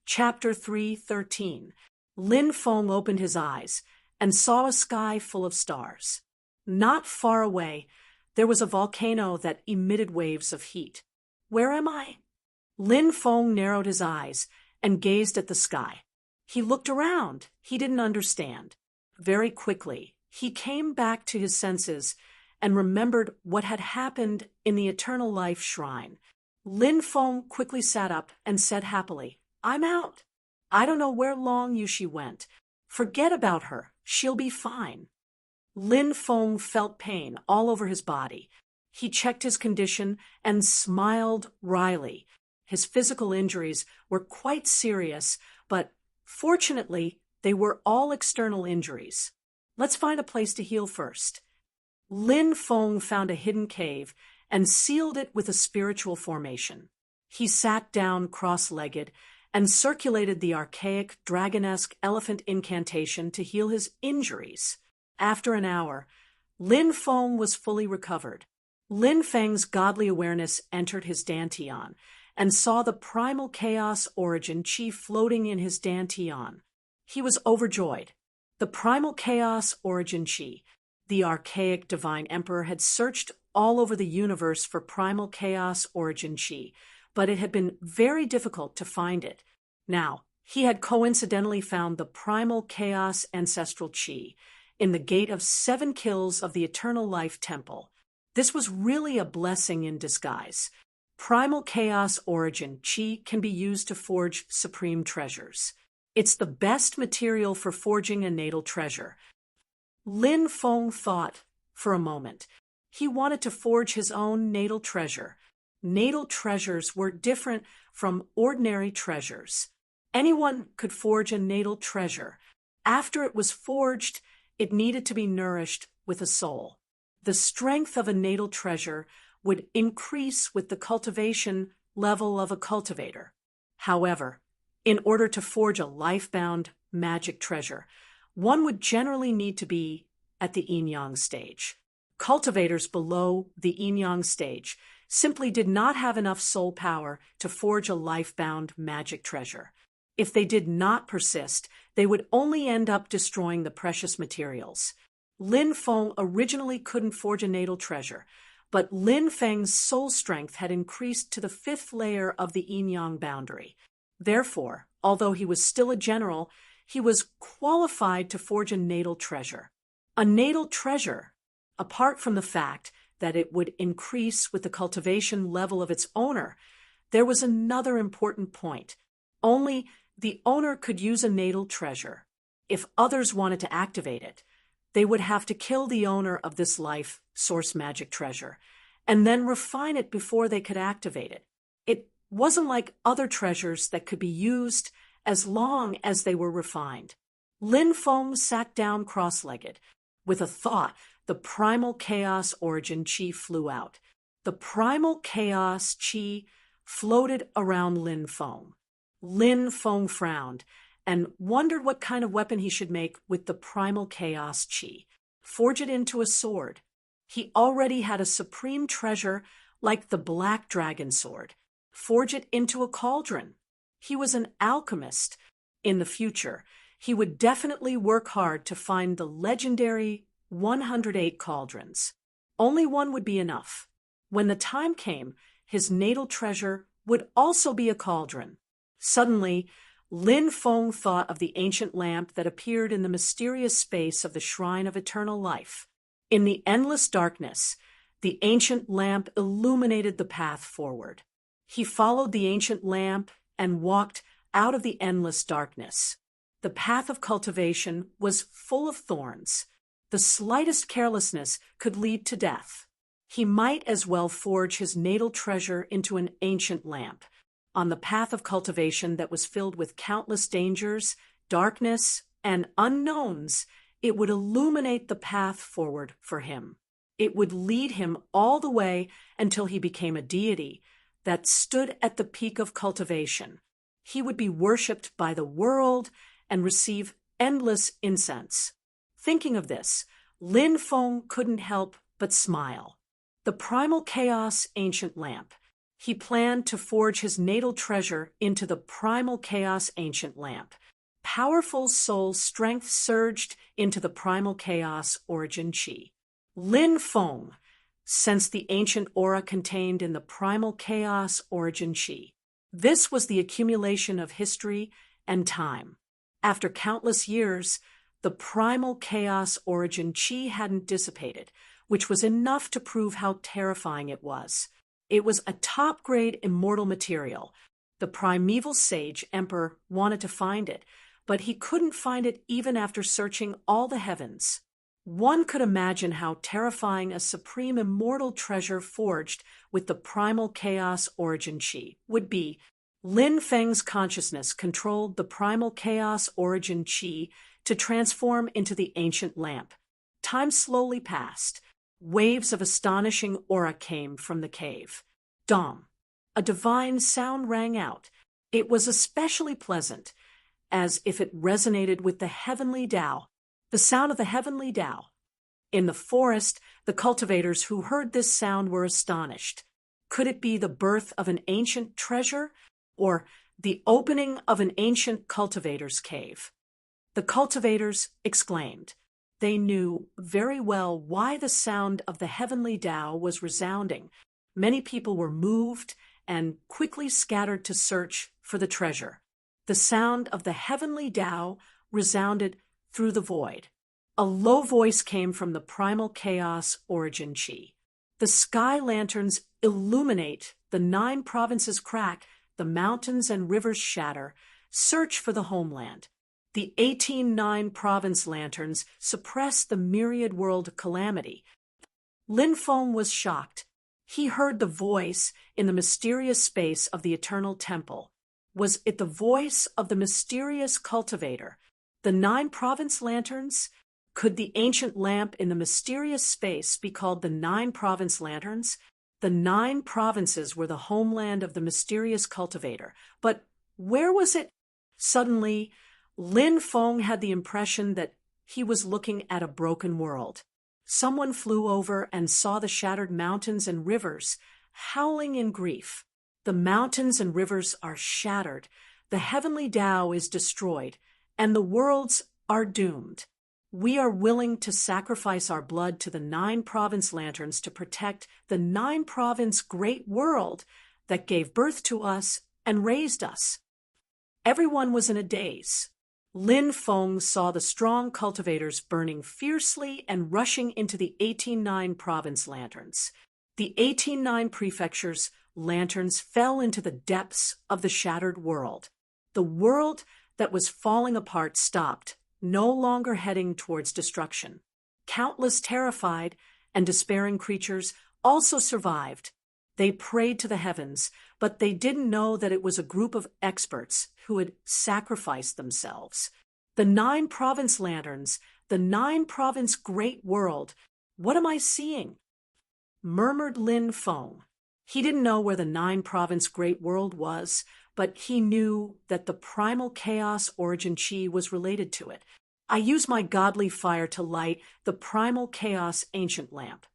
Chapter 3:13. Lin Feng opened his eyes and saw a sky full of stars. Not far away, there was a volcano that emitted waves of heat. Where am I? Lin Feng narrowed his eyes and gazed at the sky. He looked around. He didn't understand. Very quickly, he came back to his senses and remembered what had happened in the Eternal Life Shrine. Lin Feng quickly sat up and said happily, "I'm out. I don't know where Long Yushi went. Forget about her. She'll be fine." Lin Feng felt pain all over his body. He checked his condition and smiled wryly. His physical injuries were quite serious, but fortunately, they were all external injuries. Let's find a place to heal first. Lin Feng found a hidden cave and sealed it with a spiritual formation. He sat down cross-legged and circulated the archaic, dragonesque elephant incantation to heal his injuries. After an hour, Lin Feng was fully recovered. Lin Feng's godly awareness entered his dantian and saw the primal chaos origin chi floating in his dantian. He was overjoyed. The primal chaos origin chi, the archaic divine emperor, had searched all over the universe for primal chaos origin chi, but it had been very difficult to find it. Now, he had coincidentally found the primal chaos ancestral chi in the Gate of 7 Kills of the Eternal Life Temple. This was really a blessing in disguise. Primal chaos origin chi can be used to forge supreme treasures. It's the best material for forging a natal treasure. Lin Feng thought for a moment. He wanted to forge his own natal treasure. Natal treasures were different from ordinary treasures. Anyone could forge a natal treasure. After it was forged, it needed to be nourished with a soul. The strength of a natal treasure would increase with the cultivation level of a cultivator. However, in order to forge a life-bound magic treasure, one would generally need to be at the yin-yang stage. Cultivators below the yin-yang stage simply did not have enough soul power to forge a life-bound magic treasure. If they did not persist, they would only end up destroying the precious materials. Lin Feng originally couldn't forge a natal treasure, but Lin Feng's soul strength had increased to the 5th layer of the yin-yang boundary. Therefore, although he was still a general, he was qualified to forge a natal treasure. A natal treasure, apart from the fact that it would increase with the cultivation level of its owner, there was another important point. Only the owner could use a natal treasure. If others wanted to activate it, they would have to kill the owner of this life source magic treasure and then refine it before they could activate it. It wasn't like other treasures that could be used as long as they were refined. Lin Feng sat down cross-legged. With a thought, the primal chaos origin chi flew out. The primal chaos chi floated around Lin Feng. Lin Feng frowned and wondered what kind of weapon he should make with the primal chaos chi. Forge it into a sword. He already had a supreme treasure like the black dragon sword. Forge it into a cauldron. He was an alchemist. In the future, he would definitely work hard to find the legendary 108 cauldrons. Only one would be enough. When the time came, his natal treasure would also be a cauldron. Suddenly, Lin Feng thought of the ancient lamp that appeared in the mysterious space of the Shrine of Eternal Life. In the endless darkness, the ancient lamp illuminated the path forward. He followed the ancient lamp and walked out of the endless darkness. The path of cultivation was full of thorns. The slightest carelessness could lead to death. He might as well forge his natal treasure into an ancient lamp. On the path of cultivation that was filled with countless dangers, darkness, and unknowns, it would illuminate the path forward for him. It would lead him all the way until he became a deity that stood at the peak of cultivation. He would be worshipped by the world and receive endless incense. Thinking of this, Lin Feng couldn't help but smile. The primal chaos ancient lamp. He planned to forge his natal treasure into the primal chaos ancient lamp. Powerful soul strength surged into the primal chaos origin chi. Lin Feng sensed the ancient aura contained in the primal chaos origin chi. This was the accumulation of history and time. After countless years, the primal chaos origin chi hadn't dissipated, which was enough to prove how terrifying it was. It was a top-grade immortal material. The primeval sage emperor wanted to find it, but he couldn't find it even after searching all the heavens. One could imagine how terrifying a supreme immortal treasure forged with the primal chaos origin chi would be. Lin Feng's consciousness controlled the primal chaos origin chi to transform into the ancient lamp. Time slowly passed. Waves of astonishing aura came from the cave. Dom. A divine sound rang out. It was especially pleasant, as if it resonated with the heavenly Tao, the sound of the heavenly Tao. In the forest, the cultivators who heard this sound were astonished. Could it be the birth of an ancient treasure, or the opening of an ancient cultivator's cave? The cultivators exclaimed. They knew very well why the sound of the heavenly Tao was resounding. Many people were moved and quickly scattered to search for the treasure. The sound of the heavenly Tao resounded through the void. A low voice came from the primal chaos origin chi. The sky lanterns illuminate, the 9 provinces crack, the mountains and rivers shatter. Search for the homeland. The 18 province lanterns suppress the myriad world calamity. Lin Feng was shocked. He heard the voice in the mysterious space of the eternal temple. Was it the voice of the mysterious cultivator? The 9 province lanterns? Could the ancient lamp in the mysterious space be called the 9 province lanterns? The 9 provinces were the homeland of the mysterious cultivator. But where was it? Suddenly, Lin Feng had the impression that he was looking at a broken world. Someone flew over and saw the shattered mountains and rivers, howling in grief. The mountains and rivers are shattered, the heavenly Tao is destroyed, and the worlds are doomed. We are willing to sacrifice our blood to the 9 province lanterns to protect the 9 province great world that gave birth to us and raised us. Everyone was in a daze. Lin Feng saw the strong cultivators burning fiercely and rushing into the 18 province lanterns. The 18 prefectures' lanterns fell into the depths of the shattered world. The world that was falling apart stopped, no longer heading towards destruction. Countless terrified and despairing creatures also survived. They prayed to the heavens, but they didn't know that it was a group of experts who had sacrificed themselves. The 9 province lanterns, the 9 province great world. What am I seeing? Murmured Lin Feng. He didn't know where the 9 province great world was, but he knew that the primal chaos origin chi was related to it. I use my godly fire to light the primal chaos ancient lamp.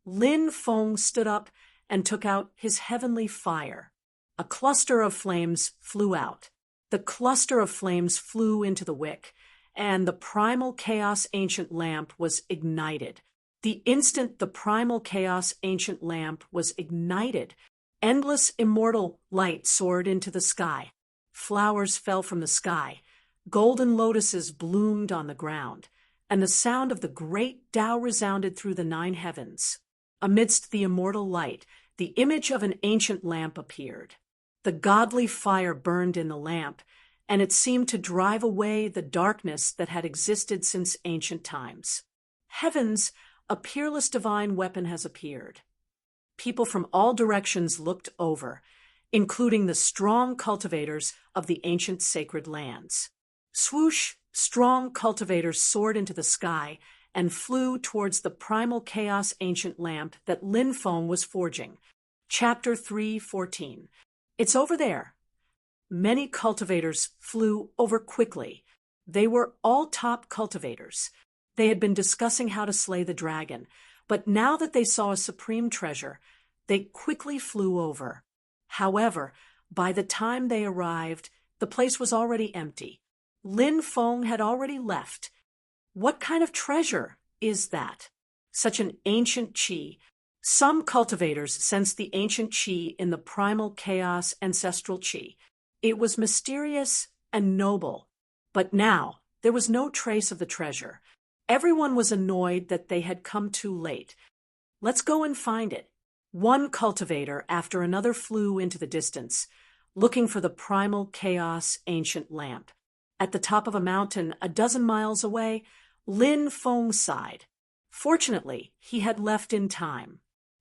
Lin Feng stood up and took out his heavenly fire. A cluster of flames flew out. The cluster of flames flew into the wick, and the primal chaos ancient lamp was ignited. The instant the primal chaos ancient lamp was ignited, endless immortal light soared into the sky. Flowers fell from the sky. Golden lotuses bloomed on the ground, and the sound of the great Tao resounded through the 9 heavens. Amidst the immortal light, the image of an ancient lamp appeared. The godly fire burned in the lamp, and it seemed to drive away the darkness that had existed since ancient times. Heavens, a peerless divine weapon has appeared. People from all directions looked over, including the strong cultivators of the ancient sacred lands. Swoosh, strong cultivators soared into the sky and flew towards the primal chaos ancient lamp that Lin Feng was forging. Chapter 3:14. It's over there. Many cultivators flew over quickly. They were all top cultivators. They had been discussing how to slay the dragon, but now that they saw a supreme treasure, they quickly flew over. However, by the time they arrived, the place was already empty. Lin Feng had already left. What kind of treasure is that? Such an ancient qi. Some cultivators sensed the ancient qi in the primal chaos ancestral qi. It was mysterious and noble. But now, there was no trace of the treasure. Everyone was annoyed that they had come too late. Let's go and find it. One cultivator after another flew into the distance, looking for the primal chaos ancient lamp. At the top of a mountain a dozen miles away, Lin Feng sighed. Fortunately, he had left in time.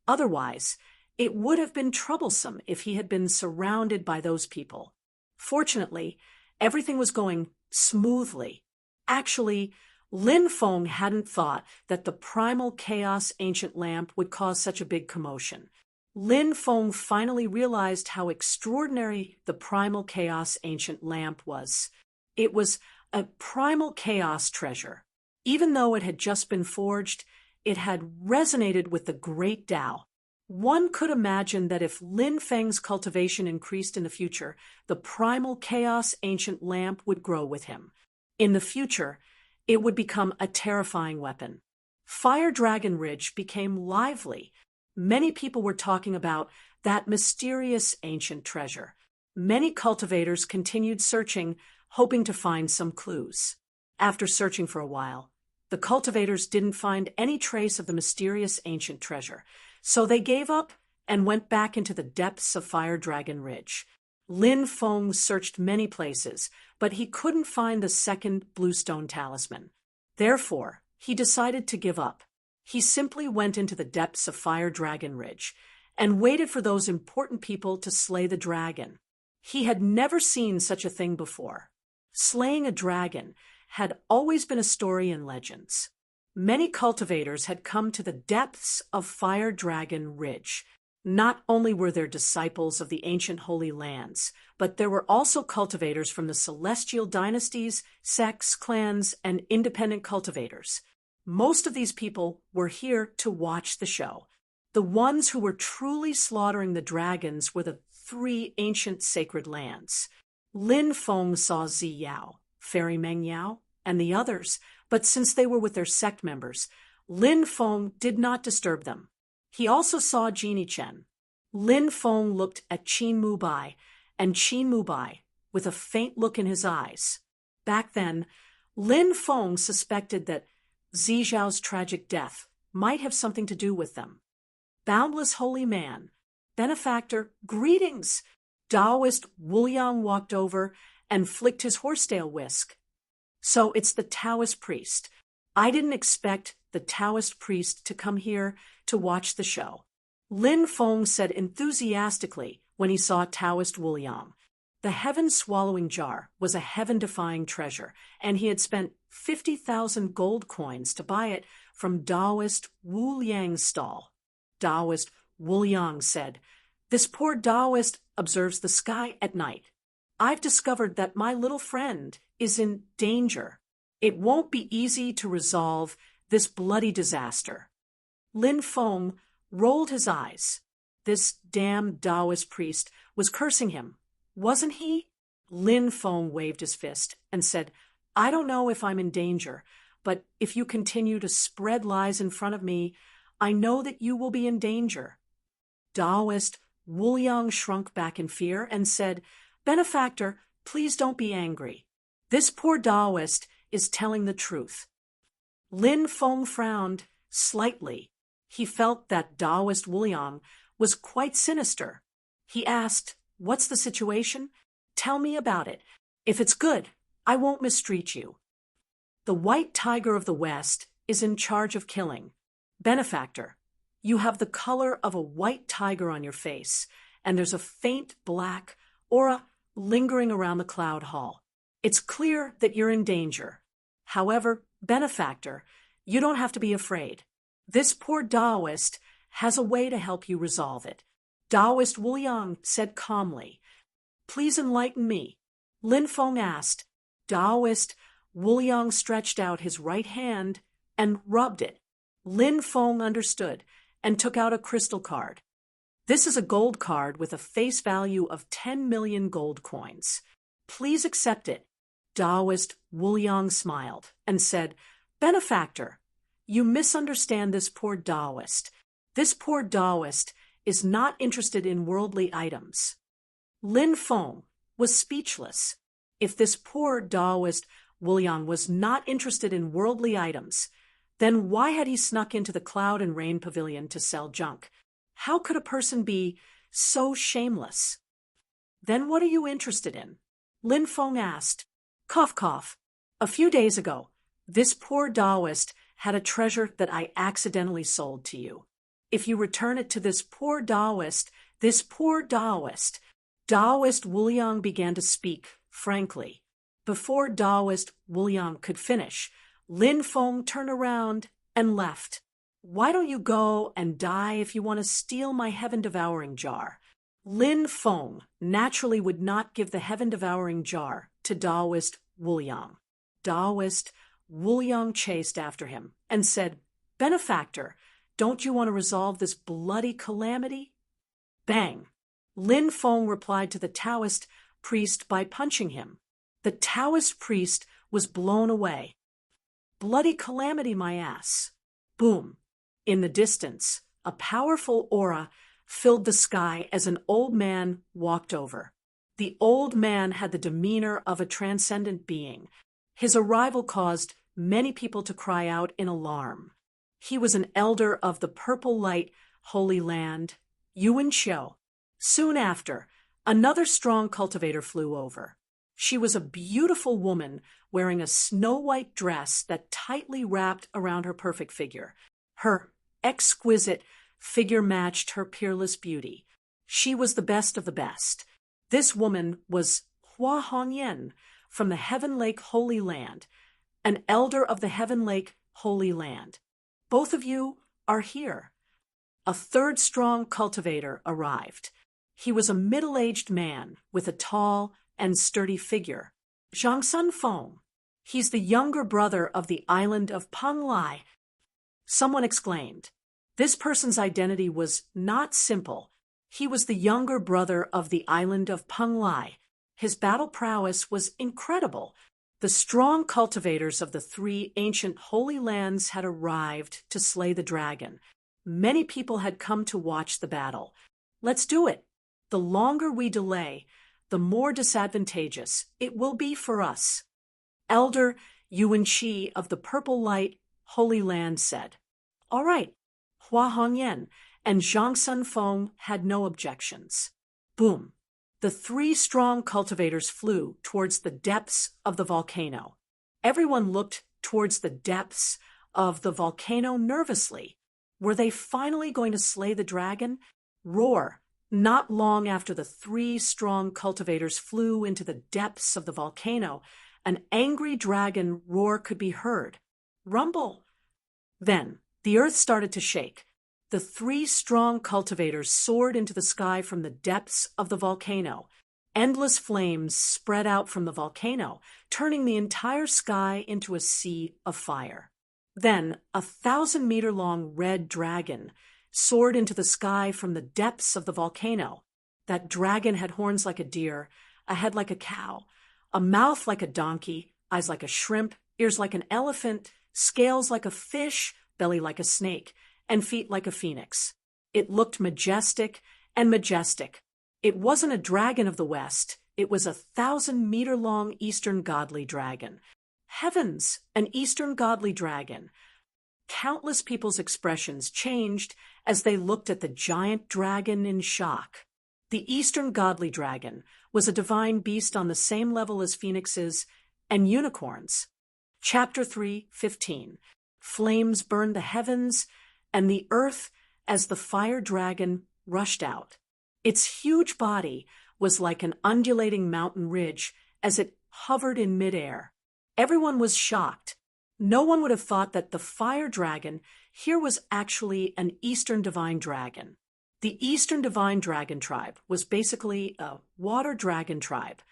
Otherwise, it would have been troublesome if he had been surrounded by those people. Fortunately, everything was going smoothly. Actually, Lin Feng hadn't thought that the primal chaos ancient lamp would cause such a big commotion. Lin Feng finally realized how extraordinary the primal chaos ancient lamp was. It was a primal chaos treasure. Even though it had just been forged, it had resonated with the great Tao. One could imagine that if Lin Feng's cultivation increased in the future, the primal chaos ancient lamp would grow with him. In the future, it would become a terrifying weapon. Fire Dragon Ridge became lively. Many people were talking about that mysterious ancient treasure. Many cultivators continued searching, hoping to find some clues. After searching for a while, the cultivators didn't find any trace of the mysterious ancient treasure, so they gave up and went back into the depths of Fire Dragon Ridge. Lin Feng searched many places, but he couldn't find the second bluestone talisman. Therefore, he decided to give up. He simply went into the depths of Fire Dragon Ridge and waited for those important people to slay the dragon. He had never seen such a thing before. Slaying a dragon had always been a story in legends. Many cultivators had come to the depths of Fire Dragon Ridge. Not only were there disciples of the ancient Holy Lands, but there were also cultivators from the celestial dynasties, sects, clans, and independent cultivators. Most of these people were here to watch the show. The ones who were truly slaughtering the dragons were the 3 ancient sacred lands. Lin Feng saw Zi Yao, Fairy Meng Yao, and the others, but since they were with their sect members, Lin Feng did not disturb them. He also saw Genie Chen. Lin Feng looked at Qin Mubai, and Qin Mubai, with a faint look in his eyes. Back then, Lin Feng suspected that Zi Zhao's tragic death might have something to do with them. Boundless holy man, benefactor, greetings! Taoist Wuliang walked over and flicked his horsetail whisk. So it's the Taoist priest. I didn't expect the Taoist priest to come here to watch the show. Lin Feng said enthusiastically when he saw Taoist Wuliang. The heaven-swallowing jar was a heaven-defying treasure, and he had spent 50,000 gold coins to buy it from Taoist Wuliang's stall. Taoist Wuliang said, "This poor Taoist observes the sky at night. I've discovered that my little friend is in danger. It won't be easy to resolve this bloody disaster." Lin Feng rolled his eyes. This damned Taoist priest was cursing him, wasn't he? Lin Feng waved his fist and said, "I don't know if I'm in danger, but if you continue to spread lies in front of me, I know that you will be in danger." Taoist Wuliang shrunk back in fear and said, "Benefactor, please don't be angry. This poor Taoist is telling the truth." Lin Feng frowned slightly. He felt that Taoist Wuliang was quite sinister. He asked, "What's the situation? Tell me about it. If it's good, I won't mistreat you." "The White Tiger of the West is in charge of killing. Benefactor, you have the color of a white tiger on your face, and there's a faint black aura lingering around the cloud hall. It's clear that you're in danger. However, Benefactor, you don't have to be afraid. This poor Taoist has a way to help you resolve it." Taoist Wuliang said calmly, "Please enlighten me." Lin Feng asked. Taoist Wuliang stretched out his right hand and rubbed it. Lin Feng understood and took out a crystal card. This is a gold card with a face value of 10 million gold coins. Please accept it." Taoist Wuliang smiled and said, "Benefactor, you misunderstand this poor Taoist. This poor Taoist is not interested in worldly items." Lin Feng was speechless. If this poor Taoist Wuliang was not interested in worldly items, then why had he snuck into the Cloud and Rain Pavilion to sell junk? How could a person be so shameless? "Then what are you interested in?" Lin Feng asked. Cough, cough. "A few days ago, this poor Taoist had a treasure that I accidentally sold to you. If you return it to this poor Taoist, Taoist Wuliang began to speak frankly. Before Taoist Wuliang could finish, Lin Feng turned around and left. "Why don't you go and die if you want to steal my heaven-devouring jar?" Lin Feng naturally would not give the heaven-devouring jar to Taoist Wuliang. Taoist Wuliang chased after him and said, "Benefactor, don't you want to resolve this bloody calamity?" Bang! Lin Feng replied to the Taoist priest by punching him. The Taoist priest was blown away. "Bloody calamity, my ass." Boom! In the distance, a powerful aura filled the sky as an old man walked over. The old man had the demeanor of a transcendent being. His arrival caused many people to cry out in alarm. He was an elder of the Purple Light Holy Land, Yuan Xiu. Soon after, another strong cultivator flew over. She was a beautiful woman wearing a snow-white dress that tightly wrapped around her perfect figure. Her exquisite figure matched her peerless beauty. She was the best of the best. This woman was Hua Hongyan from the Heaven Lake Holy Land, an elder of the Heaven Lake Holy Land. Both of you are here. A third strong cultivator arrived. He was a middle-aged man with a tall and sturdy figure. Zhangsun Feng. He's the younger brother of the island of Penglai. Someone exclaimed. This person's identity was not simple. He was the younger brother of the island of Penglai. His battle prowess was incredible. The strong cultivators of the three ancient holy lands had arrived to slay the dragon. Many people had come to watch the battle. Let's do it. The longer we delay, the more disadvantageous it will be for us. Elder Yuan Shi of the Purple Light Holy Land said. All right. Hua Hongyan and Zhangsun Feng had no objections. Boom. The three strong cultivators flew towards the depths of the volcano. Everyone looked towards the depths of the volcano nervously. Were they finally going to slay the dragon? Roar! Not long after the three strong cultivators flew into the depths of the volcano, an angry dragon roar could be heard. Rumble! Then the earth started to shake. The three strong cultivators soared into the sky from the depths of the volcano. Endless flames spread out from the volcano, turning the entire sky into a sea of fire. Then a 1,000-meter-long red dragon soared into the sky from the depths of the volcano. That dragon had horns like a deer, a head like a cow, a mouth like a donkey, eyes like a shrimp, ears like an elephant, scales like a fish, belly like a snake, and feet like a phoenix. It looked majestic and majestic. It wasn't a dragon of the West. It was a 1,000-meter-long Eastern godly dragon. Heavens, an Eastern godly dragon. Countless people's expressions changed as they looked at the giant dragon in shock. The Eastern godly dragon was a divine beast on the same level as phoenixes and unicorns. Chapter 3:15. Flames burned the heavens and the earth as the fire dragon rushed out. Its huge body was like an undulating mountain ridge as it hovered in midair. Everyone was shocked. No one would have thought that the fire dragon here was actually an Eastern divine dragon. The Eastern divine dragon tribe was basically a water dragon tribe.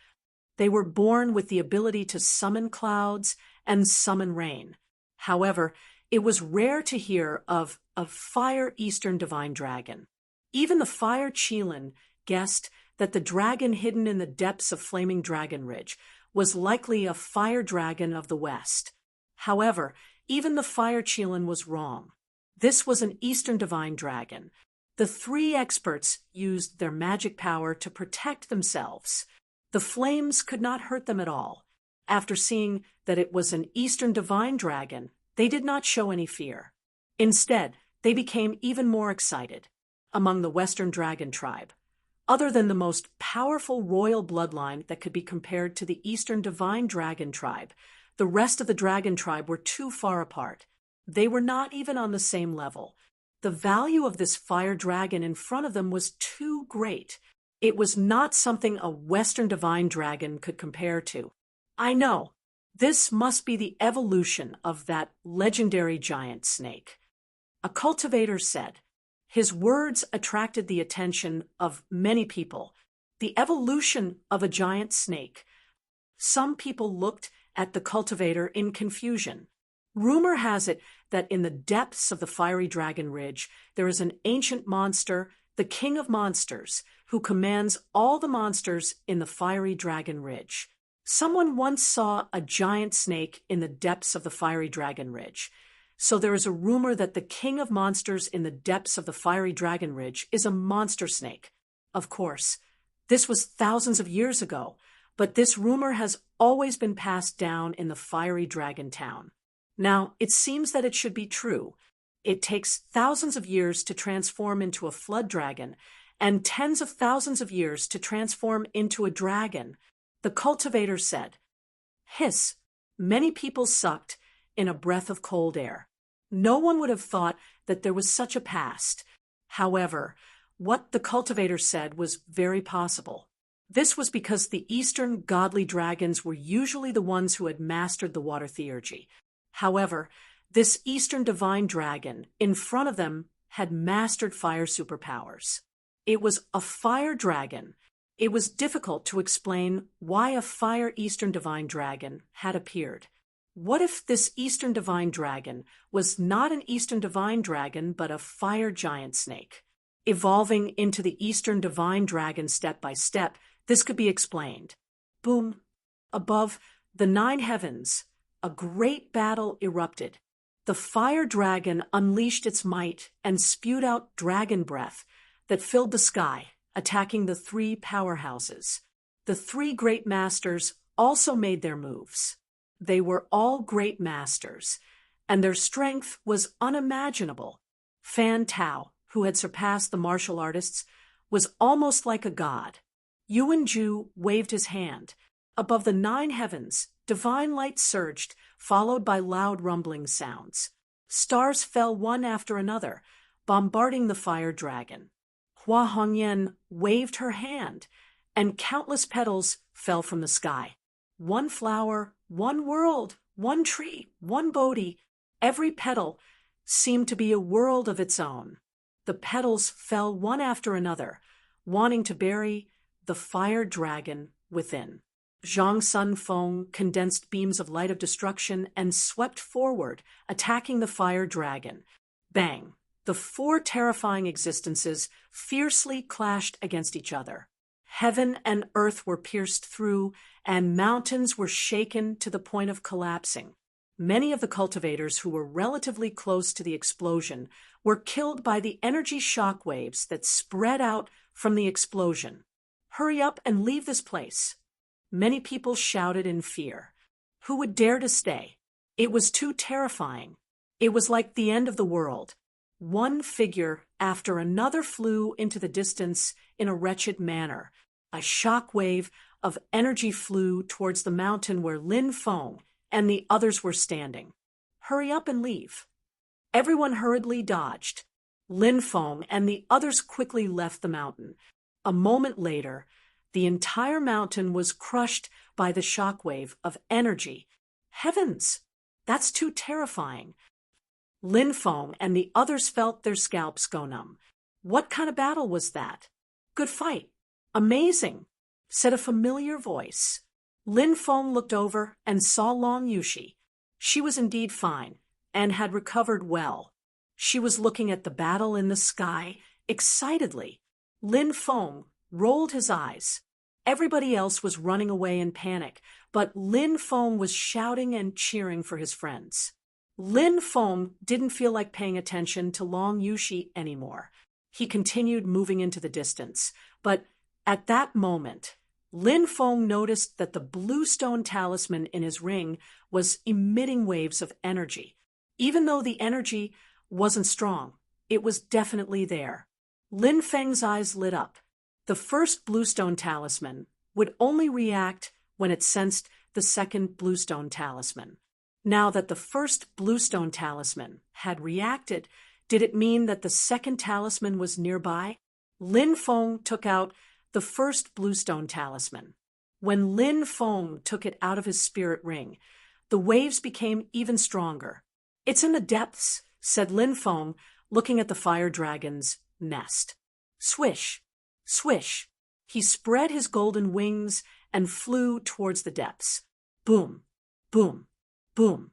They were born with the ability to summon clouds and summon rain. However, it was rare to hear of a fire Eastern divine dragon. Even the Fire Qilin guessed that the dragon hidden in the depths of Flaming Dragon Ridge was likely a fire dragon of the west. However, even the Fire Qilin was wrong. This was an Eastern divine dragon. The three experts used their magic power to protect themselves. The flames could not hurt them at all. After seeing that it was an Eastern divine dragon, they did not show any fear. Instead, they became even more excited. Among the Western dragon tribe, other than the most powerful royal bloodline that could be compared to the Eastern divine dragon tribe, the rest of the dragon tribe were too far apart. They were not even on the same level. The value of this fire dragon in front of them was too great. It was not something a Western divine dragon could compare to. I know. This must be the evolution of that legendary giant snake. A cultivator said. His words attracted the attention of many people. The evolution of a giant snake. Some people looked at the cultivator in confusion. Rumor has it that in the depths of the Fiery Dragon Ridge, there is an ancient monster, the King of Monsters, who commands all the monsters in the Fiery Dragon Ridge. Someone once saw a giant snake in the depths of the Fiery Dragon Ridge. So there is a rumor that the King of Monsters in the depths of the Fiery Dragon Ridge is a monster snake. Of course, this was thousands of years ago, but this rumor has always been passed down in the Fiery Dragon Town. Now, it seems that it should be true. It takes thousands of years to transform into a flood dragon, and tens of thousands of years to transform into a dragon. The cultivator said. Hiss. Many people sucked in a breath of cold air. No one would have thought that there was such a past. However, what the cultivator said was very possible. This was because the Eastern godly dragons were usually the ones who had mastered the water theurgy. However, this Eastern divine dragon in front of them had mastered fire superpowers. It was a fire dragon. It was difficult to explain why a fire Eastern divine dragon had appeared. What if this Eastern divine dragon was not an Eastern divine dragon but a fire giant snake? Evolving into the Eastern divine dragon step by step, this could be explained. Boom! Above the 9 heavens, a great battle erupted. The fire dragon unleashed its might and spewed out dragon breath that filled the sky, attacking the 3 powerhouses. The 3 great masters also made their moves. They were all great masters, and their strength was unimaginable. Fan Tao, who had surpassed the martial artists, was almost like a god. Yuan Ju waved his hand. Above the 9 heavens, divine light surged, followed by loud rumbling sounds. Stars fell one after another, bombarding the fire dragon. Hua Hongyan waved her hand, and countless petals fell from the sky. 1 flower, 1 world, 1 tree, 1 Bodhi. Every petal seemed to be a world of its own. The petals fell one after another, wanting to bury the fire dragon within. Zhang Sun Feng condensed beams of light of destruction and swept forward, attacking the fire dragon. Bang! The 4 terrifying existences fiercely clashed against each other. Heaven and earth were pierced through, and mountains were shaken to the point of collapsing. Many of the cultivators who were relatively close to the explosion were killed by the energy shock waves that spread out from the explosion. Hurry up and leave this place. Many people shouted in fear. Who would dare to stay? It was too terrifying. It was like the end of the world. One figure after another flew into the distance in a wretched manner. A shock wave of energy flew towards the mountain where Lin Feng and the others were standing. Hurry up and leave. Everyone hurriedly dodged. Lin Feng and the others quickly left the mountain. A moment later, the entire mountain was crushed by the shockwave of energy. Heavens! That's too terrifying. Lin Feng and the others felt their scalps go numb. What kind of battle was that? Good fight. Amazing, said a familiar voice. Lin Feng looked over and saw Long Yushi. She was indeed fine and had recovered well. She was looking at the battle in the sky Excitedly, Lin Feng rolled his eyes. Everybody else was running away in panic, but Lin Feng was shouting and cheering for his friends. Lin Feng didn't feel like paying attention to Long Yushi anymore. He continued moving into the distance, but at that moment, Lin Feng noticed that the blue stone talisman in his ring was emitting waves of energy. Even though the energy wasn't strong, it was definitely there. Lin Feng's eyes lit up. The first bluestone talisman would only react when it sensed the second bluestone talisman. Now that the first bluestone talisman had reacted, did it mean that the second talisman was nearby? Lin Feng took out the first bluestone talisman. When Lin Feng took it out of his spirit ring, the waves became even stronger. "It's in the depths," said Lin Feng, looking at the fire dragon's nest. Swish! Swish! He spread his golden wings and flew towards the depths. Boom! Boom! Boom!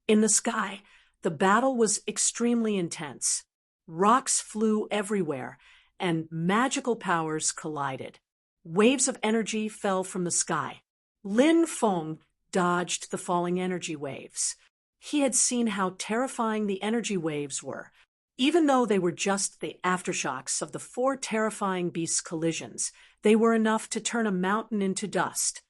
In the sky, the battle was extremely intense. Rocks flew everywhere, and magical powers collided. Waves of energy fell from the sky. Lin Feng dodged the falling energy waves. He had seen how terrifying the energy waves were. Even though they were just the aftershocks of the 4 terrifying beasts' collisions, they were enough to turn a mountain into dust.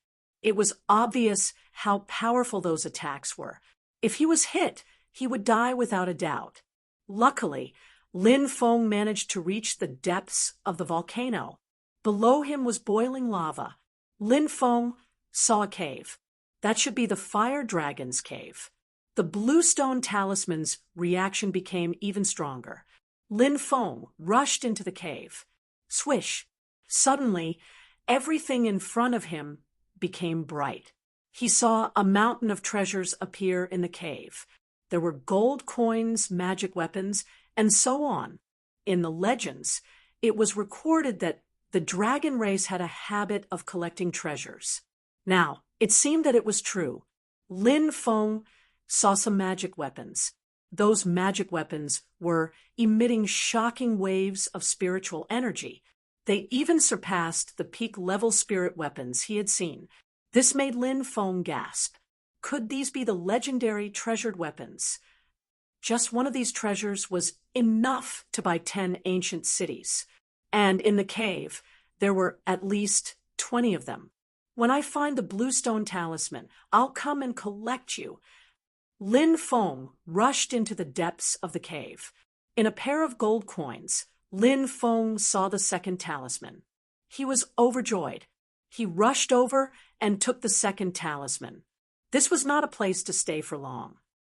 It was obvious how powerful those attacks were. If he was hit, he would die without a doubt. Luckily, Lin Feng managed to reach the depths of the volcano. Below him was boiling lava. Lin Feng saw a cave. That should be the fire dragon's cave. The bluestone talisman's reaction became even stronger. Lin Feng rushed into the cave. Swish! Suddenly, everything in front of him became bright. He saw a mountain of treasures appear in the cave. There were gold coins, magic weapons, and so on. In the legends, it was recorded that the dragon race had a habit of collecting treasures. Now, it seemed that it was true. Lin Feng saw some magic weapons. Those magic weapons were emitting shocking waves of spiritual energy. They even surpassed the peak-level spirit weapons he had seen. This made Lin Feng gasp. Could these be the legendary treasured weapons? Just one of these treasures was enough to buy 10 ancient cities. And in the cave, there were at least 20 of them. When I find the bluestone talisman, I'll come and collect you. Lin Feng rushed into the depths of the cave. In a pair of gold coins, Lin Feng saw the second talisman. He was overjoyed. He rushed over and took the second talisman. This was not a place to stay for long.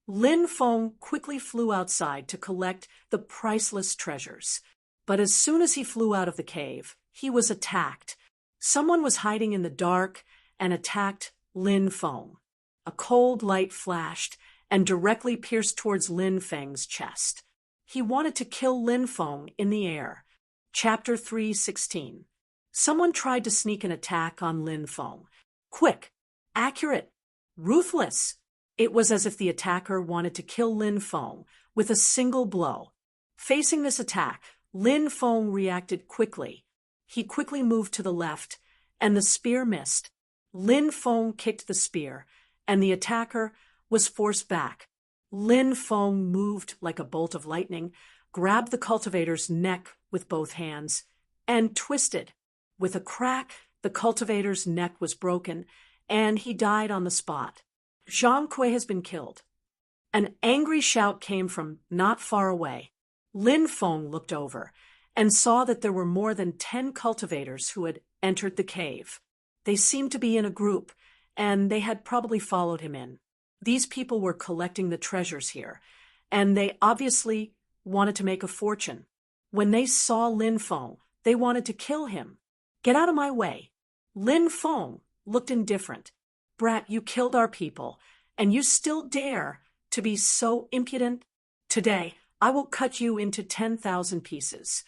Lin Feng quickly flew outside to collect the priceless treasures. But as soon as he flew out of the cave, he was attacked. Someone was hiding in the dark and attacked Lin Feng. A cold light flashed and directly pierced towards Lin Feng's chest. He wanted to kill Lin Feng in the air. Chapter 3:16. Someone tried to sneak an attack on Lin Feng. Quick, accurate, ruthless. It was as if the attacker wanted to kill Lin Feng with a single blow. Facing this attack, Lin Feng reacted quickly. He quickly moved to the left, and the spear missed. Lin Feng kicked the spear, and the attacker was forced back. Lin Feng moved like a bolt of lightning, grabbed the cultivator's neck with both hands, and twisted. With a crack, the cultivator's neck was broken, and he died on the spot. Zhang Kui has been killed. An angry shout came from not far away. Lin Feng looked over and saw that there were more than 10 cultivators who had entered the cave. They seemed to be in a group, and they had probably followed him in. These people were collecting the treasures here, and they obviously wanted to make a fortune. When they saw Lin Feng, they wanted to kill him. "Get out of my way." Lin Feng looked indifferent. "Brat, you killed our people, and you still dare to be so impudent? Today, I will cut you into 10,000 pieces."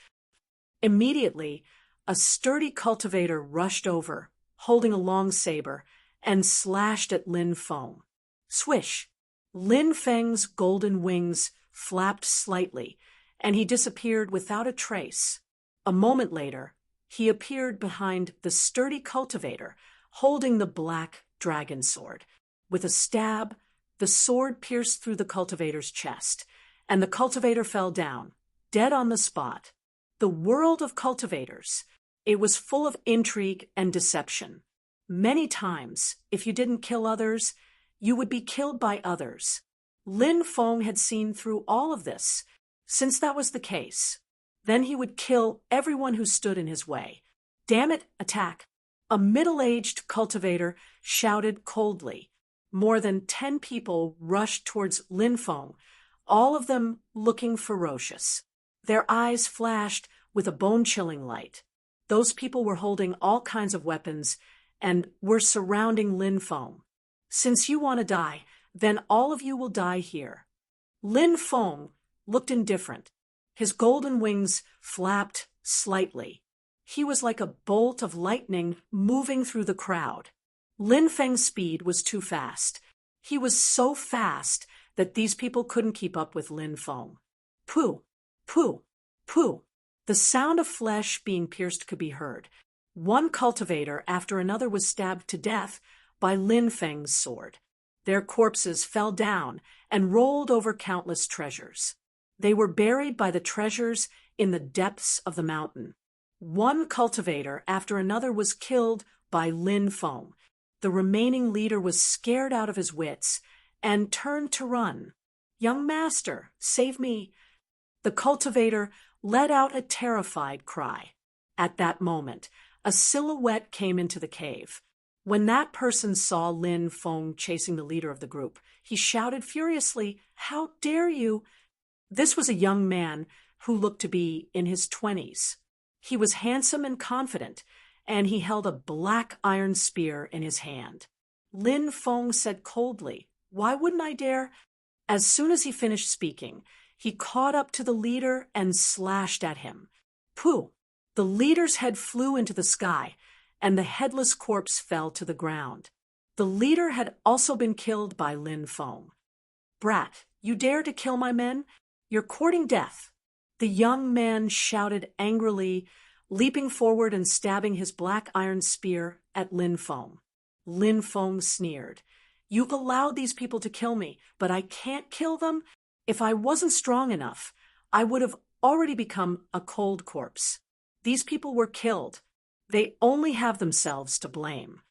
Immediately, a sturdy cultivator rushed over, holding a long saber, and slashed at Lin Feng. Swish! Lin Feng's golden wings flapped slightly, and he disappeared without a trace. A moment later, he appeared behind the sturdy cultivator, holding the black dragon sword. With a stab, the sword pierced through the cultivator's chest, and the cultivator fell down, dead on the spot. The world of cultivators. It was full of intrigue and deception. Many times, if you didn't kill others, you would be killed by others. Lin Feng had seen through all of this. Since that was the case, then he would kill everyone who stood in his way. Damn it, attack! A middle-aged cultivator shouted coldly. More than 10 people rushed towards Lin Feng, all of them looking ferocious. Their eyes flashed with a bone-chilling light. Those people were holding all kinds of weapons and were surrounding Lin Feng. Since you want to die, then all of you will die here. Lin Feng looked indifferent. His golden wings flapped slightly. He was like a bolt of lightning moving through the crowd. Lin Feng's speed was too fast. He was so fast that these people couldn't keep up with Lin Feng. Pooh, pooh, pooh. The sound of flesh being pierced could be heard. One cultivator after another was stabbed to death by Lin Feng's sword. Their corpses fell down and rolled over countless treasures. They were buried by the treasures in the depths of the mountain. One cultivator after another was killed by Lin Feng. The remaining leader was scared out of his wits and turned to run. "Young master, save me!" The cultivator let out a terrified cry. At that moment, a silhouette came into the cave. When that person saw Lin Feng chasing the leader of the group, he shouted furiously, "How dare you!" This was a young man who looked to be in his 20s. He was handsome and confident, and he held a black iron spear in his hand. Lin Feng said coldly, "Why wouldn't I dare?" As soon as he finished speaking, he caught up to the leader and slashed at him. Pooh! The leader's head flew into the sky, and the headless corpse fell to the ground. The leader had also been killed by Lin Feng. "Brat, you dare to kill my men? You're courting death." The young man shouted angrily, leaping forward and stabbing his black iron spear at Lin Feng. Lin Feng sneered. "You've allowed these people to kill me, but I can't kill them? If I wasn't strong enough, I would have already become a cold corpse. These people were killed. They only have themselves to blame.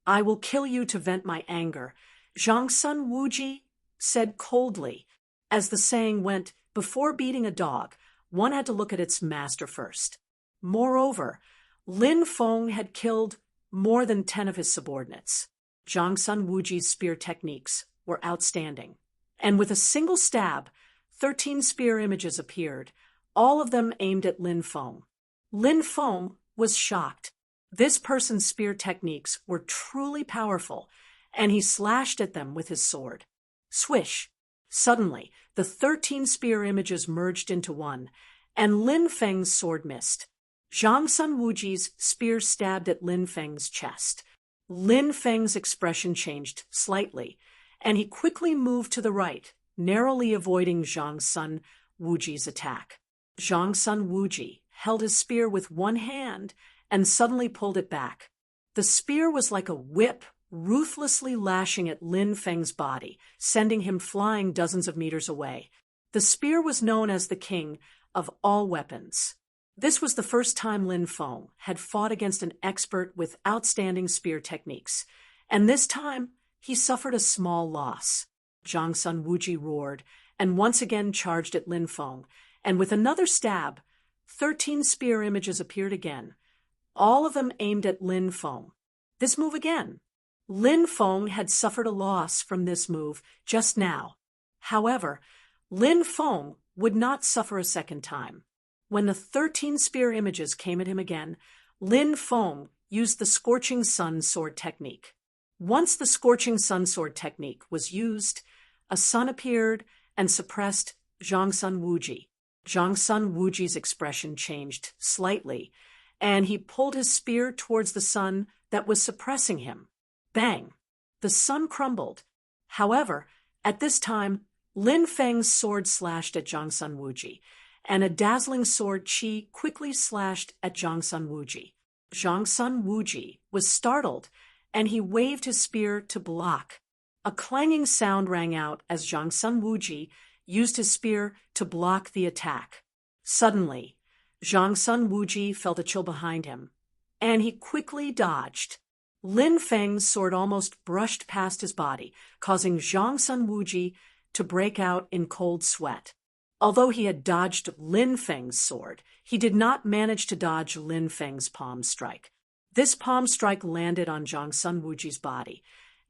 I will kill you to vent my anger," Zhangsun Wuji said coldly. As the saying went, before beating a dog, one had to look at its master first. Moreover, Lin Feng had killed more than 10 of his subordinates. Zhangsun Wuji's spear techniques were outstanding. And with a single stab, 13 spear images appeared, all of them aimed at Lin Feng. Lin Feng was shocked. This person's spear techniques were truly powerful, and he slashed at them with his sword. Swish! Suddenly, the 13 spear images merged into one, and Lin Feng's sword missed. Zhangsun Wuji's spear stabbed at Lin Feng's chest. Lin Feng's expression changed slightly, and he quickly moved to the right, narrowly avoiding Zhangsun Wuji's attack. Zhangsun Wuji held his spear with one hand and suddenly pulled it back. The spear was like a whip, ruthlessly lashing at Lin Feng's body, sending him flying dozens of meters away. The spear was known as the king of all weapons. This was the first time Lin Feng had fought against an expert with outstanding spear techniques, and this time he suffered a small loss. Zhangsun Wuji roared and once again charged at Lin Feng, and with another stab, 13 spear images appeared again, all of them aimed at Lin Feng. This move again. Lin Feng had suffered a loss from this move just now. However, Lin Feng would not suffer a second time. When the 13 spear images came at him again, Lin Feng used the Scorching Sun sword technique. Once the Scorching Sun sword technique was used, a sun appeared and suppressed Zhangsun Wuji. Zhangsun Wuji's expression changed slightly, and he pulled his spear towards the sun that was suppressing him. Bang! The sun crumbled. However, at this time, Lin Feng's sword slashed at Zhangsun Wuji, and a dazzling sword Qi quickly slashed at Zhang Sun Wuji. Zhang Sun Wuji was startled, and he waved his spear to block. A clanging sound rang out as Zhang Sun Wuji used his spear to block the attack. Suddenly, Zhang Sun Wuji felt a chill behind him, and he quickly dodged. Lin Feng's sword almost brushed past his body, causing Zhang Sun Wuji to break out in cold sweat. Although he had dodged Lin Feng's sword, he did not manage to dodge Lin Feng's palm strike. This palm strike landed on Zhang Sun Wuji's body,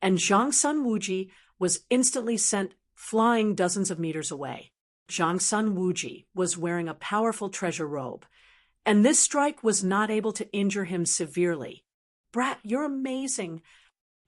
and Zhang Sun Wuji was instantly sent flying dozens of meters away. Zhang Sun Wuji was wearing a powerful treasure robe, and this strike was not able to injure him severely. "Brat, you're amazing."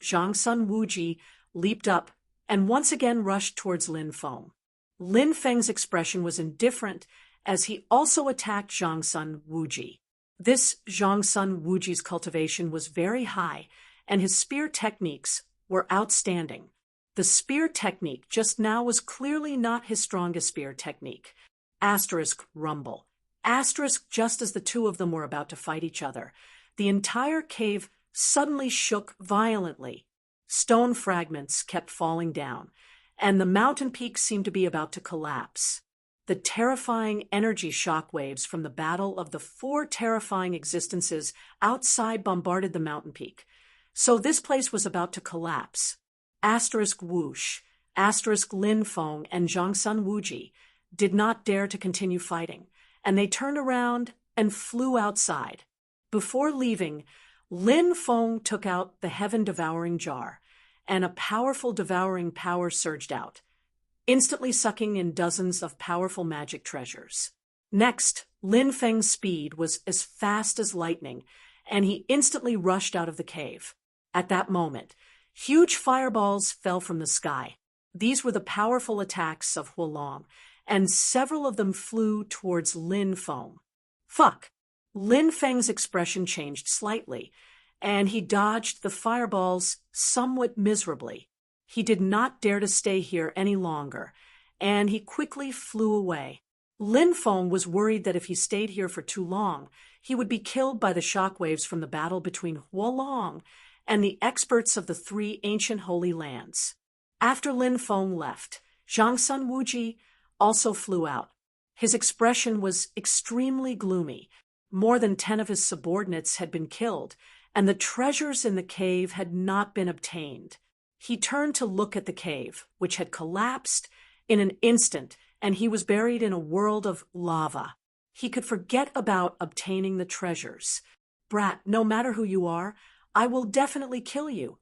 Zhang Sun Wuji leaped up and once again rushed towards Lin Feng. Lin Feng's expression was indifferent as he also attacked Zhang Sun Wuji. This Zhang Sun Wuji's cultivation was very high, and his spear techniques were outstanding. The spear technique just now was clearly not his strongest spear technique. Asterisk rumble. Asterisk just as the two of them were about to fight each other, the entire cave suddenly shook violently. Stone fragments kept falling down, and the mountain peak seemed to be about to collapse. The terrifying energy shockwaves from the battle of the four terrifying existences outside bombarded the mountain peak. So this place was about to collapse. Asterisk whoosh. Asterisk Lin Feng and Zhang Sun Wuji did not dare to continue fighting, and they turned around and flew outside. Before leaving, Lin Feng took out the heaven-devouring jar, and a powerful devouring power surged out, instantly sucking in dozens of powerful magic treasures. Next, Lin Feng's speed was as fast as lightning, and he instantly rushed out of the cave. At that moment, huge fireballs fell from the sky. These were the powerful attacks of Huolong, and several of them flew towards Lin Feng. Fuck! Lin Feng's expression changed slightly, and he dodged the fireballs somewhat miserably. He did not dare to stay here any longer, and he quickly flew away. Lin Feng was worried that if he stayed here for too long, he would be killed by the shockwaves from the battle between Huolong and the experts of the three ancient holy lands. After Lin Feng left, Zhang Sun Wuji also flew out. His expression was extremely gloomy. More than 10 of his subordinates had been killed, and the treasures in the cave had not been obtained. He turned to look at the cave, which had collapsed in an instant, and he was buried in a world of lava. He could forget about obtaining the treasures. "Brat, no matter who you are, I will definitely kill you."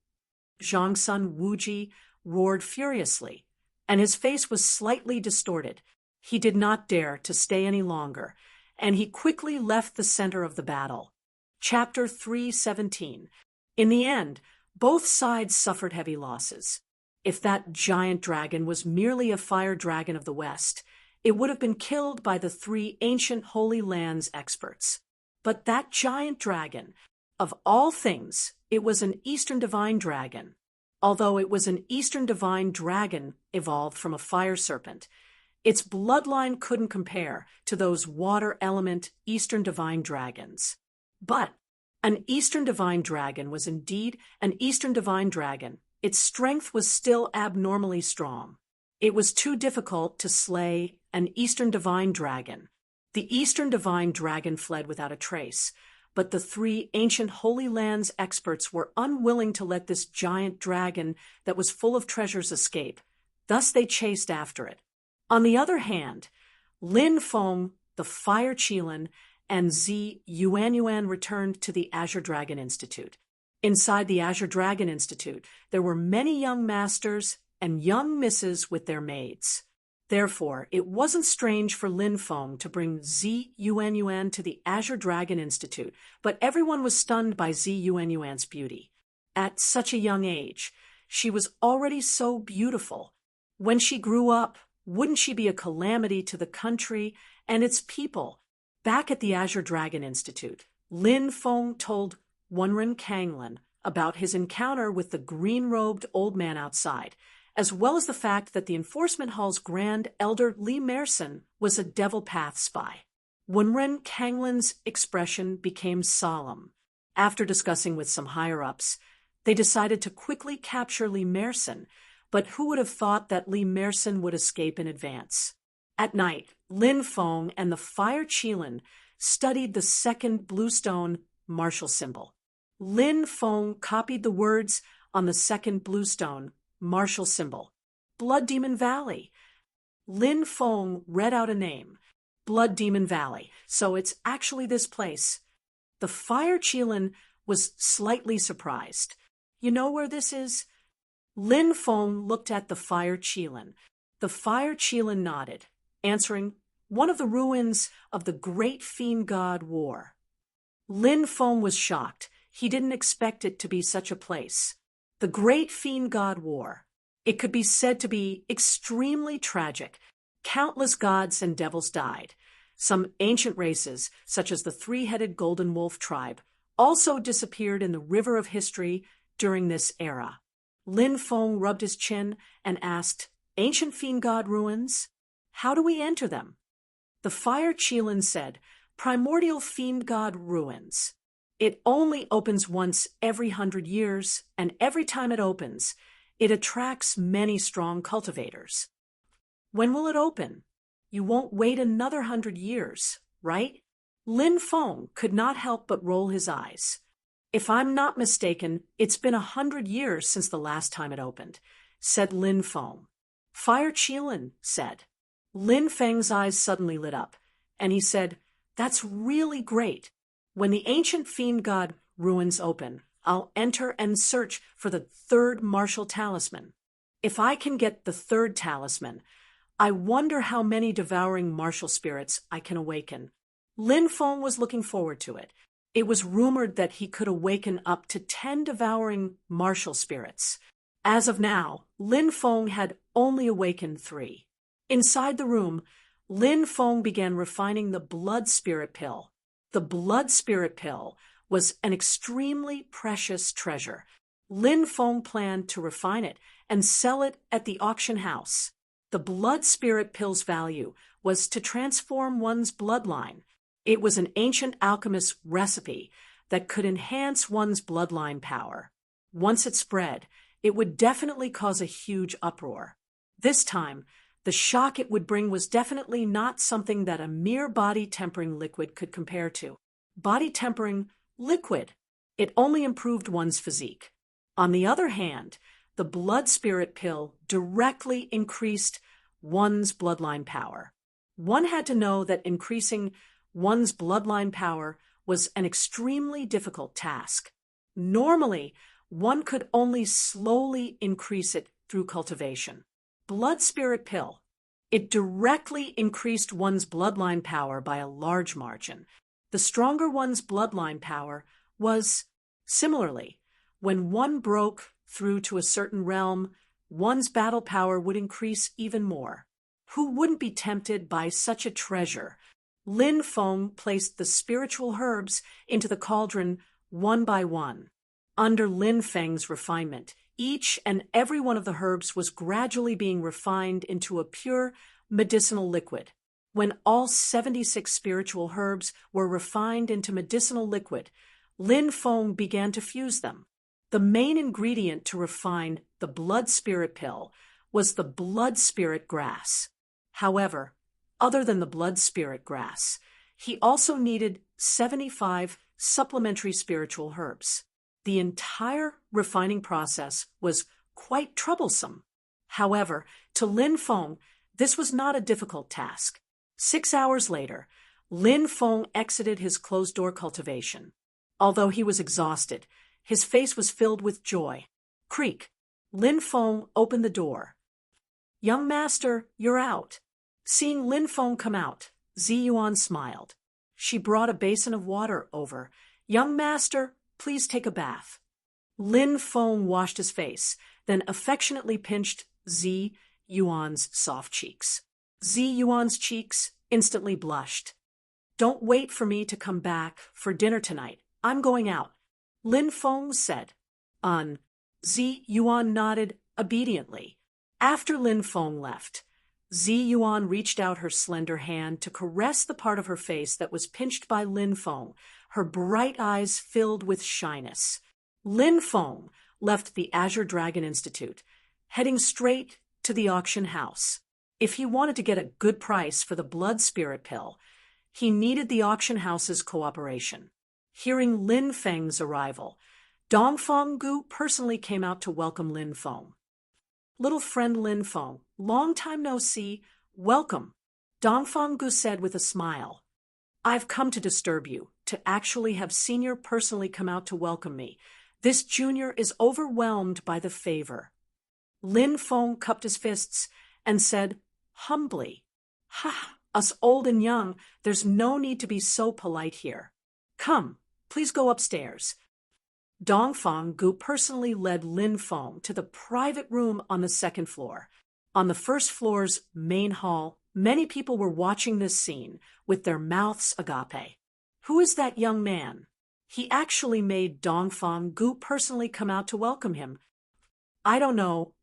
Zhang Sun Wuji roared furiously, and his face was slightly distorted. He did not dare to stay any longer, and he quickly left the center of the battle. Chapter 317. In the end, both sides suffered heavy losses. If that giant dragon was merely a fire dragon of the West, it would have been killed by the three ancient Holy Lands experts. But that giant dragon, of all things, it was an Eastern Divine Dragon. Although it was an Eastern Divine Dragon evolved from a fire serpent, its bloodline couldn't compare to those water element Eastern Divine Dragons. But an Eastern Divine Dragon was indeed an Eastern Divine Dragon. Its strength was still abnormally strong. It was too difficult to slay an Eastern Divine Dragon. The Eastern Divine Dragon fled without a trace, but the three ancient Holy Lands experts were unwilling to let this giant dragon that was full of treasures escape. Thus they chased after it. On the other hand, Lin Feng, the Fire Qilin, and Zi Yuanyuan returned to the Azure Dragon Institute. Inside the Azure Dragon Institute, there were many young masters and young misses with their maids. Therefore, it wasn't strange for Lin Feng to bring Zi Yuanyuan to the Azure Dragon Institute, but everyone was stunned by Zi Yuanyuan's beauty. At such a young age, she was already so beautiful. When she grew up, wouldn't she be a calamity to the country and its people? Back at the Azure Dragon Institute, Lin Feng told Wenren Kanglin about his encounter with the green-robed old man outside, as well as the fact that the enforcement hall's grand elder Li Merson was a Devil Path spy. Wenren Kanglin's expression became solemn. After discussing with some higher-ups, they decided to quickly capture Li Merson, but who would have thought that Li Merson would escape in advance? At night, Lin Feng and the Fire Qilin studied the second bluestone martial symbol. Lin Feng copied the words on the second bluestone martial symbol, Blood Demon Valley. Lin Feng read out a name, Blood Demon Valley, so it's actually this place. The Fire Qilin was slightly surprised. You know where this is? Lin Feng looked at the Fire Qilin. The Fire Qilin nodded, answering, one of the ruins of the Great Fiend God War. Lin Feng was shocked. He didn't expect it to be such a place. The Great Fiend God War. It could be said to be extremely tragic. Countless gods and devils died. Some ancient races, such as the three-headed golden wolf tribe, also disappeared in the river of history during this era. Lin Feng rubbed his chin and asked, Ancient Fiend God ruins? How do we enter them? The Fire Qilin said, Primordial Fiend God ruins. It only opens once every 100 years, and every time it opens, it attracts many strong cultivators. When will it open? You won't wait another 100 years, right? Lin Feng could not help but roll his eyes. If I'm not mistaken, it's been 100 years since the last time it opened, said Lin Feng. Fire Qilin said. Lin Feng's eyes suddenly lit up, and he said, That's really great. When the ancient fiend god ruins open, I'll enter and search for the third martial talisman. If I can get the third talisman, I wonder how many devouring martial spirits I can awaken. Lin Feng was looking forward to it. It was rumored that he could awaken up to 10 devouring martial spirits. As of now, Lin Feng had only awakened 3. Inside the room, Lin Feng began refining the blood spirit pill. The blood spirit pill was an extremely precious treasure. Lin Feng planned to refine it and sell it at the auction house. The blood spirit pill's value was to transform one's bloodline. It was an ancient alchemist's recipe that could enhance one's bloodline power. Once it spread, it would definitely cause a huge uproar. This time, the shock it would bring was definitely not something that a mere body-tempering liquid could compare to. Body-tempering liquid. It only improved one's physique. On the other hand, the blood spirit pill directly increased one's bloodline power. One had to know that increasing one's bloodline power was an extremely difficult task. Normally, one could only slowly increase it through cultivation. Blood spirit pill. It directly increased one's bloodline power by a large margin. The stronger one's bloodline power was, similarly, when one broke through to a certain realm, one's battle power would increase even more. Who wouldn't be tempted by such a treasure? Lin Feng placed the spiritual herbs into the cauldron one by one. Under Lin Feng's refinement, each and every one of the herbs was gradually being refined into a pure medicinal liquid. When all 76 spiritual herbs were refined into medicinal liquid, Lin Feng began to fuse them. The main ingredient to refine the blood spirit pill was the blood spirit grass. However, other than the blood spirit grass, he also needed 75 supplementary spiritual herbs. The entire refining process was quite troublesome. However, to Lin Feng, this was not a difficult task. 6 hours later, Lin Feng exited his closed-door cultivation. Although he was exhausted, his face was filled with joy. Creak. Lin Feng opened the door. Young master, you're out. Seeing Lin Feng come out, Zi Yuan smiled. She brought a basin of water over. Young master, please take a bath. Lin Feng washed his face, then affectionately pinched Zi Yuan's soft cheeks. Zi Yuan's cheeks instantly blushed. Don't wait for me to come back for dinner tonight. I'm going out, Lin Feng said. Zi Yuan nodded obediently. After Lin Feng left, Zi Yuan reached out her slender hand to caress the part of her face that was pinched by Lin Feng, her bright eyes filled with shyness. Lin Feng left the Azure Dragon Institute, heading straight to the auction house. If he wanted to get a good price for the blood spirit pill, he needed the auction house's cooperation. Hearing Lin Feng's arrival, Dongfang Gu personally came out to welcome Lin Feng. "Little friend Lin Feng, long time no see, welcome," Dongfang Gu said with a smile. "I've come to disturb you, to actually have Senior personally come out to welcome me. This Junior is overwhelmed by the favor." Lin Feng cupped his fists and said humbly, "Ha, us old and young, there's no need to be so polite here. Come, please go upstairs." Dongfang Gu personally led Lin Feng to the private room on the second floor. On the first floor's main hall, many people were watching this scene with their mouths agape. Who is that young man? He actually made Dongfang Gu personally come out to welcome him. "I don't know,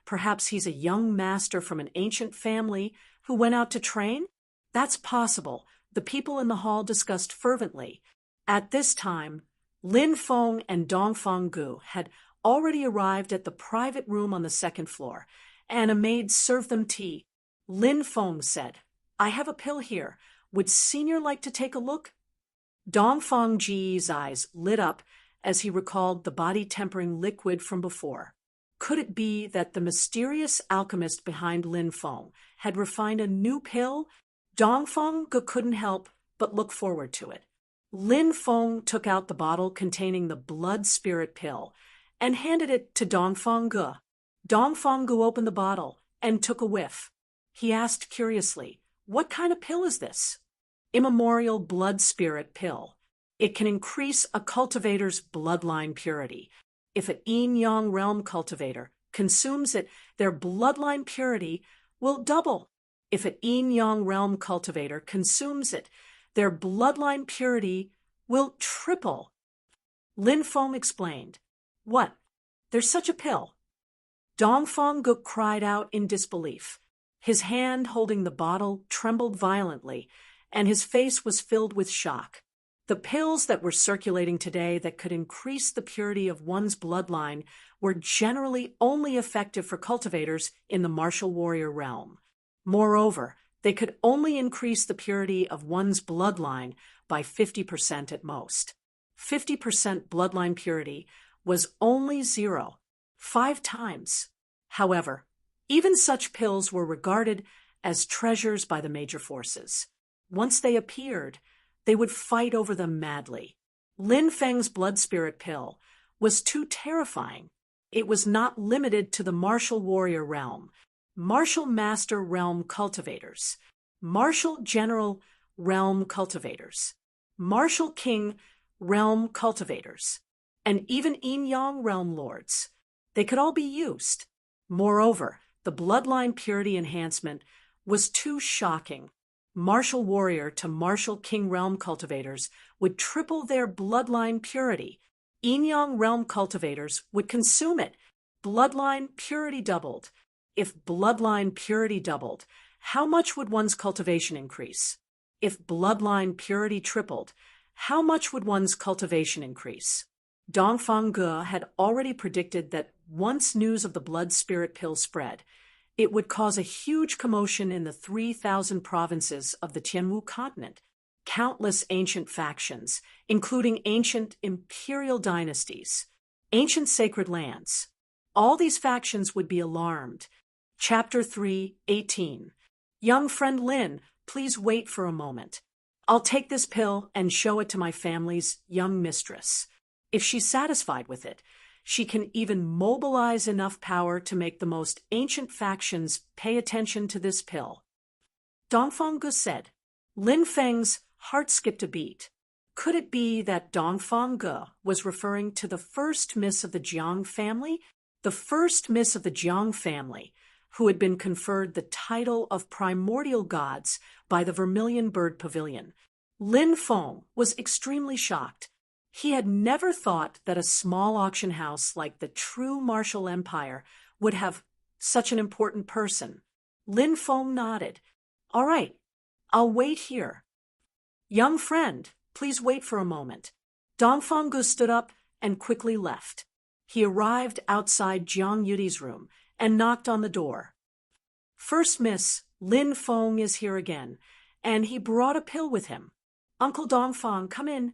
perhaps he's a young master from an ancient family who went out to train?" "That's possible," the people in the hall discussed fervently. At this time, Lin Feng and Dongfang Gu had already arrived at the private room on the second floor, and a maid served them tea. Lin Feng said, "I have a pill here. Would Senior like to take a look?" Dongfang Ji's eyes lit up as he recalled the body-tempering liquid from before. Could it be that the mysterious alchemist behind Lin Feng had refined a new pill? Dongfang Gu couldn't help but look forward to it. Lin Feng took out the bottle containing the blood spirit pill and handed it to Dongfang Gu. Dongfang Gu opened the bottle and took a whiff. He asked curiously, "What kind of pill is this?" "Immemorial blood spirit pill. It can increase a cultivator's bloodline purity. If an yin-yang realm cultivator consumes it, their bloodline purity will double. If an yin-yang realm cultivator consumes it, their bloodline purity will triple." Lin Feng explained. "What? There's such a pill?" Dongfang Gu cried out in disbelief. His hand holding the bottle trembled violently, and his face was filled with shock. The pills that were circulating today that could increase the purity of one's bloodline were generally only effective for cultivators in the martial warrior realm. Moreover, they could only increase the purity of one's bloodline by 50% at most. 50% bloodline purity was only 0.5 times. However, even such pills were regarded as treasures by the major forces. Once they appeared, they would fight over them madly. Lin Feng's blood spirit pill was too terrifying. It was not limited to the martial warrior realm, martial master realm cultivators, martial general realm cultivators, martial king realm cultivators, and even yin-yang realm lords. They could all be used. Moreover, the bloodline purity enhancement was too shocking. Martial warrior to martial king realm cultivators would triple their bloodline purity. Yin-yang realm cultivators would consume it. Bloodline purity doubled. If bloodline purity doubled, how much would one's cultivation increase? If bloodline purity tripled, how much would one's cultivation increase? Dongfang Gu had already predicted that once news of the blood spirit pill spread, it would cause a huge commotion in the 3,000 provinces of the Tianwu continent. Countless ancient factions, including ancient imperial dynasties, ancient sacred lands. All these factions would be alarmed. Chapter 3:18. "Young friend Lin, please wait for a moment. I'll take this pill and show it to my family's young mistress. If she's satisfied with it, she can even mobilize enough power to make the most ancient factions pay attention to this pill." Dongfang Gu said. Lin Feng's heart skipped a beat. Could it be that Dongfang Gu was referring to the first miss of the Jiang family? The first miss of the Jiang family, who had been conferred the title of primordial gods by the Vermilion Bird Pavilion. Lin Feng was extremely shocked. He had never thought that a small auction house like the true martial empire would have Such an important person. Lin Feng nodded. All right, I'll wait here. Young friend, please wait for a moment. Dongfang Gu stood up and quickly left. He arrived outside Jiang Yudi's room and knocked on the door. First Miss, Lin Feng is here again, and he brought a pill with him. Uncle Dongfang, come in.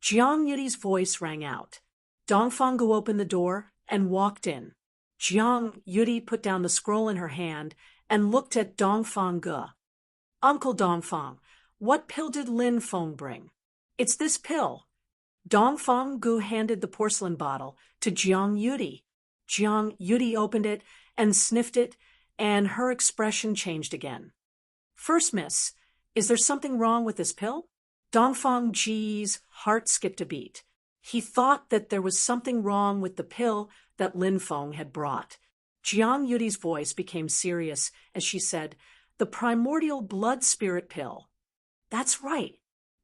Jiang Yudi's voice rang out. Dongfang Gu opened the door and walked in. Jiang Yudi put down the scroll in her hand and looked at Dongfang Gu. Uncle Dongfang, what pill did Lin Feng bring? It's this pill. Dongfang Gu handed the porcelain bottle to Jiang Yudi. Jiang Yudi opened it and sniffed it, and her expression changed again. First Miss, is there something wrong with this pill? Dongfang Ji's heart skipped a beat. He thought that there was something wrong with the pill that Lin Feng had brought. Jiang Yudi's voice became serious as she said, the primordial blood spirit pill. That's right.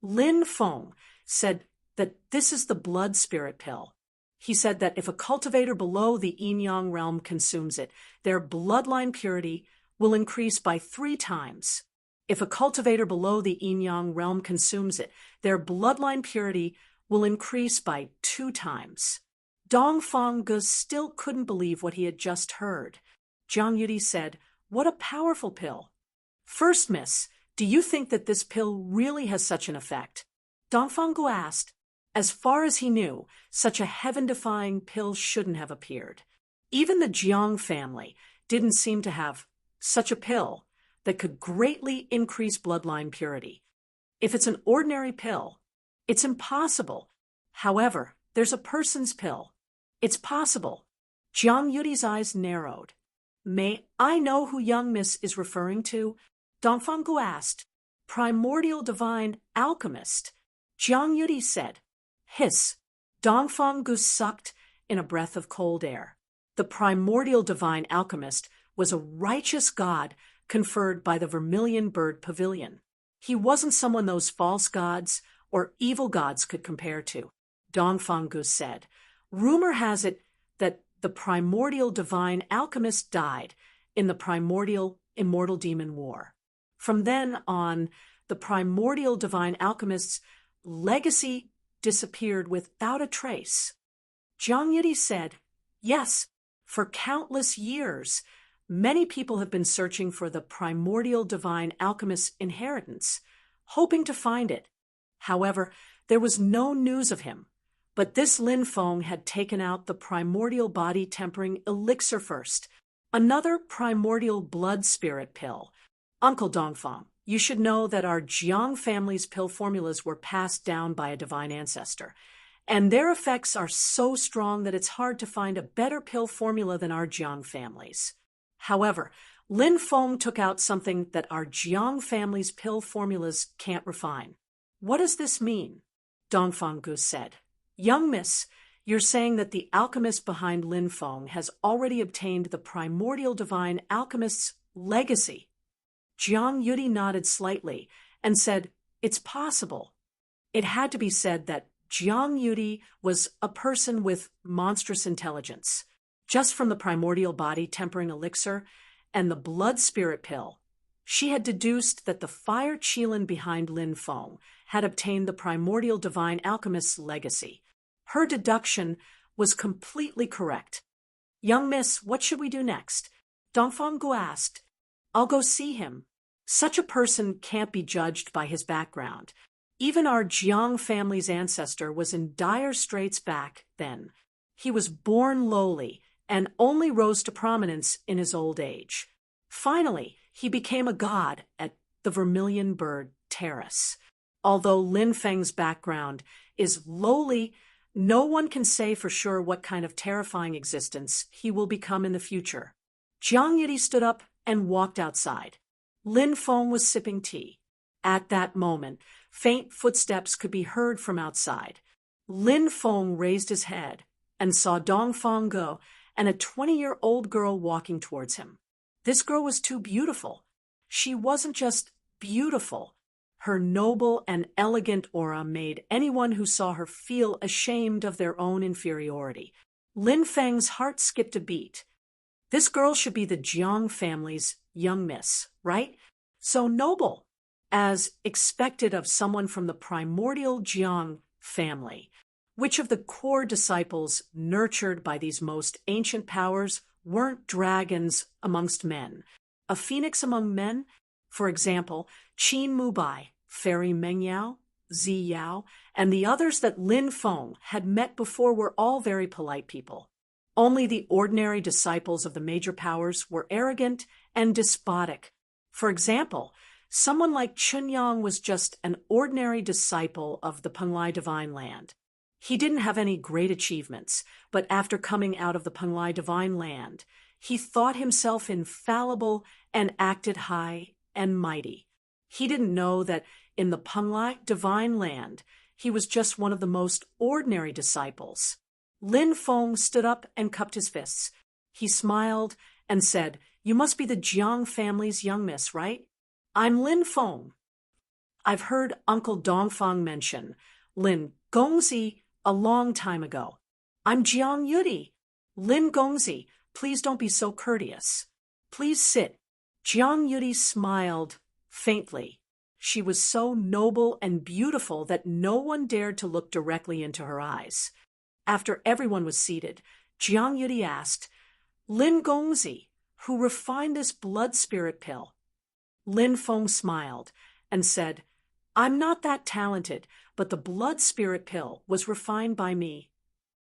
Lin Feng said that this is the blood spirit pill. He said that if a cultivator below the yin-yang realm consumes it, their bloodline purity will increase by 3 times. If a cultivator below the yin-yang realm consumes it, their bloodline purity will increase by 2 times. Dongfang Gu still couldn't believe what he had just heard. Jiang Yudi said, what a powerful pill. First Miss, do you think that this pill really has such an effect? Dongfang Gu asked. As far as he knew, such a heaven-defying pill shouldn't have appeared. Even the Jiang family didn't seem to have such a pill that could greatly increase bloodline purity. If it's an ordinary pill, it's impossible. However, there's a person's pill. It's possible. Jiang Yudi's eyes narrowed. May I know who young Miss is referring to? Dongfang Gu asked. Primordial divine alchemist. Jiang Yudi said. Hiss. Dongfang Gu sucked in a breath of cold air. The primordial divine alchemist was a righteous god conferred by the Vermilion Bird Pavilion. He wasn't someone those false gods or evil gods could compare to. Dongfang Gu said, rumor has it that the primordial divine alchemist died in the primordial immortal demon war. From then on, the primordial divine alchemist's legacy disappeared without a trace. Jiang Yudi said, yes, for countless years, many people have been searching for the primordial divine alchemist's inheritance, hoping to find it. However, there was no news of him. But this Lin Feng had taken out the primordial body-tempering elixir first, another primordial blood spirit pill. Uncle Dongfang, you should know that our Jiang family's pill formulas were passed down by a divine ancestor, and their effects are so strong that it's hard to find a better pill formula than our Jiang family's. However, Lin Feng took out something that our Jiang family's pill formulas can't refine. What does this mean? Dongfang Gu said. Young Miss, you're saying that the alchemist behind Lin Feng has already obtained the primordial divine alchemist's legacy. Jiang Yudi nodded slightly and said, it's possible. It had to be said that Jiang Yudi was a person with monstrous intelligence. Just from the primordial body-tempering elixir and the blood spirit pill, she had deduced that the fire Qilin behind Lin Feng had obtained the primordial divine alchemist's legacy. Her deduction was completely correct. Young Miss, what should we do next? Dongfang Gu asked. I'll go see him. Such a person can't be judged by his background. Even our Jiang family's ancestor was in dire straits back then. He was born lowly and only rose to prominence in his old age. Finally, he became a god at the Vermilion Bird Terrace. Although Lin Feng's background is lowly, no one can say for sure what kind of terrifying existence he will become in the future. Jiang Yudi stood up and walked outside. Lin Feng was sipping tea. At that moment, faint footsteps could be heard from outside. Lin Feng raised his head and saw Dongfang Gu and a 20-year-old girl walking towards him. This girl was too beautiful. She wasn't just beautiful. Her noble and elegant aura made anyone who saw her feel ashamed of their own inferiority. Lin Feng's heart skipped a beat. This girl should be the Jiang family's young miss, right? So noble, as expected of someone from the primordial Jiang family. Which of the core disciples nurtured by these most ancient powers weren't dragons amongst men? A phoenix among men? For example, Qin Mubai, Fairy Mengyao, Zi Yao, and the others that Lin Feng had met before were all very polite people. Only the ordinary disciples of the major powers were arrogant and despotic. For example, someone like Chunyang was just an ordinary disciple of the Penglai Divine Land. He didn't have any great achievements, but after coming out of the Penglai Divine Land, he thought himself infallible and acted high and mighty. He didn't know that in the Penglai Divine Land, he was just one of the most ordinary disciples. Lin Feng stood up and cupped his fists. He smiled and said, "You must be the Jiang family's young miss, right? I'm Lin Feng. I've heard Uncle Dongfang mention Lin Gongzi a long time ago. I'm Jiang Yudi. Lin Gongzi, please don't be so courteous. Please sit." Jiang Yudi smiled faintly. She was so noble and beautiful that no one dared to look directly into her eyes. After everyone was seated, Jiang Yudi asked, "Lin Gongzi, who refined this blood spirit pill?" Lin Feng smiled and said, "I'm not that talented, but the blood spirit pill was refined by me."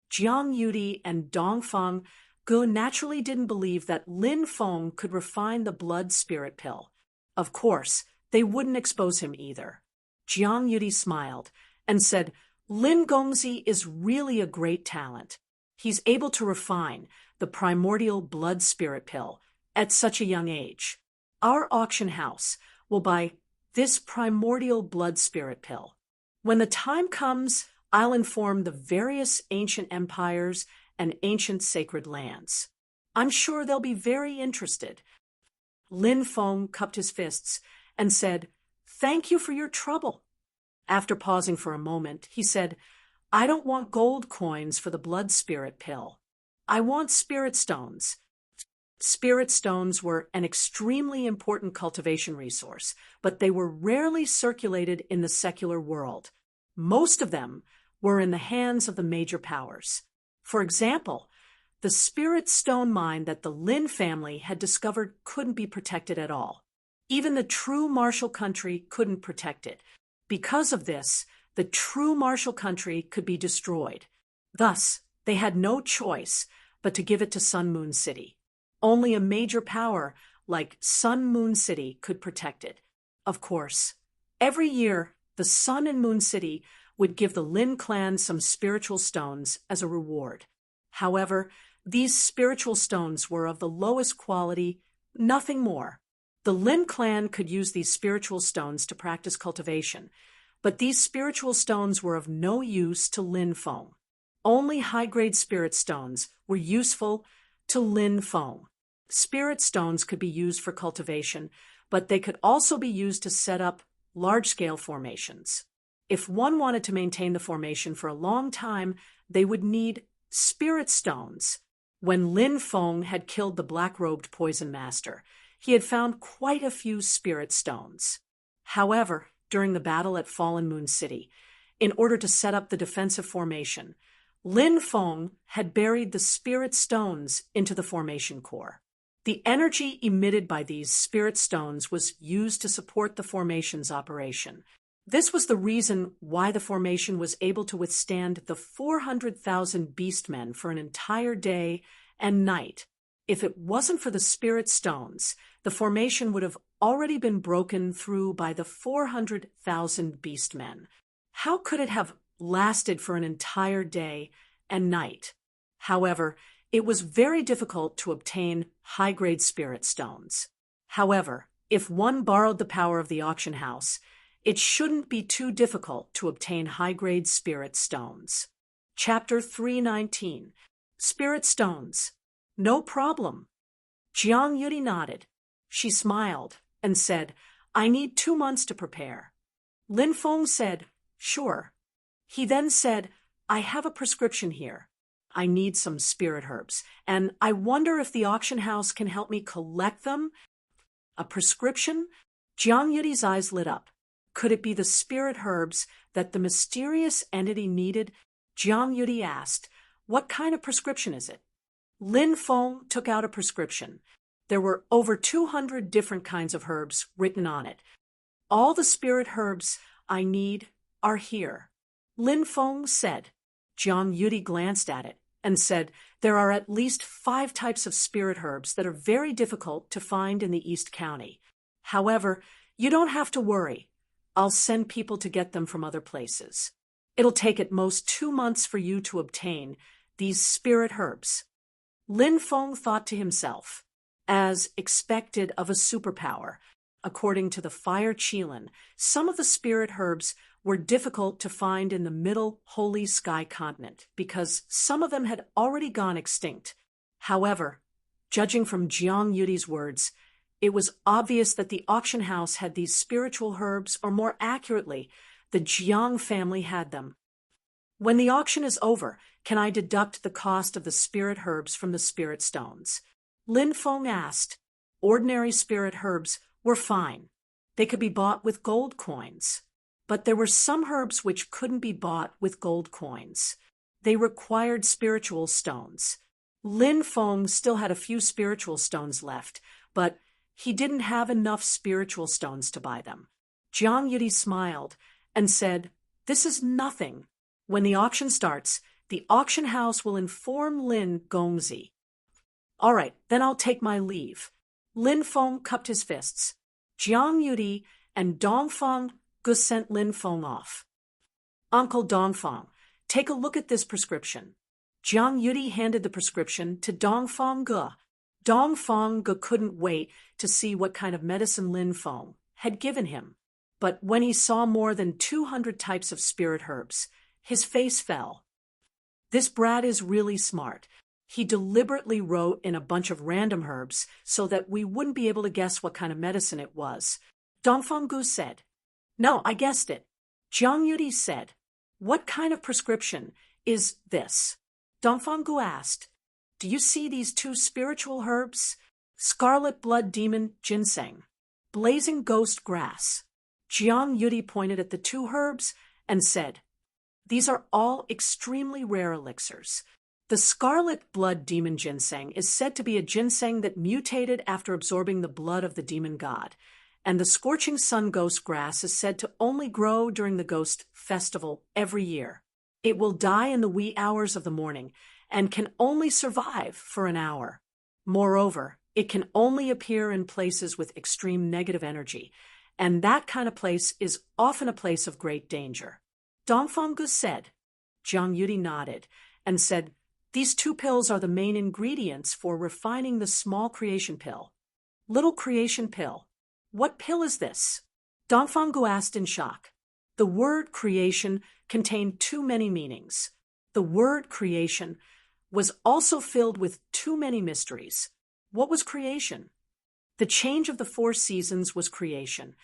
Jiang Yudi and Dongfang Gu naturally didn't believe that Lin Feng could refine the blood spirit pill. Of course, they wouldn't expose him either. Jiang Yudi smiled and said, "Lin Gongzi is really a great talent. He's able to refine the primordial blood spirit pill at such a young age. Our auction house will buy this primordial blood spirit pill. When the time comes, I'll inform the various ancient empires and ancient sacred lands. I'm sure they'll be very interested." Lin Feng cupped his fists and said, "Thank you for your trouble." After pausing for a moment, he said, "I don't want gold coins for the blood spirit pill. I want spirit stones." Spirit stones were an extremely important cultivation resource, but they were rarely circulated in the secular world. Most of them were in the hands of the major powers. For example, the spirit stone mine that the Lin family had discovered couldn't be protected at all. Even the true martial country couldn't protect it. Because of this, the true martial country could be destroyed. Thus, they had no choice but to give it to Sun Moon City. Only a major power like Sun Moon City could protect it. Of course, every year, the Sun and Moon City would give the Lin clan some spiritual stones as a reward. However, these spiritual stones were of the lowest quality, nothing more. The Lin clan could use these spiritual stones to practice cultivation, but these spiritual stones were of no use to Lin Feng. Only high-grade spirit stones were useful to Lin Feng. Spirit stones could be used for cultivation, but they could also be used to set up large-scale formations. If one wanted to maintain the formation for a long time, they would need spirit stones. When Lin Feng had killed the black-robed poison master, he had found quite a few spirit stones. However, during the battle at Fallen Moon City, in order to set up the defensive formation, Lin Feng had buried the spirit stones into the formation core. The energy emitted by these spirit stones was used to support the formation's operation. This was the reason why the formation was able to withstand the 400,000 beastmen for an entire day and night. If it wasn't for the spirit stones, the formation would have already been broken through by the 400,000 beastmen. How could it have lasted for an entire day and night? However, it was very difficult to obtain high-grade spirit stones. However, if one borrowed the power of the auction house, it shouldn't be too difficult to obtain high-grade spirit stones. Chapter 319. Spirit Stones. No problem. Jiang Yudi nodded. She smiled and said, "I need 2 months to prepare." Lin Feng said, "Sure." He then said, "I have a prescription here. I need some spirit herbs, and I wonder if the auction house can help me collect them. A prescription? Jiang Yudi's eyes lit up. Could it be the spirit herbs that the mysterious entity needed? Jiang Yudi asked, "What kind of prescription is it?" Lin Feng took out a prescription. There were over 200 different kinds of herbs written on it. "All the spirit herbs I need are here," Lin Feng said. Jiang Yudi glanced at it and said, "There are at least 5 types of spirit herbs that are very difficult to find in the East County. However, you don't have to worry. I'll send people to get them from other places. It'll take at most 2 months for you to obtain these spirit herbs." Lin Feng thought to himself, as expected of a superpower. According to the Fire Qilin, some of the spirit herbs were difficult to find in the Middle Holy Sky continent because some of them had already gone extinct. However, judging from Jiang Yudi's words, it was obvious that the auction house had these spiritual herbs, or more accurately, the Jiang family had them. "When the auction is over, can I deduct the cost of the spirit herbs from the spirit stones?" Lin Feng asked. Ordinary spirit herbs were fine. They could be bought with gold coins. But there were some herbs which couldn't be bought with gold coins. They required spiritual stones. Lin Feng still had a few spiritual stones left, but he didn't have enough spiritual stones to buy them. Jiang Yudi smiled and said, "This is nothing. When the auction starts, the auction house will inform Lin Gongzi." "All right, then I'll take my leave." Lin Feng cupped his fists. Jiang Yudi and Dongfang Gu sent Lin Feng off. "Uncle Dongfang, take a look at this prescription." Jiang Yudi handed the prescription to Dongfang Gu. Dongfang Gu couldn't wait to see what kind of medicine Lin Feng had given him. But when he saw more than 200 types of spirit herbs, his face fell. This brat is really smart. He deliberately wrote in a bunch of random herbs so that we wouldn't be able to guess what kind of medicine it was. Dongfang Gu said, "No, I guessed it." Jiang Yudi said, "What kind of prescription is this?" Dongfang Gu asked, "Do you see these 2 spiritual herbs? Scarlet blood demon ginseng, blazing ghost grass." Jiang Yudi pointed at the 2 herbs and said, "These are all extremely rare elixirs. The scarlet blood demon ginseng is said to be a ginseng that mutated after absorbing the blood of the demon god, and the scorching sun ghost grass is said to only grow during the ghost festival every year. It will die in the wee hours of the morning and can only survive for an hour. Moreover, it can only appear in places with extreme negative energy, and that kind of place is often a place of great danger." Dongfang Gu said. Jiang Yudi nodded and said, "These 2 pills are the main ingredients for refining the small creation pill." "Little creation pill? What pill is this?" Dongfang Gu asked in shock. The word creation contained too many meanings. The word creation was also filled with too many mysteries. What was creation? The change of the 4 seasons was creation.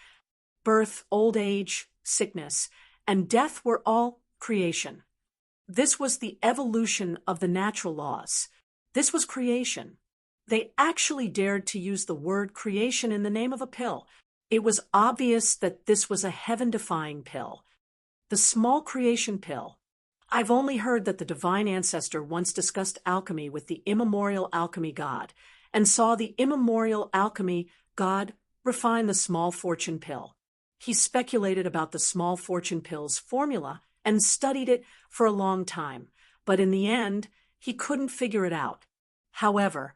Birth, old age, sickness, and death were all creation. This was the evolution of the natural laws. This was creation. They actually dared to use the word creation in the name of a pill. It was obvious that this was a heaven-defying pill. The small creation pill. I've only heard that the divine ancestor once discussed alchemy with the immemorial alchemy god, and saw the immemorial alchemy god refine the small fortune pill. He speculated about the small fortune pill's formula and studied it for a long time, but in the end, he couldn't figure it out. However,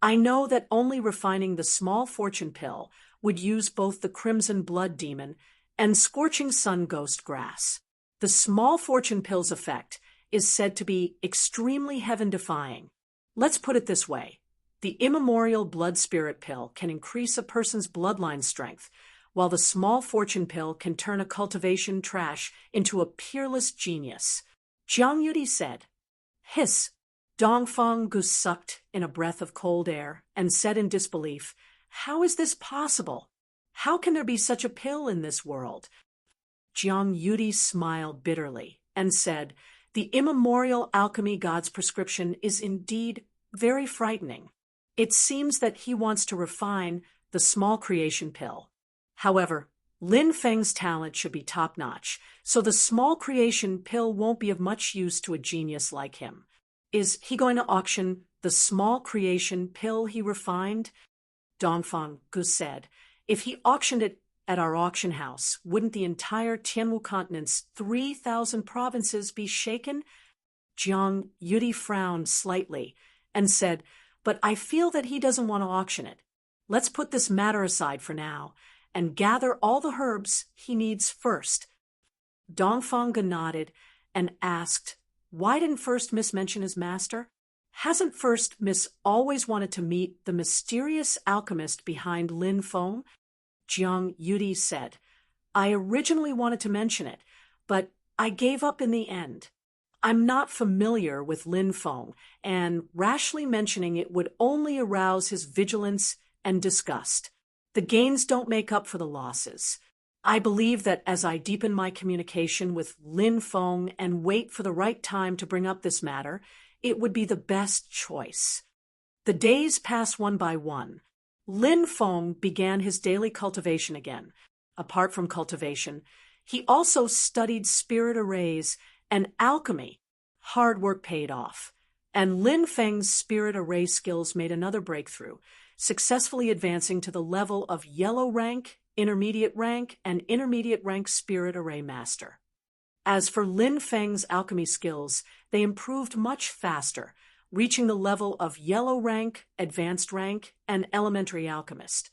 I know that only refining the small fortune pill would use both the crimson blood demon and scorching sun ghost grass. The small fortune pill's effect is said to be extremely heaven-defying. Let's put it this way. The immemorial blood spirit pill can increase a person's bloodline strength, while the small fortune pill can turn a cultivation trash into a peerless genius. Jiang Yudi said. Hiss. Dongfang Gu sucked in a breath of cold air and said in disbelief, "How is this possible? How can there be such a pill in this world?" Jiang Yudi smiled bitterly and said, The immemorial alchemy god's prescription is indeed very frightening. It seems that he wants to refine the small creation pill. However, Lin Feng's talent should be top-notch, so the small creation pill won't be of much use to a genius like him. Is he going to auction the small creation pill he refined? Dongfang Gu said. If he auctioned it at our auction house, wouldn't the entire Tianwu continent's 3,000 provinces be shaken? Jiang Yudi frowned slightly and said, but I feel that he doesn't want to auction it. Let's put this matter aside for now and gather all the herbs he needs first. Dongfang Gu nodded and asked, why didn't First Miss mention his master? Hasn't First Miss always wanted to meet the mysterious alchemist behind Lin Feng? Jiang Yudi said, I originally wanted to mention it, but I gave up in the end. I'm not familiar with Lin Feng, and rashly mentioning it would only arouse his vigilance and disgust. The gains don't make up for the losses. I believe that as I deepen my communication with Lin Feng and wait for the right time to bring up this matter, it would be the best choice. The days passed one by one. Lin Feng began his daily cultivation again. Apart from cultivation, he also studied spirit arrays and alchemy. Hard work paid off, and Lin Feng's spirit array skills made another breakthrough, successfully advancing to the level of yellow rank, intermediate rank, and intermediate rank spirit array master. As for Lin Feng's alchemy skills, they improved much faster, reaching the level of yellow rank, advanced rank, and elementary alchemist.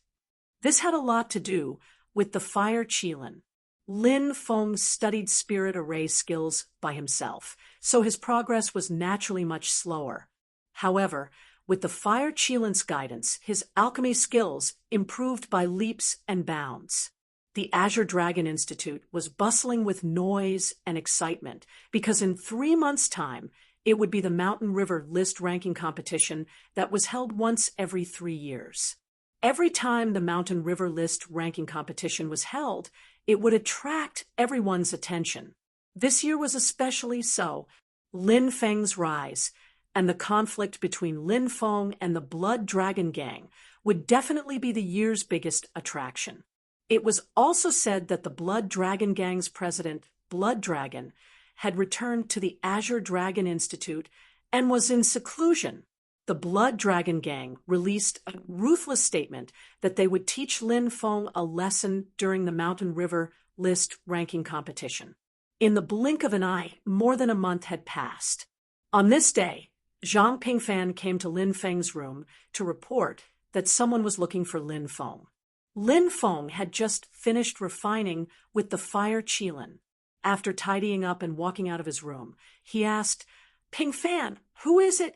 This had a lot to do with the fire qilin. Lin Feng studied spirit array skills by himself, so his progress was naturally much slower. However, with the fire qilin's guidance, his alchemy skills improved by leaps and bounds. The Azure Dragon Institute was bustling with noise and excitement because in 3 months' time, it would be the Mountain River list ranking competition that was held once every 3 years. Every time the Mountain River list ranking competition was held, it would attract everyone's attention. This year was especially so. Lin Feng's rise and the conflict between Lin Feng and the Blood Dragon Gang would definitely be the year's biggest attraction. It was also said that the Blood Dragon Gang's president, Blood Dragon, had returned to the Azure Dragon Institute and was in seclusion. The Blood Dragon Gang released a ruthless statement that they would teach Lin Feng a lesson during the Mountain River list ranking competition. In the blink of an eye, more than a month had passed. On this day, Zhang Pingfan came to Lin Feng's room to report that someone was looking for Lin Feng. Lin Feng had just finished refining with the fire qilin. After tidying up and walking out of his room, he asked, Pingfan, who is it?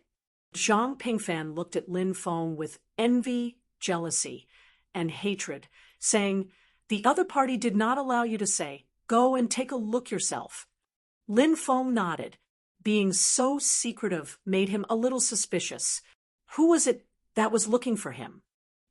Zhang Pingfan looked at Lin Feng with envy, jealousy, and hatred, saying, the other party did not allow you to say, go and take a look yourself. Lin Feng nodded. Being so secretive made him a little suspicious. Who was it that was looking for him?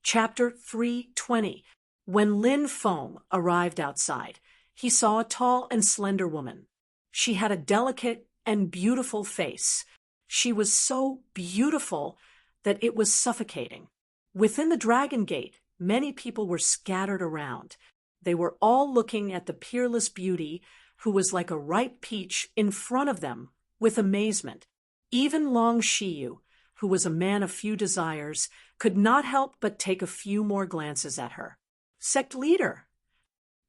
Chapter 320. When Lin Feng arrived outside, he saw a tall and slender woman. She had a delicate and beautiful face. She was so beautiful that it was suffocating. Within the Dragon Gate, many people were scattered around. They were all looking at the peerless beauty who was like a ripe peach in front of them with amazement. Even Long Shiyu, who was a man of few desires, could not help but take a few more glances at her. Sect leader.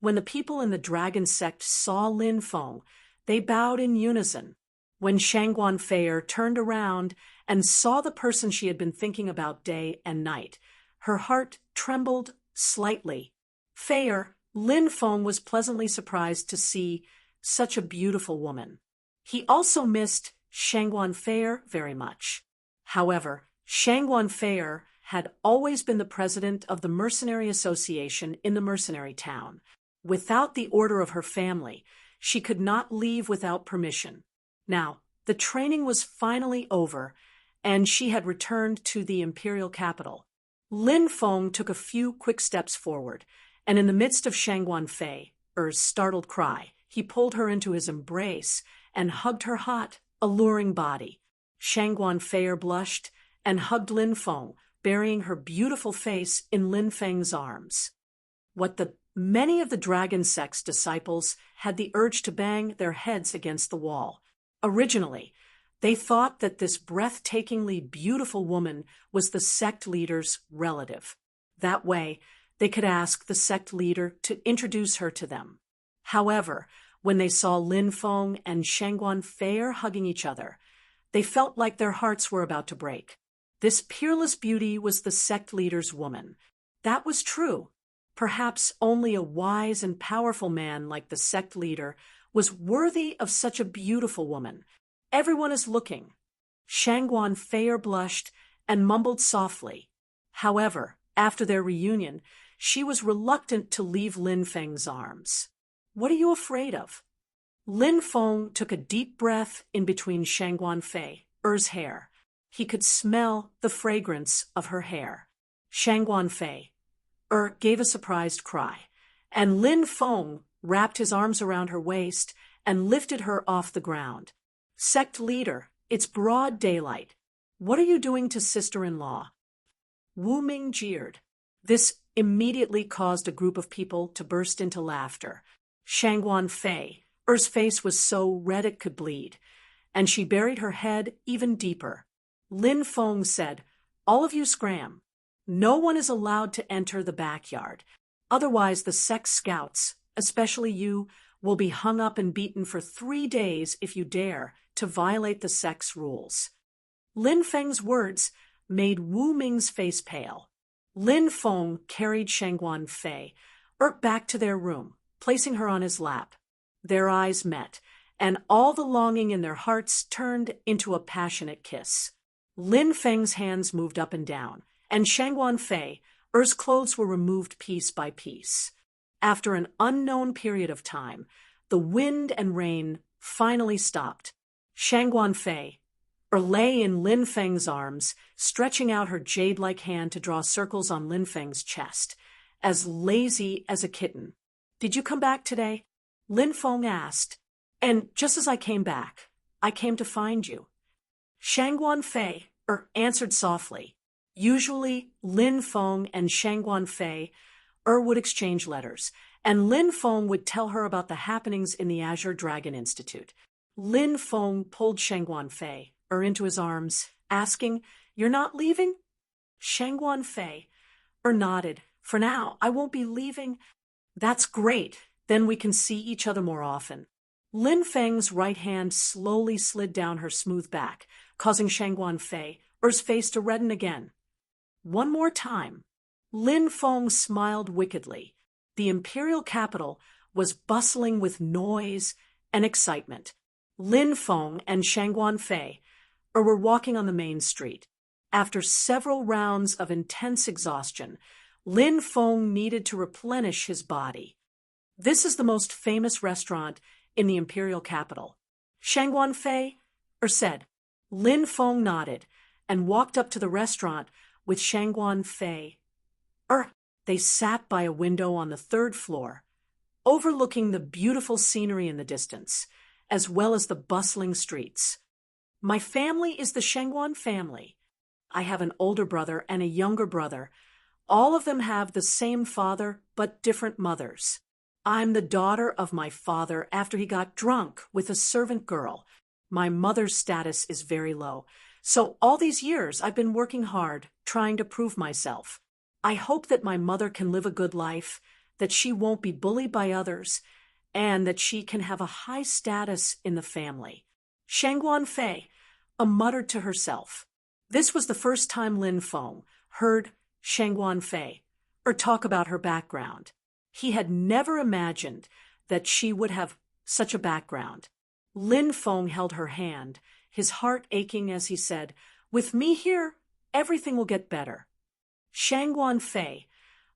When the people in the dragon sect saw Lin Feng, they bowed in unison. When Shangguan Feier turned around and saw the person she had been thinking about day and night, her heart trembled slightly. Feier, Lin Feng was pleasantly surprised to see such a beautiful woman. He also missed Shangguan Feier very much. However, Shangguan Feier had always been the president of the Mercenary Association in the mercenary town. Without the order of her family, she could not leave without permission. Now, the training was finally over, and she had returned to the imperial capital. Lin Feng took a few quick steps forward, and in the midst of Shangguan Feier's startled cry, he pulled her into his embrace and hugged her hot, alluring body. Shang Guanfei blushed and hugged Lin Feng, burying her beautiful face in Lin Feng's arms. Many of the dragon sect's disciples had the urge to bang their heads against the wall. Originally, they thought that this breathtakingly beautiful woman was the sect leader's relative. That way, they could ask the sect leader to introduce her to them. However, when they saw Lin Feng and Shang Guanfei hugging each other, they felt like their hearts were about to break. This peerless beauty was the sect leader's woman. That was true. Perhaps only a wise and powerful man like the sect leader was worthy of such a beautiful woman. Everyone is looking. Shang Guanfei blushed and mumbled softly. However, after their reunion, she was reluctant to leave Lin Feng's arms. "What are you afraid of?" Lin Feng took a deep breath in between Shang Guanfei's hair. He could smell the fragrance of her hair. Shang Guanfei gave a surprised cry, and Lin Feng wrapped his arms around her waist and lifted her off the ground. "Sect leader, it's broad daylight. What are you doing to sister-in-law?" Wu Ming jeered. This immediately caused a group of people to burst into laughter. Shang Guanfei's face was so red it could bleed, and she buried her head even deeper. Lin Feng said, "All of you scram. No one is allowed to enter the backyard. Otherwise the sect scouts, especially you, will be hung up and beaten for 3 days if you dare to violate the sect's rules." Lin Feng's words made Wu Ming's face pale. Lin Feng carried Shang Guanfei back to their room, placing her on his lap. Their eyes met, and all the longing in their hearts turned into a passionate kiss. Lin Feng's hands moved up and down, and Shang Guanfei's clothes were removed piece by piece. After an unknown period of time, the wind and rain finally stopped. Shang Guanfei lay in Lin Feng's arms, stretching out her jade-like hand to draw circles on Lin Feng's chest, as lazy as a kitten. "Did you come back today?" Lin Feng asked. "And just as I came back, I came to find you." Shang Guanfei answered softly. Usually, Lin Feng and Shang Guanfei would exchange letters, and Lin Feng would tell her about the happenings in the Azure Dragon Institute. Lin Feng pulled Shang Guanfei into his arms, asking, "You're not leaving?" Shang Guanfei nodded. "For now, I won't be leaving." "That's great. Then we can see each other more often." Lin Feng's right hand slowly slid down her smooth back, causing Shang Guanfei's face to redden again. "One more time." Lin Feng smiled wickedly. The imperial capital was bustling with noise and excitement. Lin Feng and Shang Guanfei were walking on the main street. After several rounds of intense exhaustion, Lin Feng needed to replenish his body. "This is the most famous restaurant in the imperial capital," Shang Guanfei said. Lin Feng nodded and walked up to the restaurant with Shang Guanfei. They sat by a window on the 3rd floor, overlooking the beautiful scenery in the distance, as well as the bustling streets. "My family is the Shangguan family. I have an older brother and a younger brother. All of them have the same father, but different mothers. I'm the daughter of my father after he got drunk with a servant girl. My mother's status is very low. So all these years I've been working hard, trying to prove myself. I hope that my mother can live a good life, that she won't be bullied by others, and that she can have a high status in the family." Shang Guanfei muttered to herself. This was the first time Lin Feng heard Shang Guanfei talk about her background. He had never imagined that she would have such a background. Lin Feng held her hand, his heart aching as he said, "With me here, everything will get better." Shang Guanfei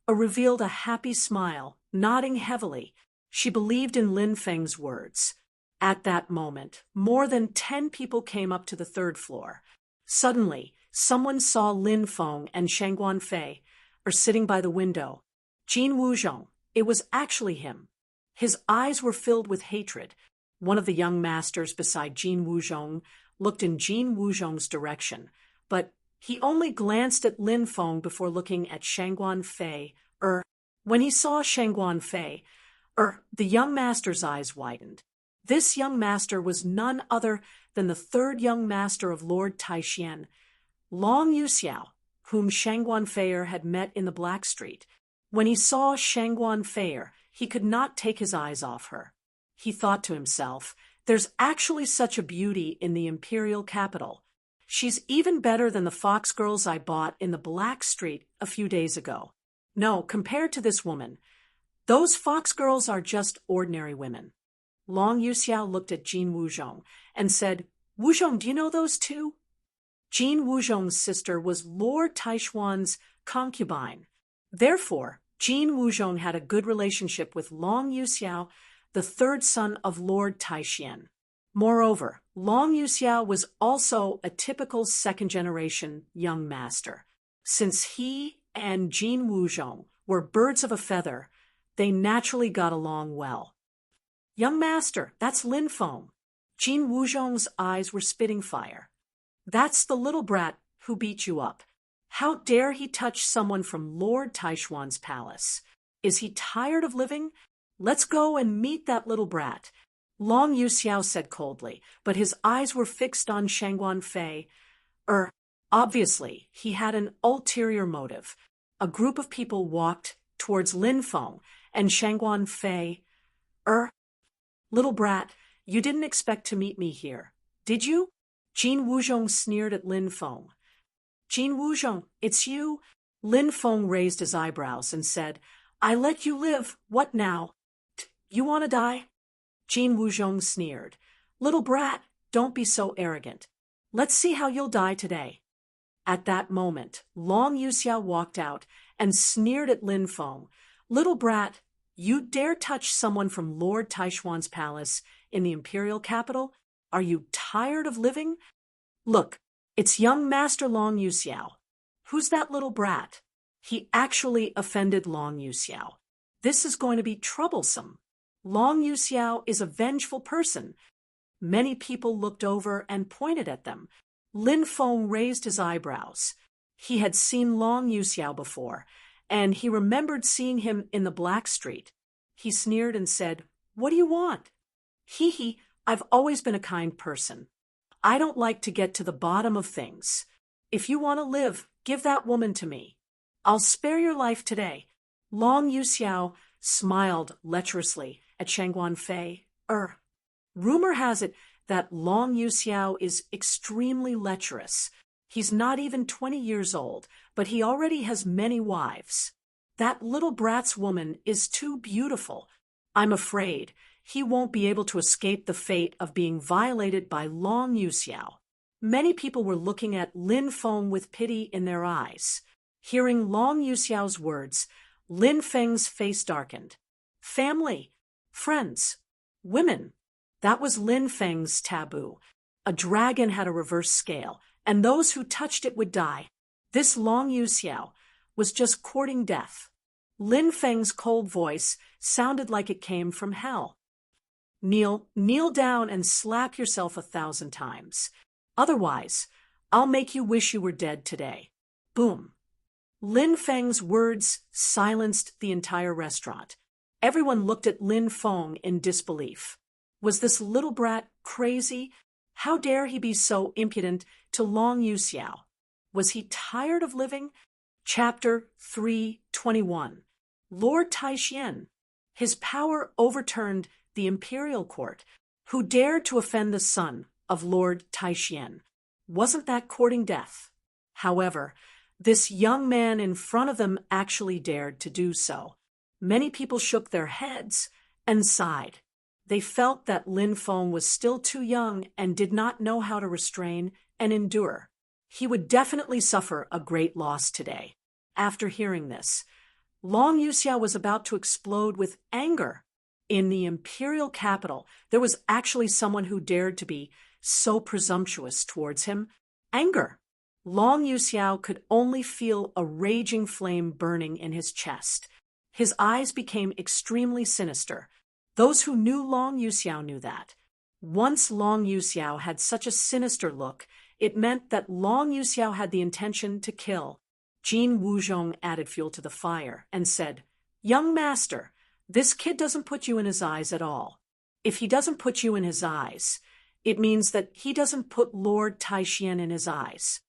revealed a happy smile, nodding heavily. She believed in Lin Feng's words. At that moment, more than 10 people came up to the 3rd floor. Suddenly, someone saw Lin Feng and Shang Guanfei sitting by the window. Jin Wuzhong, it was actually him. His eyes were filled with hatred. One of the young masters beside Jin Wuzhong looked in Jin Wuzhong's direction, but he only glanced at Lin Feng before looking at Shangguan Fei. When he saw Shangguan Fei, the young master's eyes widened. This young master was none other than the third young master of Lord Taixien, Long Yuxiao, whom Shangguan Fei had met in the Black Street. When he saw Shangguan Fei, he could not take his eyes off her. He thought to himself, there's actually such a beauty in the imperial capital. She's even better than the fox girls I bought in the Black Street a few days ago. No, compared to this woman, those fox girls are just ordinary women. Long Yuxiao looked at Jin Wuzhong and said, Wuzhong, do you know those two? Jin Wuzhong's sister was Lord Taishuan's concubine. Therefore, Jin Wuzhong had a good relationship with Long Yuxiao, the third son of Lord Taixien. Moreover, Long Yuxiao was also a typical second-generation young master. Since he and Jin Wuzhong were birds of a feather, they naturally got along well. Young master, that's Lin Feng. Jin Wuzhong's eyes were spitting fire. That's the little brat who beat you up. How dare he touch someone from Lord Taishuan's palace? Is he tired of living? Let's go and meet that little brat. Long Yuxiao said coldly, but his eyes were fixed on Shangguan Fei. Obviously, he had an ulterior motive. A group of people walked towards Lin Feng and Shangguan Fei. Little brat, you didn't expect to meet me here, did you? Jin Wuzhong sneered at Lin Feng. Jin Wuzhong, it's you? Lin Feng raised his eyebrows and said, I let you live. What now? You want to die? Jin Wuzhong sneered. Little brat, don't be so arrogant. Let's see how you'll die today. At that moment, Long Yuxiao walked out and sneered at Lin Feng. Little brat, you dare touch someone from Lord Taishuan's palace in the imperial capital? Are you tired of living? Look, it's young Master Long Yuxiao. Who's that little brat? He actually offended Long Yuxiao. This is going to be troublesome. Long Yuxiao is a vengeful person. Many people looked over and pointed at them. Lin Feng raised his eyebrows. He had seen Long Yuxiao before, and he remembered seeing him in the Black Street. He sneered and said, What do you want? Hee, I've always been a kind person. I don't like to get to the bottom of things. If you want to live, give that woman to me. I'll spare your life today. Long Yuxiao smiled lecherously at Shangguan Fei. Rumor has it that Long Yuxiao is extremely lecherous. He's not even 20 years old, but he already has many wives. That little brat's woman is too beautiful. I'm afraid he won't be able to escape the fate of being violated by Long Yuxiao. Many people were looking at Lin Feng with pity in their eyes. Hearing Long Yuxiao's words, Lin Feng's face darkened. Family, friends, women. That was Lin Feng's taboo. A dragon had a reverse scale, and those who touched it would die. This Long Yuxiao was just courting death. Lin Feng's cold voice sounded like it came from hell. Kneel down and slap yourself 1,000 times. Otherwise, I'll make you wish you were dead today. Boom. Lin Feng's words silenced the entire restaurant. Everyone looked at Lin Feng in disbelief. Was this little brat crazy? How dare he be so impudent to Long Yuxiao? Was he tired of living? Chapter 321. Lord Taixien. His power overturned the imperial court. Who dared to offend the son of Lord Taixien? Wasn't that courting death? However, this young man in front of them actually dared to do so. Many people shook their heads and sighed. They felt that Lin Feng was still too young and did not know how to restrain and endure. He would definitely suffer a great loss today. After hearing this, Long Yuxiao was about to explode with anger. In the imperial capital, there was actually someone who dared to be so presumptuous towards him. Anger. Long Yuxiao could only feel a raging flame burning in his chest. His eyes became extremely sinister. Those who knew Long Yuxiao knew that. Once Long Yuxiao had such a sinister look, it meant that Long Yuxiao had the intention to kill. Jin Wuzhong added fuel to the fire and said, "Young master, this kid doesn't put you in his eyes at all. If he doesn't put you in his eyes, it means that he doesn't put Lord Taixian in his eyes."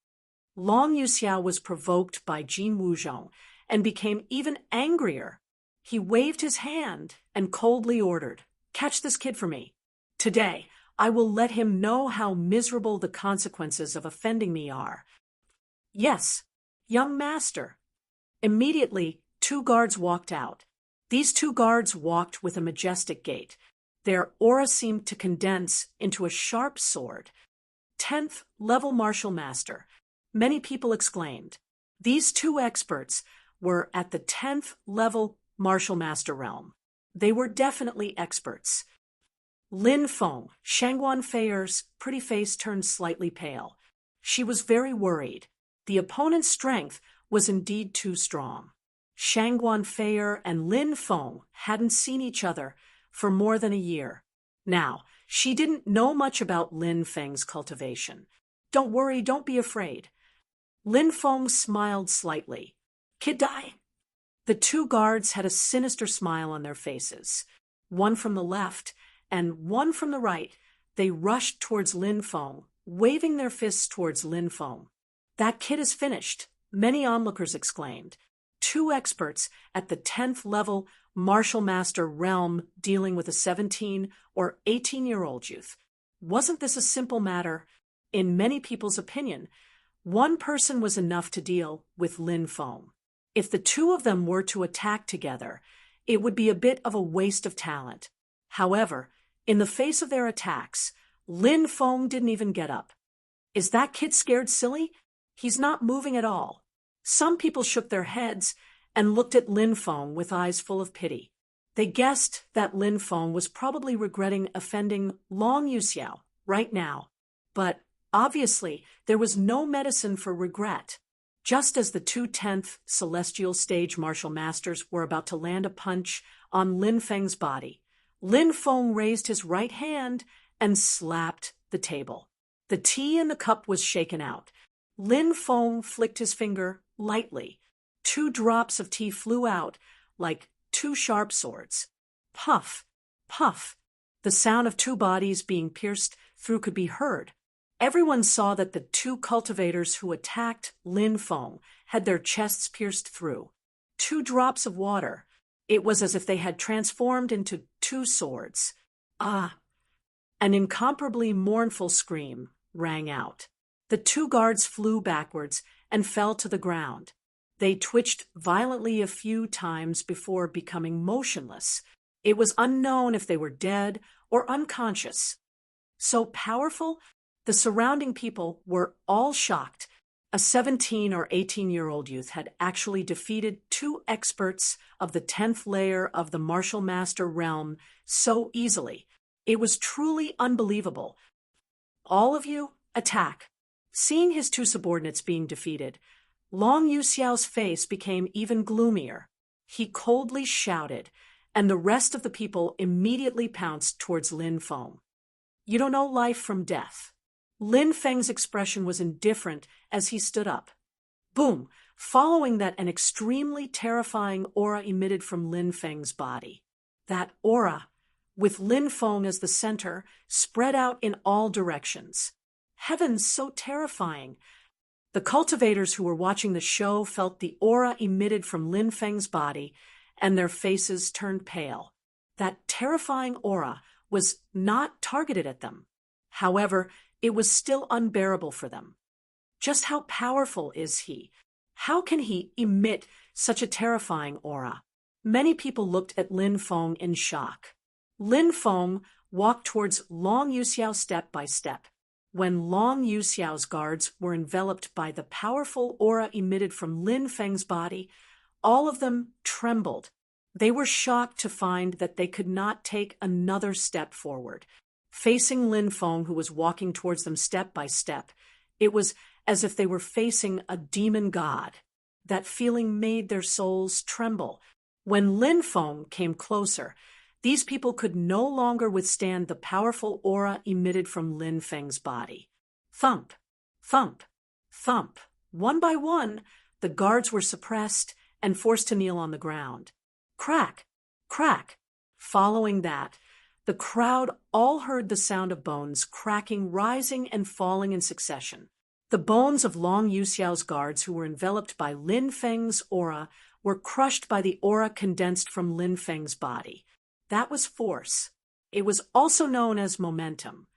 Long Yuxiao was provoked by Jin Wuzhong and became even angrier. He waved his hand and coldly ordered, "Catch this kid for me. Today, I will let him know how miserable the consequences of offending me are." "Yes, young master." Immediately, 2 guards walked out. These 2 guards walked with a majestic gait. Their aura seemed to condense into a sharp sword. 10th level martial master. Many people exclaimed. These 2 experts were at the 10th level martial master realm. They were definitely experts. Lin Feng, Shangguan Feier's pretty face turned slightly pale. She was very worried. The opponent's strength was indeed too strong. Shangguan Feier and Lin Feng hadn't seen each other for more than a year. Now, she didn't know much about Lin Feng's cultivation. "Don't worry, don't be afraid." Lin Feng smiled slightly. "Kid die?" The 2 guards had a sinister smile on their faces. One from the left and one from the right. They rushed towards Lin Feng, waving their fists towards Lin Feng. "That kid is finished," many onlookers exclaimed. 2 experts at the 10th level martial master realm dealing with a 17 or 18-year-old youth. Wasn't this a simple matter? In many people's opinion, one person was enough to deal with Lin Feng. If the 2 of them were to attack together, it would be a bit of a waste of talent. However, in the face of their attacks, Lin Feng didn't even get up. "Is that kid scared silly? He's not moving at all." Some people shook their heads and looked at Lin Feng with eyes full of pity. They guessed that Lin Feng was probably regretting offending Long Yuxiao right now. But obviously, there was no medicine for regret. Just as the 2 10th celestial stage martial masters were about to land a punch on Lin Feng's body, Lin Feng raised his right hand and slapped the table. The tea in the cup was shaken out. Lin Feng flicked his finger lightly. 2 drops of tea flew out like 2 sharp swords. Puff, puff. The sound of 2 bodies being pierced through could be heard. Everyone saw that the 2 cultivators who attacked Lin Feng had their chests pierced through. 2 drops of water. It was as if they had transformed into 2 swords. Ah! An incomparably mournful scream rang out. The 2 guards flew backwards and fell to the ground. They twitched violently a few times before becoming motionless. It was unknown if they were dead or unconscious. So powerful, the surrounding people were all shocked. A 17 or 18-year-old youth had actually defeated 2 experts of the 10th layer of the martial master realm so easily. It was truly unbelievable. "All of you, attack." Seeing his 2 subordinates being defeated, Long Yuxiao's face became even gloomier. He coldly shouted, and the rest of the people immediately pounced towards Lin Feng. "You don't know life from death." Lin Feng's expression was indifferent as he stood up. Boom! Following that, an extremely terrifying aura emitted from Lin Feng's body. That aura, with Lin Feng as the center, spread out in all directions. Heavens, so terrifying! The cultivators who were watching the show felt the aura emitted from Lin Feng's body, and their faces turned pale. That terrifying aura was not targeted at them. However, it was still unbearable for them. Just how powerful is he? How can he emit such a terrifying aura? Many people looked at Lin Feng in shock. Lin Feng walked towards Long Yuxiao step by step. When Long Yuxiao's guards were enveloped by the powerful aura emitted from Lin Feng's body, all of them trembled. They were shocked to find that they could not take another step forward. Facing Lin Feng, who was walking towards them step by step, it was as if they were facing a demon god. That feeling made their souls tremble. When Lin Feng came closer, These people could no longer withstand the powerful aura emitted from Lin Feng's body. Thump, thump, thump. One by one, the guards were suppressed and forced to kneel on the ground. Crack, crack. Following that, the crowd all heard the sound of bones cracking, rising and falling in succession. The bones of Long Yuxiao's guards who were enveloped by Lin Feng's aura were crushed by the aura condensed from Lin Feng's body. That was force. It was also known as momentum.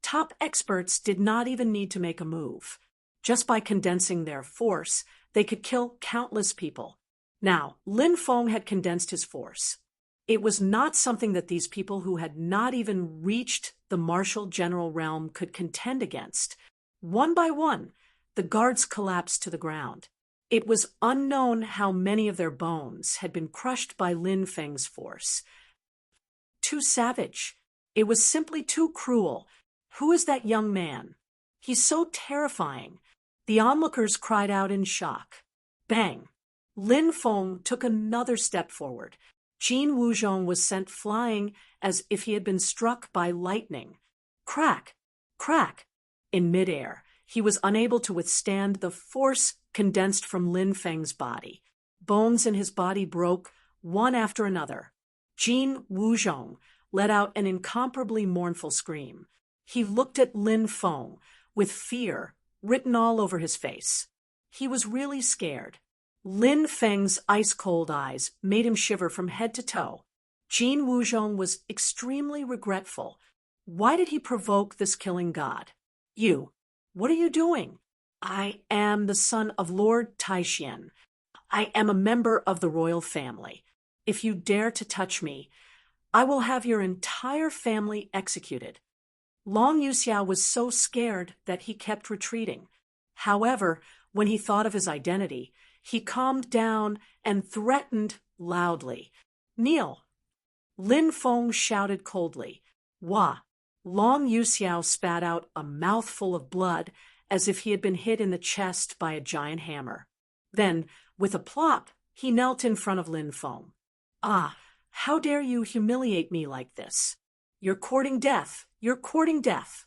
Top experts did not even need to make a move. Just by condensing their force, they could kill countless people. Now, Lin Feng had condensed his force. It was not something that these people who had not even reached the martial general realm could contend against. One by one, the guards collapsed to the ground. It was unknown how many of their bones had been crushed by Lin Feng's force. Too savage. It was simply too cruel. Who is that young man? He's so terrifying. The onlookers cried out in shock. Bang! Lin Feng took another step forward. Jin Wuzhong was sent flying as if he had been struck by lightning. Crack! Crack! In midair, he was unable to withstand the force condensed from Lin Feng's body. Bones in his body broke, one after another. Jin Wuzhong let out an incomparably mournful scream. He looked at Lin Feng with fear written all over his face. He was really scared. Lin Feng's ice-cold eyes made him shiver from head to toe. Jin Wuzhong was extremely regretful. Why did he provoke this killing god? You, what are you doing? I am the son of Lord Taishian. I am a member of the royal family. If you dare to touch me, I will have your entire family executed. Long Yuxiao was so scared that he kept retreating. However, when he thought of his identity, he calmed down and threatened loudly. Kneel! Lin Feng shouted coldly. Wah! Long Yuxiao spat out a mouthful of blood as if he had been hit in the chest by a giant hammer. Then, with a plop, he knelt in front of Lin Feng. Ah, how dare you humiliate me like this? You're courting death. You're courting death.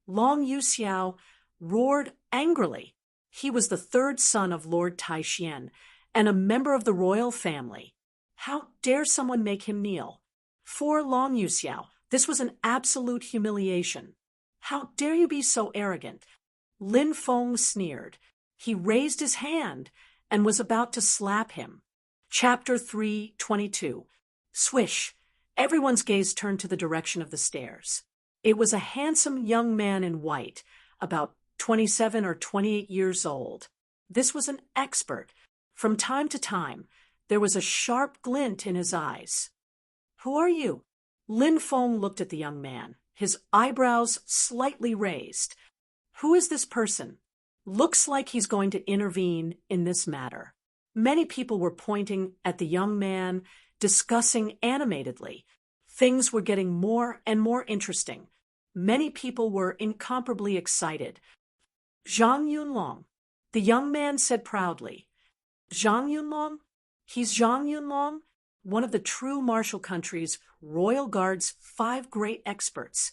Long Yuxiao roared angrily. He was the third son of Lord Taishian and a member of the royal family. How dare someone make him kneel? For Long Yuxiao, this was an absolute humiliation. How dare you be so arrogant? Lin Feng sneered. He raised his hand and was about to slap him. Chapter 3:22. Swish! Everyone's gaze turned to the direction of the stairs. It was a handsome young man in white, about 27 or 28 years old. This was an expert. From time to time, there was a sharp glint in his eyes. Who are you? Lin Feng looked at the young man, his eyebrows slightly raised. Who is this person? Looks like he's going to intervene in this matter. Many people were pointing at the young man, discussing animatedly. Things were getting more and more interesting. Many people were incomparably excited. Zhang Yunlong, the young man said proudly. Zhang Yunlong? He's Zhang Yunlong, one of the true martial country's royal guard's 5 great experts.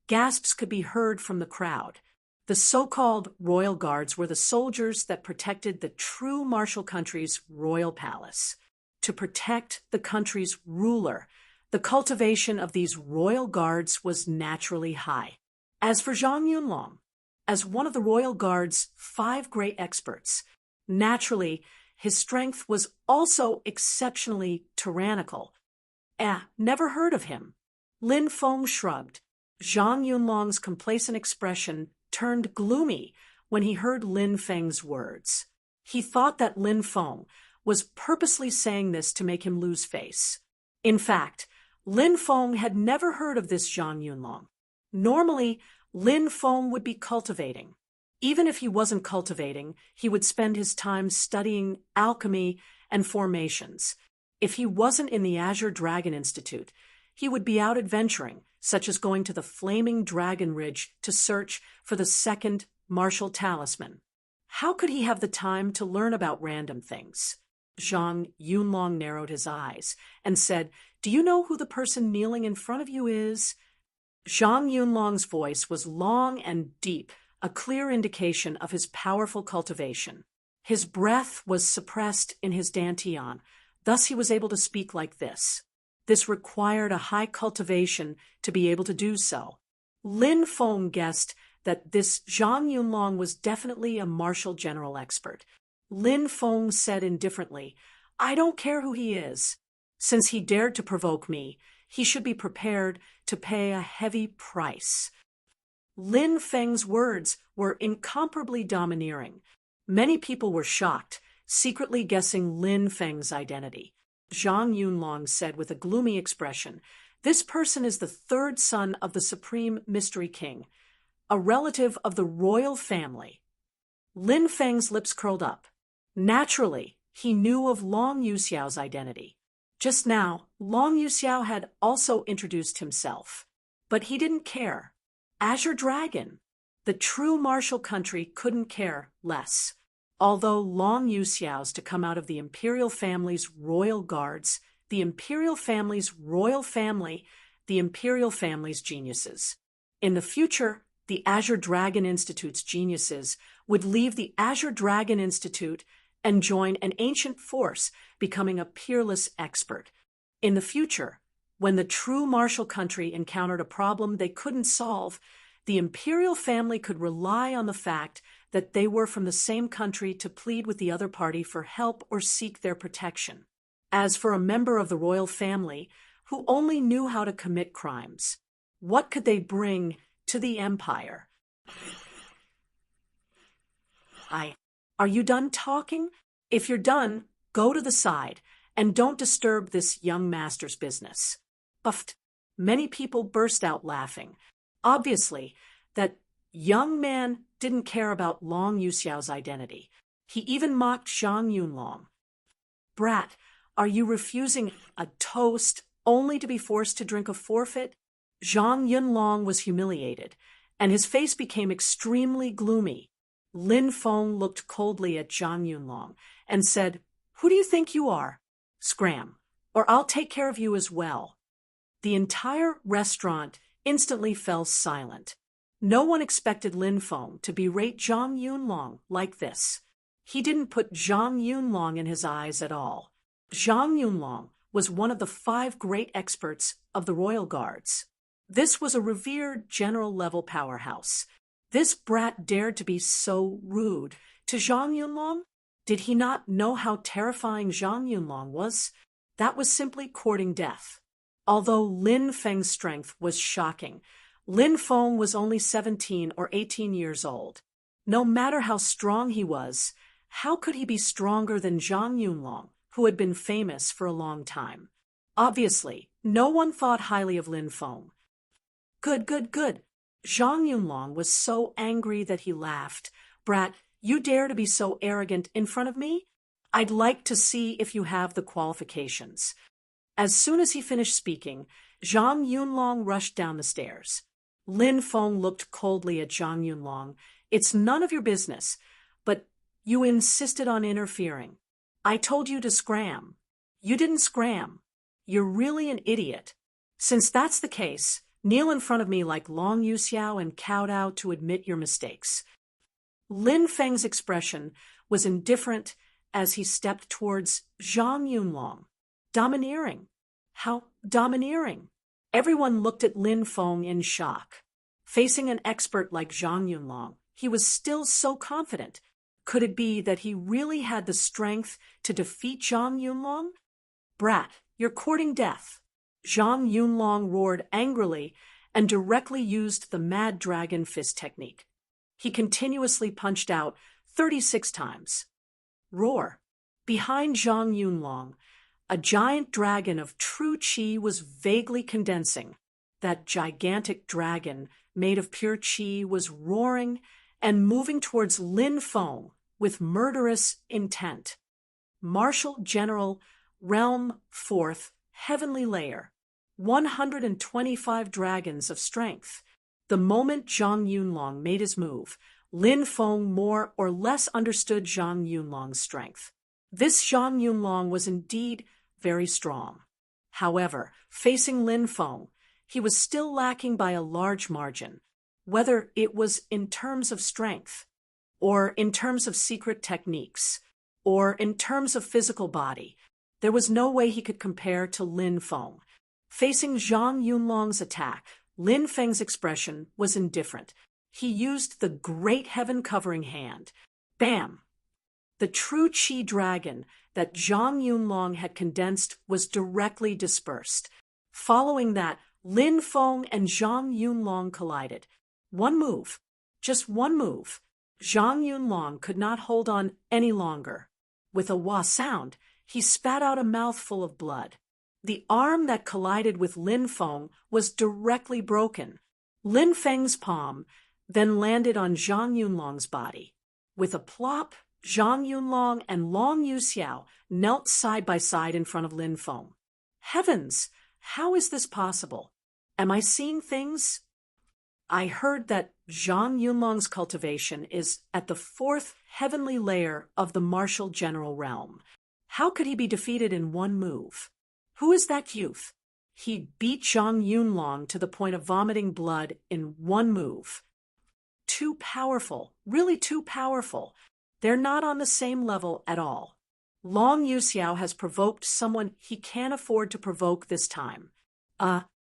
Gasps could be heard from the crowd. The so-called royal guards were the soldiers that protected the true martial country's royal palace. To protect the country's ruler, the cultivation of these royal guards was naturally high. As for Zhang Yunlong, as one of the royal guard's 5 great experts, naturally, his strength was also exceptionally tyrannical. Never heard of him. Lin Feng shrugged. Zhang Yunlong's complacent expression turned gloomy when he heard Lin Feng's words. He thought that Lin Feng was purposely saying this to make him lose face. In fact, Lin Feng had never heard of this Zhang Yunlong. Normally, Lin Feng would be cultivating. Even if he wasn't cultivating, he would spend his time studying alchemy and formations. If he wasn't in the Azure Dragon Institute, he would be out adventuring, such as going to the Flaming Dragon Ridge to search for the 2nd martial talisman. How could he have the time to learn about random things? Zhang Yunlong narrowed his eyes and said, "Do you know who the person kneeling in front of you is?" Zhang Yunlong's voice was long and deep, a clear indication of his powerful cultivation. His breath was suppressed in his dantian, thus he was able to speak like this. This required a high cultivation to be able to do so. Lin Feng guessed that this Zhang Yunlong was definitely a martial general expert. Lin Feng said indifferently, "I don't care who he is. Since he dared to provoke me, he should be prepared to pay a heavy price." Lin Feng's words were incomparably domineering. Many people were shocked, secretly guessing Lin Feng's identity. Zhang Yunlong said with a gloomy expression, "This person is the third son of the Supreme Mystery King, a relative of the royal family." Lin Feng's lips curled up. Naturally, he knew of Long Yuxiao's identity. Just now, Long Yuxiao had also introduced himself. But he didn't care. Azure Dragon. The true martial country couldn't care less. Although Long Yuxiao's to come out of the imperial family's royal guards, the imperial family's royal family, the imperial family's geniuses. In the future, the Azure Dragon Institute's geniuses would leave the Azure Dragon Institute and join an ancient force, becoming a peerless expert. In the future, when the true martial country encountered a problem they couldn't solve, the imperial family could rely on the fact that they were from the same country to plead with the other party for help or seek their protection. As for a member of the royal family who only knew how to commit crimes, what could they bring to the empire? Are you done talking? If you're done, go to the side and don't disturb this young master's business. Buffed. Many people burst out laughing. Obviously, that young man didn't care about Long Yuxiao's identity. He even mocked Zhang Yunlong. "Brat, are you refusing a toast only to be forced to drink a forfeit?" Zhang Yunlong was humiliated, and his face became extremely gloomy. Lin Feng looked coldly at Zhang Yunlong and said, "Who do you think you are? Scram, or I'll take care of you as well." The entire restaurant instantly fell silent. No one expected Lin Feng to berate Zhang Yunlong like this. He didn't put Zhang Yunlong in his eyes at all. Zhang Yunlong was one of the 5 great experts of the royal guards. This was a revered general-level powerhouse. This brat dared to be so rude to Zhang Yunlong? Did he not know how terrifying Zhang Yunlong was? That was simply courting death. Although Lin Feng's strength was shocking, Lin Feng was only 17 or 18 years old. No matter how strong he was, how could he be stronger than Zhang Yunlong, who had been famous for a long time? Obviously, no one thought highly of Lin Feng. Good. Zhang Yunlong was so angry that he laughed. "Brat, you dare to be so arrogant in front of me? I'd like to see if you have the qualifications." As soon as he finished speaking, Zhang Yunlong rushed down the stairs. Lin Feng looked coldly at Zhang Yunlong. "It's none of your business, but you insisted on interfering. I told you to scram. You didn't scram. You're really an idiot. Since that's the case, kneel in front of me like Long Yuxiao and kowtow to admit your mistakes." Lin Feng's expression was indifferent as he stepped towards Zhang Yunlong. Domineering. How domineering. Everyone looked at Lin Feng in shock. Facing an expert like Zhang Yunlong, he was still so confident. Could it be that he really had the strength to defeat Zhang Yunlong? "Brat, you're courting death." Zhang Yunlong roared angrily and directly used the Mad Dragon Fist technique. He continuously punched out 36 times. Roar. Behind Zhang Yunlong, a giant dragon of true qi was vaguely condensing. That gigantic dragon, made of pure qi, was roaring and moving towards Lin Feng with murderous intent. Martial General, Realm 4th, Heavenly Layer. 125 dragons of strength. The moment Zhang Yunlong made his move, Lin Feng more or less understood Zhang Yunlong's strength. This Zhang Yunlong was indeed very strong. However, facing Lin Feng, he was still lacking by a large margin, whether it was in terms of strength, or in terms of secret techniques, or in terms of physical body. There was no way he could compare to Lin Feng. Facing Zhang Yunlong's attack, Lin Feng's expression was indifferent. He used the great heaven-covering hand. Bam! The true Qi dragon that Zhang Yunlong had condensed was directly dispersed. Following that, Lin Feng and Zhang Yunlong collided. One move, just one move. Zhang Yunlong could not hold on any longer. With a wah sound, he spat out a mouthful of blood. The arm that collided with Lin Feng was directly broken. Lin Feng's palm then landed on Zhang Yunlong's body. With a plop, Zhang Yunlong and Long Yuxiao knelt side by side in front of Lin Feng. Heavens, how is this possible? Am I seeing things? I heard that Zhang Yunlong's cultivation is at the 4th heavenly layer of the martial general realm. How could he be defeated in one move? Who is that youth? He beat Zhang Yunlong to the point of vomiting blood in one move. Too powerful, really too powerful. They're not on the same level at all. Long Yuxiao has provoked someone he can't afford to provoke this time.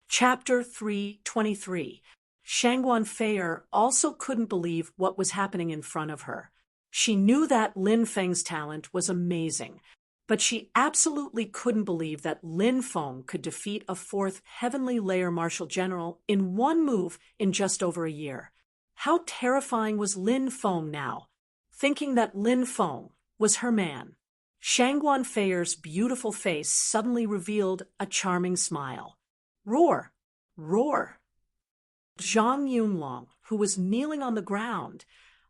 Chapter 323. Shangguan Feier also couldn't believe what was happening in front of her. She knew that Lin Feng's talent was amazing, but she absolutely couldn't believe that Lin Feng could defeat a 4th heavenly layer martial general in one move in just over a year. How terrifying was Lin Feng now, thinking that Lin Feng was her man. Shangguan Feier's beautiful face suddenly revealed a charming smile. Roar! Roar! Zhang Yunlong, who was kneeling on the ground,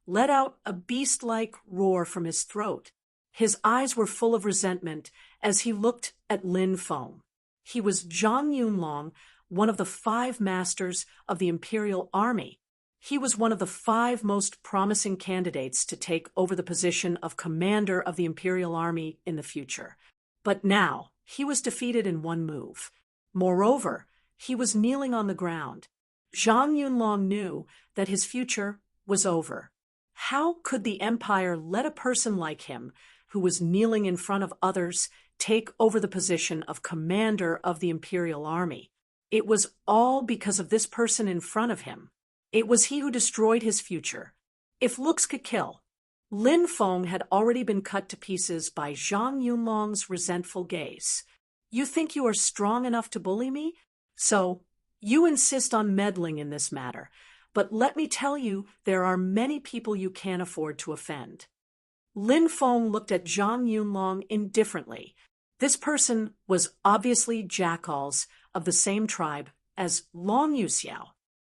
let out a beast-like roar from his throat. His eyes were full of resentment as he looked at Lin Feng. He was Zhang Yunlong, one of the 5 masters of the Imperial Army. He was one of the 5 most promising candidates to take over the position of commander of the Imperial Army in the future. But now, he was defeated in one move. Moreover, he was kneeling on the ground. Zhang Yunlong knew that his future was over. How could the Empire let a person like him, who was kneeling in front of others, take over the position of commander of the Imperial Army? It was all because of this person in front of him. It was he who destroyed his future. If looks could kill, Lin Feng had already been cut to pieces by Zhang Yunlong's resentful gaze. You think you are strong enough to bully me? So, you insist on meddling in this matter. But let me tell you, there are many people you can't afford to offend. Lin Feng looked at Zhang Yunlong indifferently. This person was obviously jackals of the same tribe as Long Yuxiao.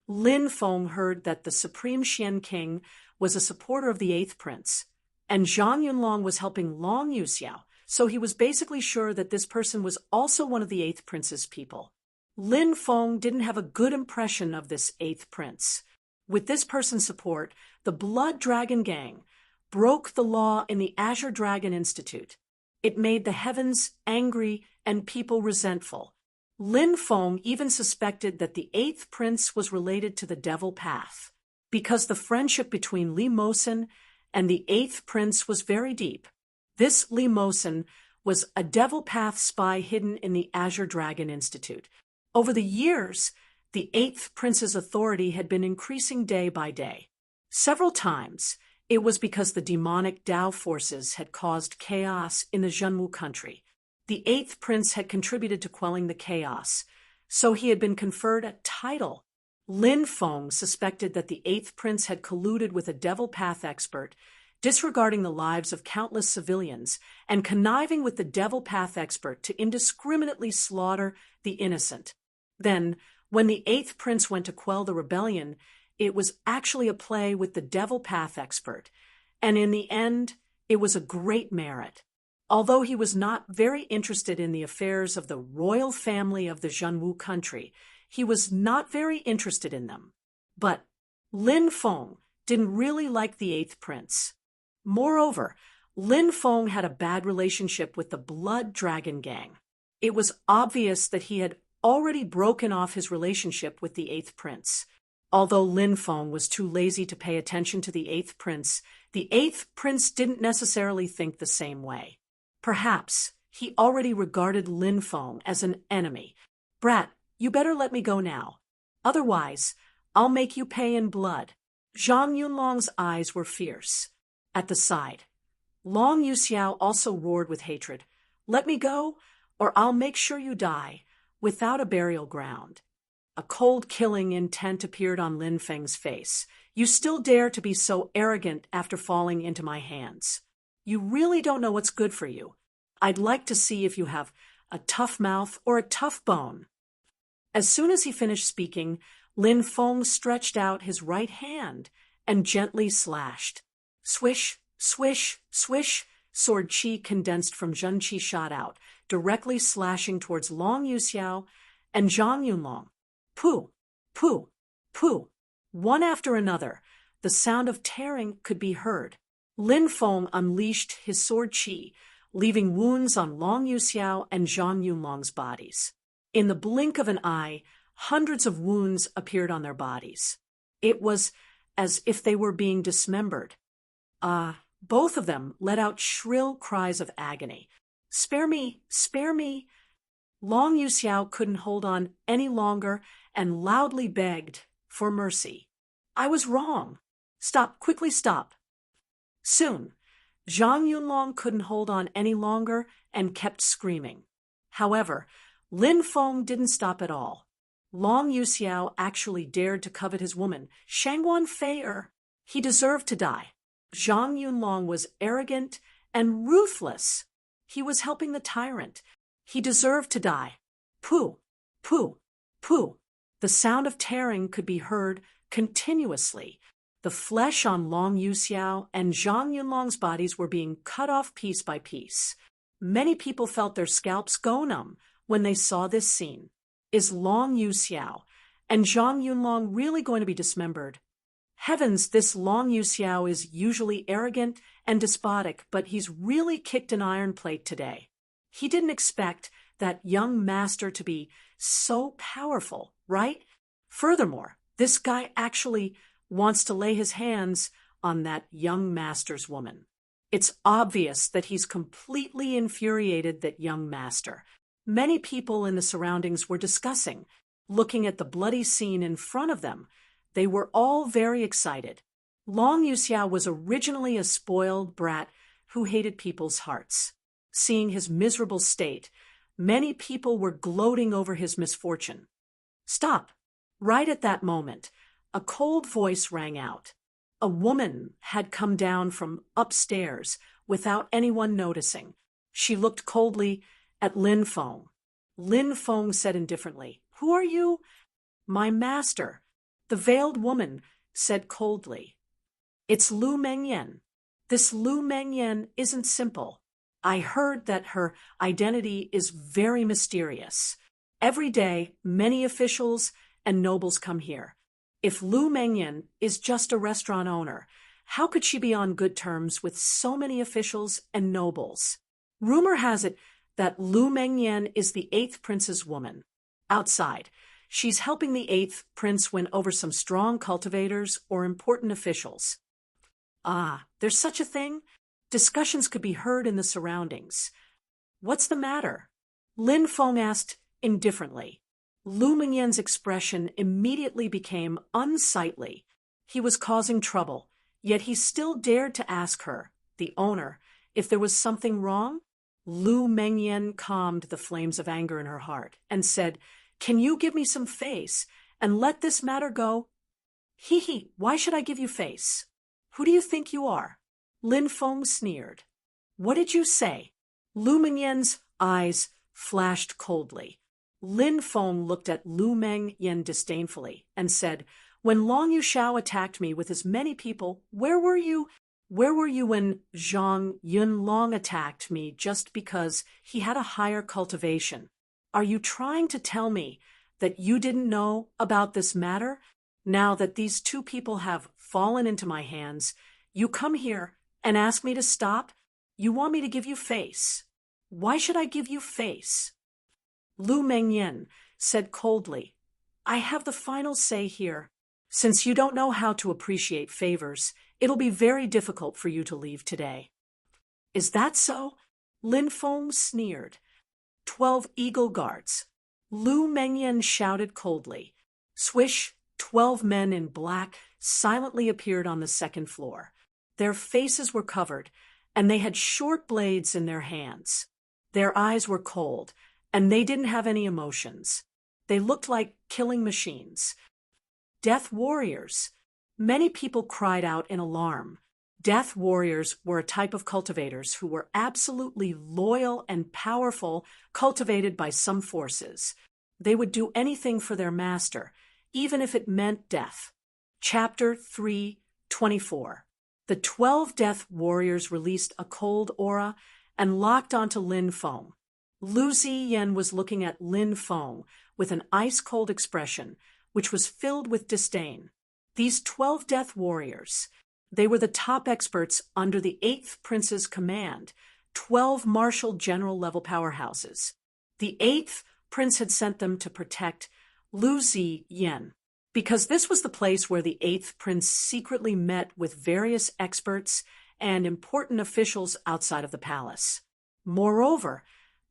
Lin Feng heard that the Supreme Xian King was a supporter of the 8th Prince, and Zhang Yunlong was helping Long Yuxiao, so he was basically sure that this person was also one of the 8th Prince's people. Lin Feng didn't have a good impression of this 8th Prince. With this person's support, the Blood Dragon Gang broke the law in the Azure Dragon Institute. It made the heavens angry and people resentful. Lin Feng even suspected that the 8th Prince was related to the Devil Path, because the friendship between Li Mosen and the 8th Prince was very deep. This Li Mosen was a Devil Path spy hidden in the Azure Dragon Institute. Over the years, the 8th Prince's authority had been increasing day by day. Several times, it was because the demonic Dao forces had caused chaos in the Zhenwu country. The 8th Prince had contributed to quelling the chaos, so he had been conferred a title. Lin Feng suspected that the 8th Prince had colluded with a Devil Path expert, disregarding the lives of countless civilians and conniving with the Devil Path expert to indiscriminately slaughter the innocent. Then, when the 8th Prince went to quell the rebellion, it was actually a play with the Devil Path expert, and in the end, it was a great merit. Although he was not very interested in the affairs of the royal family of the Zhenwu country, he was not very interested in them. But Lin Feng didn't really like the 8th Prince. Moreover, Lin Feng had a bad relationship with the Blood Dragon Gang. It was obvious that he had already broken off his relationship with the Eighth Prince. Although Lin Feng was too lazy to pay attention to the Eighth Prince didn't necessarily think the same way. Perhaps he already regarded Lin Feng as an enemy. "Brat, you better let me go now. Otherwise, I'll make you pay in blood." Zhang Yunlong's eyes were fierce. At the side, Long Yuxiao also roared with hatred. "Let me go, or I'll make sure you die, without a burial ground." A cold killing intent appeared on Lin Feng's face. "You still dare to be so arrogant after falling into my hands. You really don't know what's good for you. I'd like to see if you have a tough mouth or a tough bone." As soon as he finished speaking, Lin Feng stretched out his right hand and gently slashed. Swish, swish, swish, sword chi condensed from Zhen Qi shot out, directly slashing towards Long Yuxiao and Zhang Yunlong. Pooh, pooh, pooh. One after another, the sound of tearing could be heard. Lin Feng unleashed his sword chi, leaving wounds on Long Yuxiao and Zhang Yunlong's bodies. In the blink of an eye, hundreds of wounds appeared on their bodies. It was as if they were being dismembered. Both of them let out shrill cries of agony. "Spare me! Spare me!" Long Yuxiao couldn't hold on any longer and loudly begged for mercy. "I was wrong. Stop, quickly stop." Soon, Zhang Yunlong couldn't hold on any longer and kept screaming. However, Lin Feng didn't stop at all. Long Yuxiao actually dared to covet his woman, Shangguan Fei'er. He deserved to die. Zhang Yunlong was arrogant and ruthless. He was helping the tyrant. He deserved to die. Pooh, pooh, pooh. The sound of tearing could be heard continuously. The flesh on Long Yuxiao and Zhang Yunlong's bodies were being cut off piece by piece. Many people felt their scalps go numb when they saw this scene. Is Long Yuxiao and Zhang Yunlong really going to be dismembered? Heavens, this Long Yuxiao is usually arrogant and despotic, but he's really kicked an iron plate today. He didn't expect that young master to be so powerful, right? Furthermore, this guy actually wants to lay his hands on that young master's woman. It's obvious that he's completely infuriated that young master. Many people in the surroundings were discussing, looking at the bloody scene in front of them. They were all very excited. Long Yuxiao was originally a spoiled brat who hated people's hearts. Seeing his miserable state, many people were gloating over his misfortune. "Stop!" Right at that moment, a cold voice rang out. A woman had come down from upstairs without anyone noticing. She looked coldly at Lin Feng. Lin Feng said indifferently, "Who are you?" "My master," the veiled woman said coldly. "It's Lu Mengyan. This Lu Mengyan isn't simple. I heard that her identity is very mysterious. Every day, many officials and nobles come here. If Lu Mengyan is just a restaurant owner, how could she be on good terms with so many officials and nobles? Rumor has it that Lu Mengyan is the Eighth Prince's woman. Outside, she's helping the Eighth Prince win over some strong cultivators or important officials." There's such a thing? Discussions could be heard in the surroundings. "What's the matter?" Lin Feng asked indifferently. Lu Mengyan's expression immediately became unsightly. He was causing trouble, yet he still dared to ask her, the owner, if there was something wrong. Lu Mengyan calmed the flames of anger in her heart and said, "Can you give me some face and let this matter go?" "Hee, why should I give you face? Who do you think you are?" Lin Feng sneered. "What did you say?" Lu Mengyan's eyes flashed coldly. Lin Feng looked at Lu Mengyan disdainfully and said, "When Long Yuxiao attacked me with as many people, where were you? Where were you when Zhang Yunlong attacked me just because he had a higher cultivation? Are you trying to tell me that you didn't know about this matter? Now that these two people have fallen into my hands, you come here and ask me to stop? You want me to give you face? Why should I give you face? Lu Mengyan said coldly, I have the final say here. Since you don't know how to appreciate favors, it'll be very difficult for you to leave today. Is that so? Lin Feng sneered. 12 eagle guards. Lu Mengyan shouted coldly. Swish, 12 men in black silently appeared on the second floor. Their faces were covered, and they had short blades in their hands. Their eyes were cold, and they didn't have any emotions. They looked like killing machines. Death warriors. Many people cried out in alarm. Death warriors were a type of cultivators who were absolutely loyal and powerful, cultivated by some forces. They would do anything for their master, even if it meant death. Chapter 3:24. The 12 death warriors released a cold aura and locked onto Lin Feng. Lu Ziyan was looking at Lin Feng with an ice-cold expression, which was filled with disdain. These 12 death warriors, they were the top experts under the 8th Prince's command, 12 martial general-level powerhouses. The 8th Prince had sent them to protect Lu Ziyan, because this was the place where the 8th Prince secretly met with various experts and important officials outside of the palace. Moreover,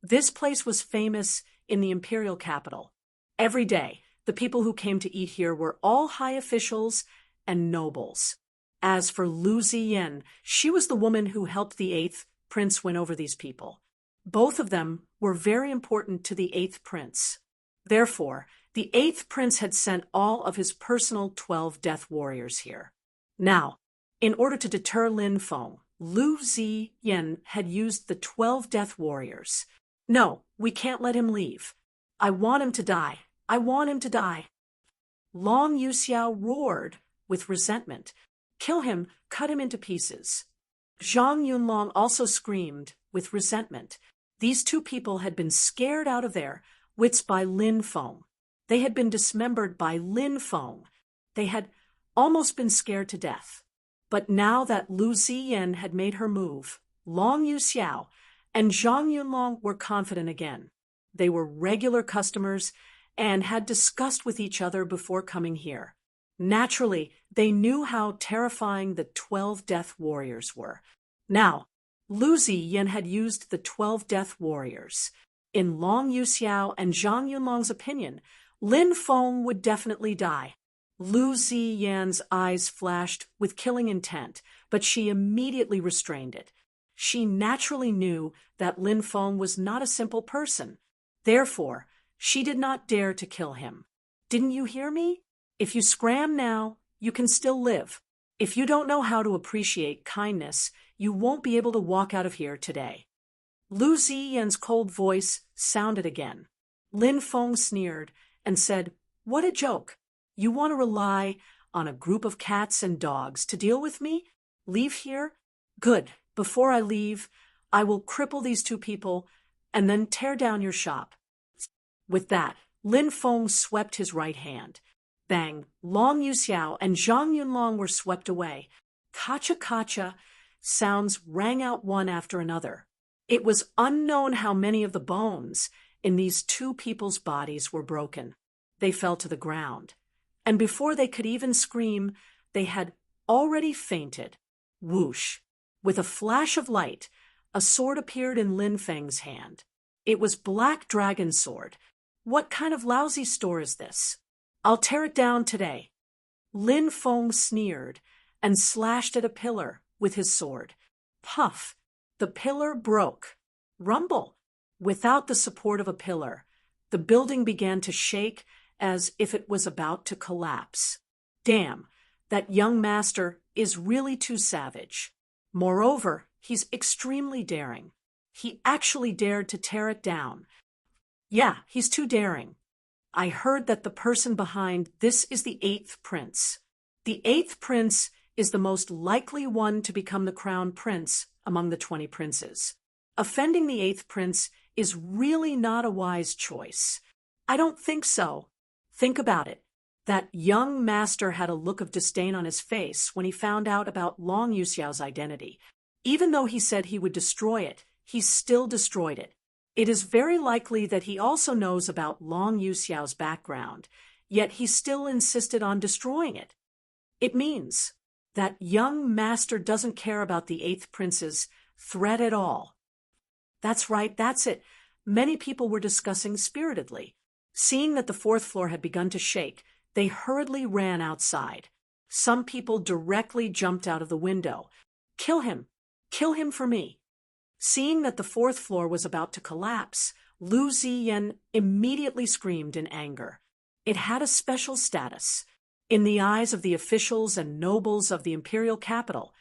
this place was famous in the imperial capital. Every day, the people who came to eat here were all high officials and nobles. As for Lu Ziyan, she was the woman who helped the 8th Prince win over these people. Both of them were very important to the 8th Prince. Therefore, the 8th Prince had sent all of his personal 12 death warriors here. Now, in order to deter Lin Feng, Lu Ziyan had used the 12 death warriors. No, we can't let him leave. I want him to die. I want him to die. Long Yuxiao roared with resentment. Kill him, cut him into pieces. Zhang Yunlong also screamed with resentment. These two people had been scared out of their wits by Lin Feng. They had been dismembered by Lin Feng. They had almost been scared to death. But now that Lu Ziyan had made her move, Long Yuxiao and Zhang Yunlong were confident again. They were regular customers and had discussed with each other before coming here. Naturally, they knew how terrifying the 12 death warriors were. Now, Lu Ziyan had used the 12 death warriors. In Long Yuxiao and Zhang Yunlong's opinion, Lin Feng would definitely die. Lu Ziyan's eyes flashed with killing intent, but she immediately restrained it. She naturally knew that Lin Feng was not a simple person. Therefore, she did not dare to kill him. Didn't you hear me? If you scram now, you can still live. If you don't know how to appreciate kindness, you won't be able to walk out of here today. Lu Ziyan's cold voice sounded again. Lin Feng sneered and said, What a joke. You want to rely on a group of cats and dogs to deal with me? Leave here? Good. Before I leave, I will cripple these two people and then tear down your shop. With that, Lin Feng swept his right hand. Bang! Long Yuxiao and Zhang Yunlong were swept away. Kacha-kacha sounds rang out one after another. It was unknown how many of the bones in these two people's bodies were broken. They fell to the ground. And before they could even scream, they had already fainted. Whoosh! With a flash of light, a sword appeared in Lin Feng's hand. It was Black Dragon's sword. What kind of lousy store is this? I'll tear it down today. Lin Feng sneered and slashed at a pillar with his sword. Puff! The pillar broke. Rumble! Without the support of a pillar, the building began to shake as if it was about to collapse. Damn, that young master is really too savage. Moreover, he's extremely daring. He actually dared to tear it down. Yeah, he's too daring. I heard that the person behind this is the 8th Prince. The 8th Prince is the most likely one to become the crown prince among the 20 princes. Offending the 8th Prince is really not a wise choice. I don't think so. Think about it. That young master had a look of disdain on his face when he found out about Long Yuxiao's identity. Even though he said he would destroy it, he still destroyed it. It is very likely that he also knows about Long Yuxiao's background, yet he still insisted on destroying it. It means that young master doesn't care about the eighth prince's threat at all. That's right, that's it. Many people were discussing spiritedly. Seeing that the fourth floor had begun to shake, they hurriedly ran outside. Some people directly jumped out of the window. Kill him! Kill him for me! Seeing that the fourth floor was about to collapse, Lu Ziyan immediately screamed in anger. It had a special status. In the eyes of the officials and nobles of the imperial capital,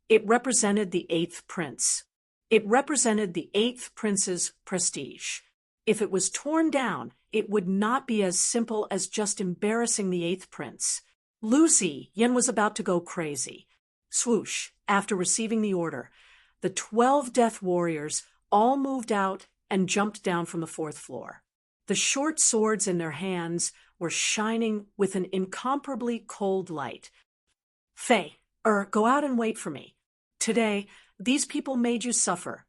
it represented the eighth prince. It represented the eighth prince's prestige. If it was torn down, it would not be as simple as just embarrassing the eighth prince. Lu Ziyan was about to go crazy. Swoosh, after receiving the order, the 12 death warriors all moved out and jumped down from the fourth floor. The short swords in their hands were shining with an incomparably cold light. Fei, go out and wait for me. Today, these people made you suffer.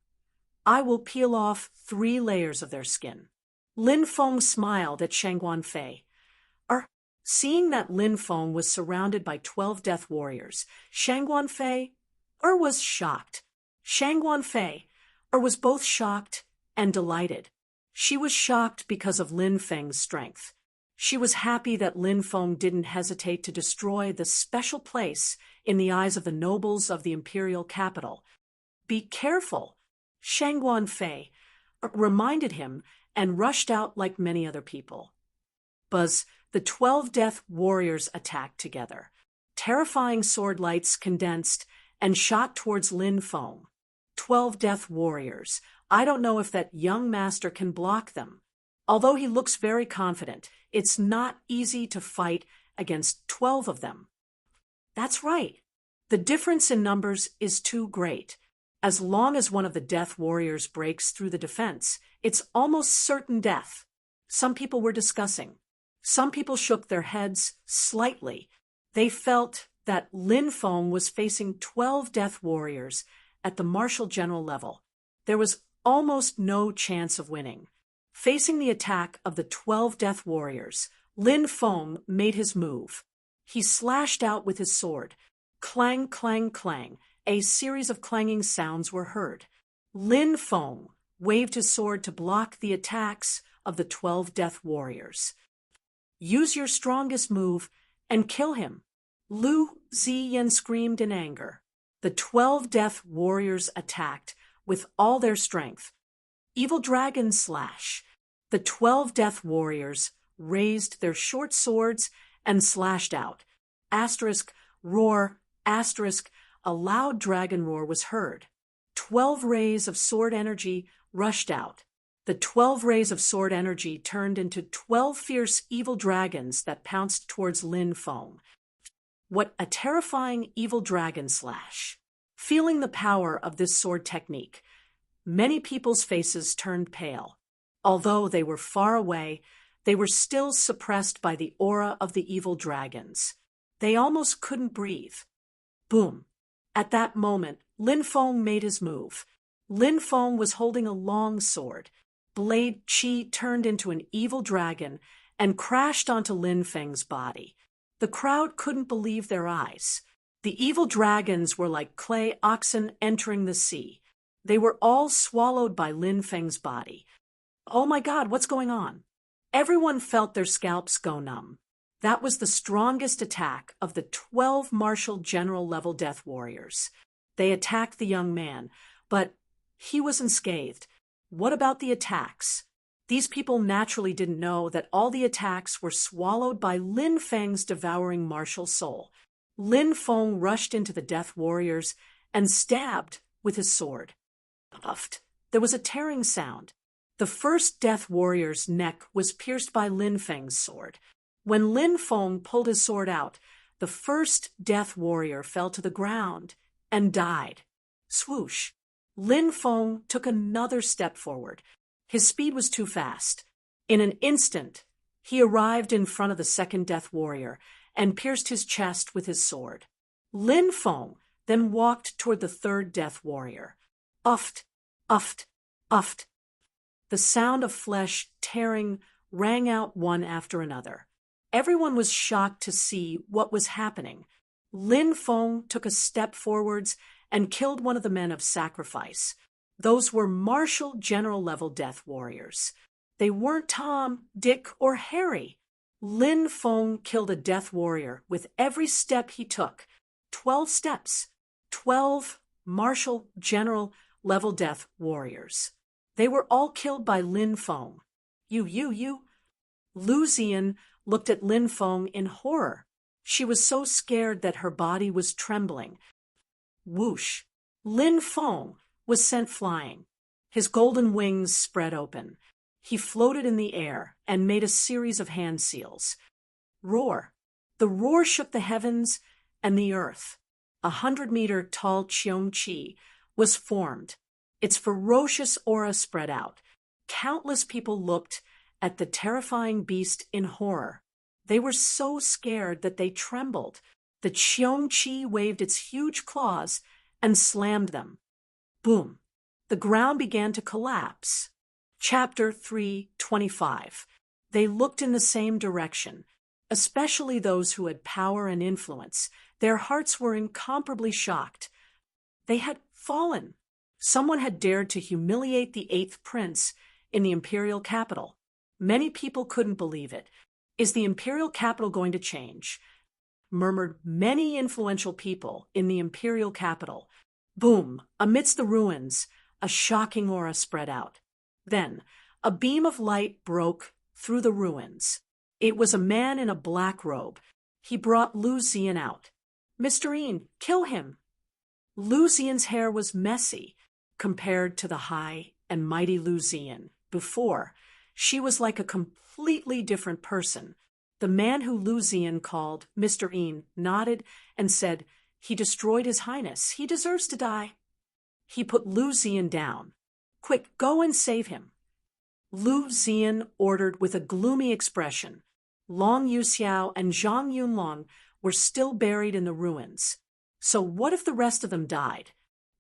I will peel off 3 layers of their skin. Lin Feng smiled at Shangguan Fei. Seeing that Lin Feng was surrounded by 12 death warriors, Shangguan Fei was shocked. Shangguan Fei was both shocked and delighted. She was shocked because of Lin Feng's strength. She was happy that Lin Feng didn't hesitate to destroy the special place in the eyes of the nobles of the imperial capital. Be careful, Shangguan Fei reminded him and rushed out like many other people. Buzz, the 12 death warriors attacked together. Terrifying sword lights condensed and shot towards Lin Feng. 12 death warriors. I don't know if that young master can block them. Although he looks very confident, it's not easy to fight against 12 of them. That's right. The difference in numbers is too great. As long as one of the death warriors breaks through the defense, it's almost certain death. Some people were discussing. Some people shook their heads slightly. They felt that Lin Feng was facing 12 death warriors at the martial general level. There was almost no chance of winning. Facing the attack of the 12 death warriors, Lin Feng made his move. He slashed out with his sword. Clang, clang, clang. A series of clanging sounds were heard. Lin Feng waved his sword to block the attacks of the 12 death warriors. Use your strongest move and kill him. Lu Ziyan screamed in anger. The 12 death warriors attacked with all their strength. Evil Dragon Slash. The 12 death warriors raised their short swords and slashed out. Asterisk, roar, asterisk, a loud dragon roar was heard. 12 rays of sword energy rushed out. The 12 rays of sword energy turned into 12 fierce evil dragons that pounced towards Lin Feng. What a terrifying evil dragon slash! Feeling the power of this sword technique, many people's faces turned pale. Although they were far away, they were still suppressed by the aura of the evil dragons. They almost couldn't breathe. Boom! At that moment, Lin Feng made his move. Lin Feng was holding a long sword. Blade Qi turned into an evil dragon and crashed onto Lin Feng's body. The crowd couldn't believe their eyes. The evil dragons were like clay oxen entering the sea. They were all swallowed by Lin Feng's body. Oh my God, what's going on? Everyone felt their scalps go numb. That was the strongest attack of the 12 martial general level death warriors. They attacked the young man, but he was unscathed. What about the attacks? These people naturally didn't know that all the attacks were swallowed by Lin Feng's devouring martial soul. Lin Feng rushed into the death warriors and stabbed with his sword. Puffed. There was a tearing sound. The first death warrior's neck was pierced by Lin Feng's sword. When Lin Feng pulled his sword out, the first death warrior fell to the ground and died. Swoosh! Lin Feng took another step forward. His speed was too fast. In an instant, he arrived in front of the second death warrior and pierced his chest with his sword. Lin Feng then walked toward the third death warrior. Uft, uft, uft. The sound of flesh tearing rang out one after another. Everyone was shocked to see what was happening. Lin Feng took a step forwards and killed one of the men of sacrifice. Those were martial general-level death warriors. They weren't Tom, Dick, or Harry. Lin Feng killed a death warrior with every step he took. 12 steps. 12 martial general-level death warriors. They were all killed by Lin Feng. You. Lu Ziyan looked at Lin Feng in horror. She was so scared that her body was trembling. Whoosh! Lin Feng was sent flying. His golden wings spread open. He floated in the air and made a series of hand seals. Roar! The roar shook the heavens and the earth. 100-meter tall Cheong-Chi was formed. Its ferocious aura spread out. Countless people looked at the terrifying beast in horror. They were so scared that they trembled. The Cheong-Chi waved its huge claws and slammed them. Boom! The ground began to collapse. Chapter 3:25. They looked in the same direction, especially those who had power and influence. Their hearts were incomparably shocked. They had fallen. Someone had dared to humiliate the 8th prince in the imperial capital. Many people couldn't believe it. Is the imperial capital going to change? Murmured many influential people in the imperial capital. Boom! Amidst the ruins, a shocking aura spread out. Then, a beam of light broke through the ruins. It was a man in a black robe. He brought Lu Ziyan out. Mr. Yin, kill him! Lu Ziyan's hair was messy compared to the high and mighty Lu Ziyan before. She was like a completely different person. The man who Lu Ziyan called Mr. Yin nodded and said, "He destroyed His Highness. He deserves to die." He put Lu Ziyan down. "Quick, go and save him." Lu Ziyan ordered with a gloomy expression. Long Yuxiao and Zhang Yunlong were still buried in the ruins. So what if the rest of them died?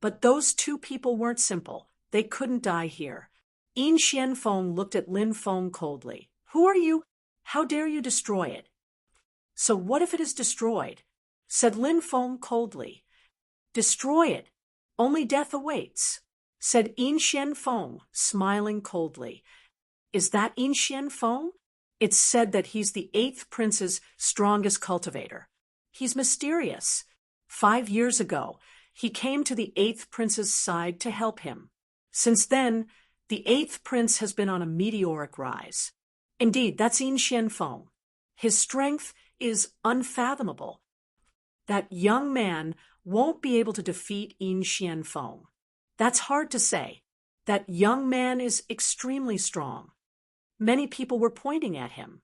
But those two people weren't simple. They couldn't die here. Yin Xianfeng looked at Lin Feng coldly. "Who are you? How dare you destroy it?" "So what if it is destroyed?" said Lin Feng coldly. "Destroy it. Only death awaits," said Yin Xianfeng, smiling coldly. "Is that Yin Xianfeng? It's said that he's the 8th prince's strongest cultivator. He's mysterious. 5 years ago, he came to the 8th prince's side to help him. Since then, the 8th prince has been on a meteoric rise. Indeed, that's Yin Xianfeng. His strength is unfathomable. That young man won't be able to defeat Yin Xianfeng. That's hard to say. That young man is extremely strong." Many people were pointing at him.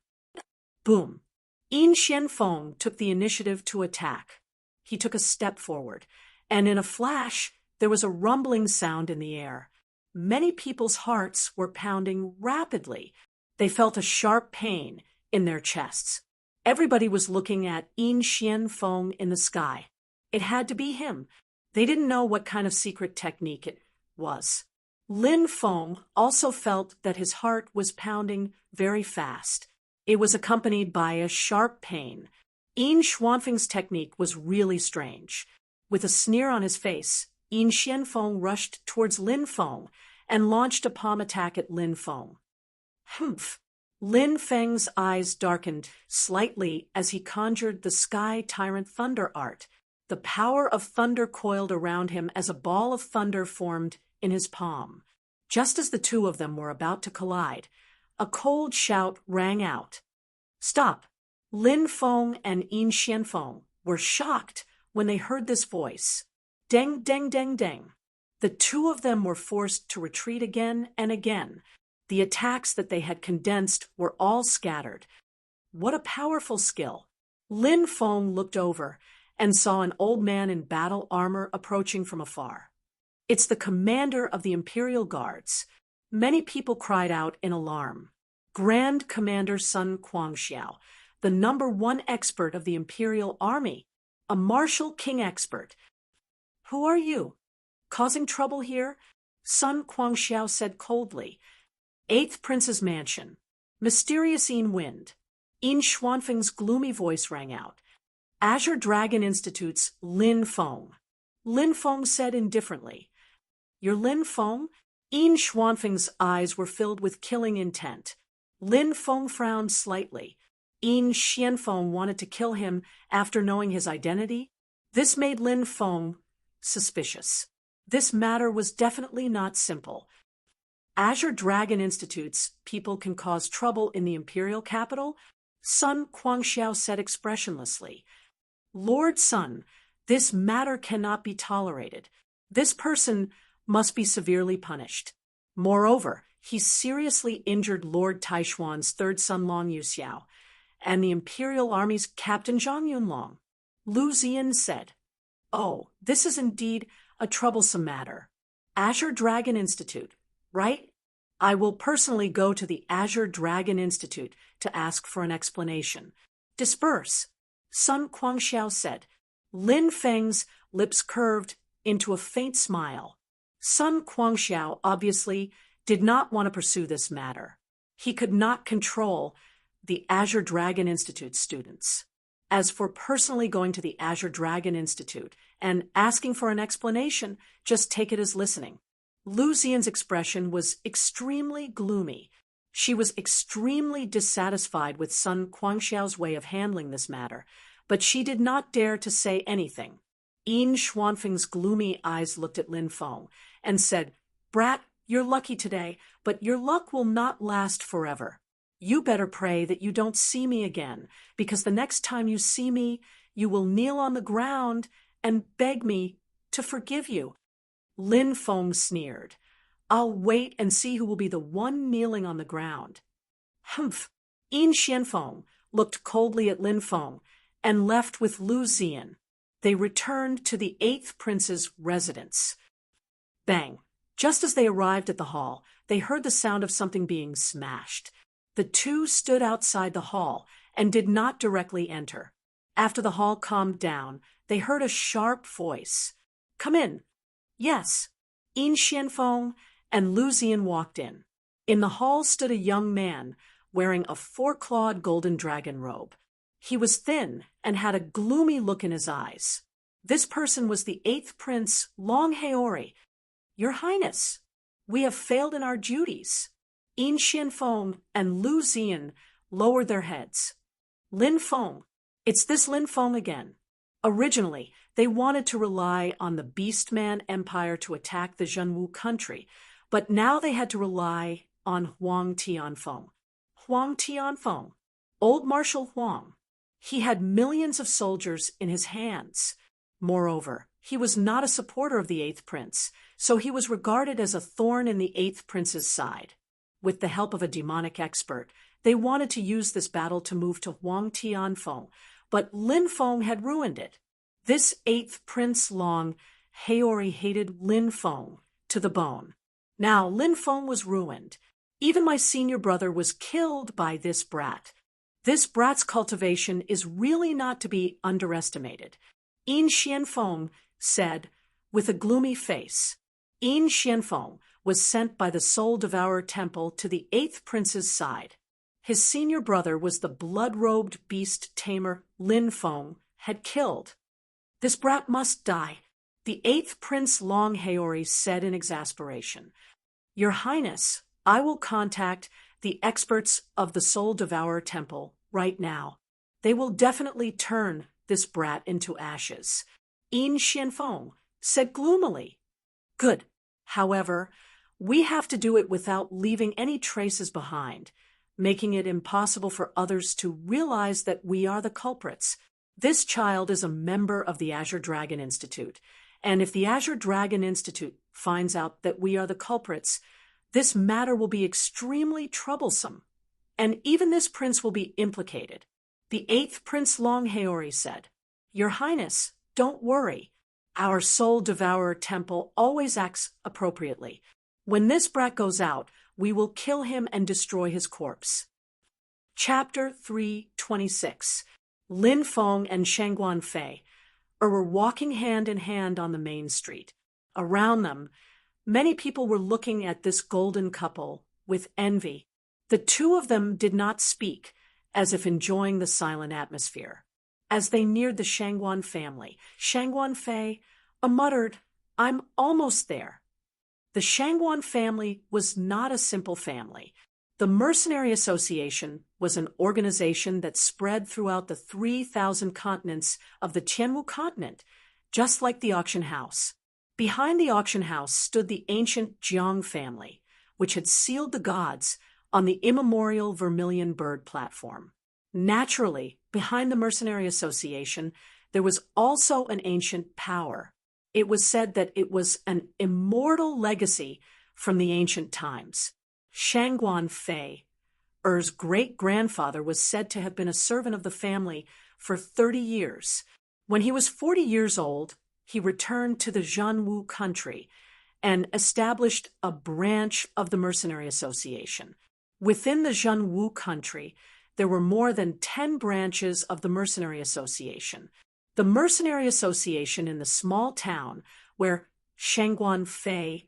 Boom! Yin Xianfeng took the initiative to attack. He took a step forward, and in a flash, there was a rumbling sound in the air. Many people's hearts were pounding rapidly. They felt a sharp pain in their chests. Everybody was looking at Yin Xianfeng in the sky. It had to be him. They didn't know what kind of secret technique it was. Lin Feng also felt that his heart was pounding very fast. It was accompanied by a sharp pain. Yin Xuanfeng's technique was really strange. With a sneer on his face, Yin Xianfeng rushed towards Lin Feng and launched a palm attack at Lin Feng. Humph! Lin Feng's eyes darkened slightly as he conjured the Sky Tyrant Thunder art. The power of thunder coiled around him as a ball of thunder formed in his palm. Just as the two of them were about to collide, a cold shout rang out. "Stop!" Lin Feng and Yin Xianfeng were shocked when they heard this voice. Deng, deng, deng, deng. The two of them were forced to retreat again and again. The attacks that they had condensed were all scattered. What a powerful skill! Lin Feng looked over and saw an old man in battle armor approaching from afar. "It's the commander of the Imperial Guards." Many people cried out in alarm. Grand Commander Sun Guangxiao, the #1 expert of the Imperial Army, a martial king expert. Who are you? Causing trouble here? Sun Guangxiao said coldly. Eighth Prince's Mansion. Mysterious Wind. Xuanfeng's gloomy voice rang out. Azure Dragon Institute's Lin Feng. Lin Feng said indifferently. You're Lin Feng? Xuanfeng's eyes were filled with killing intent. Lin Feng frowned slightly. Xianfeng wanted to kill him after knowing his identity? This made Lin Feng suspicious. This matter was definitely not simple. Azure Dragon Institute's people can cause trouble in the imperial capital? Sun Guangxiao said expressionlessly. Lord Sun, this matter cannot be tolerated. This person must be severely punished. Moreover, he seriously injured Lord Taishuan's third son Long Yuxiao and the Imperial Army's Captain Zhang Yunlong. Lu Ziyan said, Oh, this is indeed a troublesome matter. Azure Dragon Institute, right? I will personally go to the Azure Dragon Institute to ask for an explanation. Disperse, Sun Guangxiao said. Lin Feng's lips curved into a faint smile. Sun Guangxiao obviously did not want to pursue this matter. He could not control the Azure Dragon Institute students. As for personally going to the Azure Dragon Institute and asking for an explanation, just take it as listening. Lu Ziyan's expression was extremely gloomy. She was extremely dissatisfied with Sun Guangxiao's way of handling this matter, but she did not dare to say anything. Xuanfeng's gloomy eyes looked at Lin Feng and said, Brat, you're lucky today, but your luck will not last forever. You better pray that you don't see me again, because the next time you see me, you will kneel on the ground and beg me to forgive you. Lin Feng sneered. I'll wait and see who will be the one kneeling on the ground. Humph! Xianfeng looked coldly at Lin Feng and left with Lu Ziyan. They returned to the Eighth Prince's residence. Bang! Just as they arrived at the hall, they heard the sound of something being smashed. The two stood outside the hall and did not directly enter. After the hall calmed down, they heard a sharp voice. Come in. Yes. Xianfeng and Lu Ziyan walked in. In the hall stood a young man wearing a four-clawed golden dragon robe. He was thin and had a gloomy look in his eyes. This person was the Eighth Prince, Long Haori. Your Highness, we have failed in our duties. Xianfeng and Lu Ziyan lowered their heads. Lin Feng, it's this Lin Feng again. Originally, they wanted to rely on the Beastman Empire to attack the Zhenwu country, but now they had to rely on Huang Tianfeng. Huang Tianfeng, old Marshal Huang. He had millions of soldiers in his hands. Moreover, he was not a supporter of the Eighth Prince, so he was regarded as a thorn in the Eighth Prince's side. With the help of a demonic expert, they wanted to use this battle to move to Huang Tianfeng, but Lin Feng had ruined it. This Eighth Prince Long Haori hated Lin Feng to the bone. Now Lin Feng was ruined. Even my senior brother was killed by this brat. This brat's cultivation is really not to be underestimated. Xianfeng said with a gloomy face. Xianfeng was sent by the Soul Devourer Temple to the Eighth Prince's side. His senior brother was the blood-robed beast tamer Lin Feng had killed. This brat must die, the Eighth Prince Long Haori said in exasperation. Your Highness, I will contact the experts of the Soul Devourer Temple right now. They will definitely turn this brat into ashes. Xianfeng said gloomily. Good. However, we have to do it without leaving any traces behind, making it impossible for others to realize that we are the culprits. This child is a member of the Azure Dragon Institute, and if the Azure Dragon Institute finds out that we are the culprits, this matter will be extremely troublesome, and even this prince will be implicated. The Eighth Prince Long Haori said, Your Highness, don't worry. Our Soul Devourer Temple always acts appropriately. When this brat goes out, we will kill him and destroy his corpse. Chapter 326. Lin Feng and Shangguan Fei. or were walking hand in hand on the main street. Around them, many people were looking at this golden couple with envy. The two of them did not speak, as if enjoying the silent atmosphere. As they neared the Shangguan family, Shangguan Fei muttered, "I'm almost there." The Shangguan family was not a simple family. The Mercenary Association was an organization that spread throughout the 3,000 continents of the Tianwu continent, just like the auction house. Behind the auction house stood the ancient Jiang family, which had sealed the gods on the immemorial vermilion bird platform. Naturally, behind the Mercenary Association, there was also an ancient power. It was said that it was an immortal legacy from the ancient times. Shangguan Fei, Er's great-grandfather, was said to have been a servant of the family for 30 years. When he was 40 years old, he returned to the Zhanwu country and established a branch of the Mercenary Association. Within the Zhanwu country, there were more than 10 branches of the Mercenary Association. The Mercenary Association in the small town where Shangguan Fei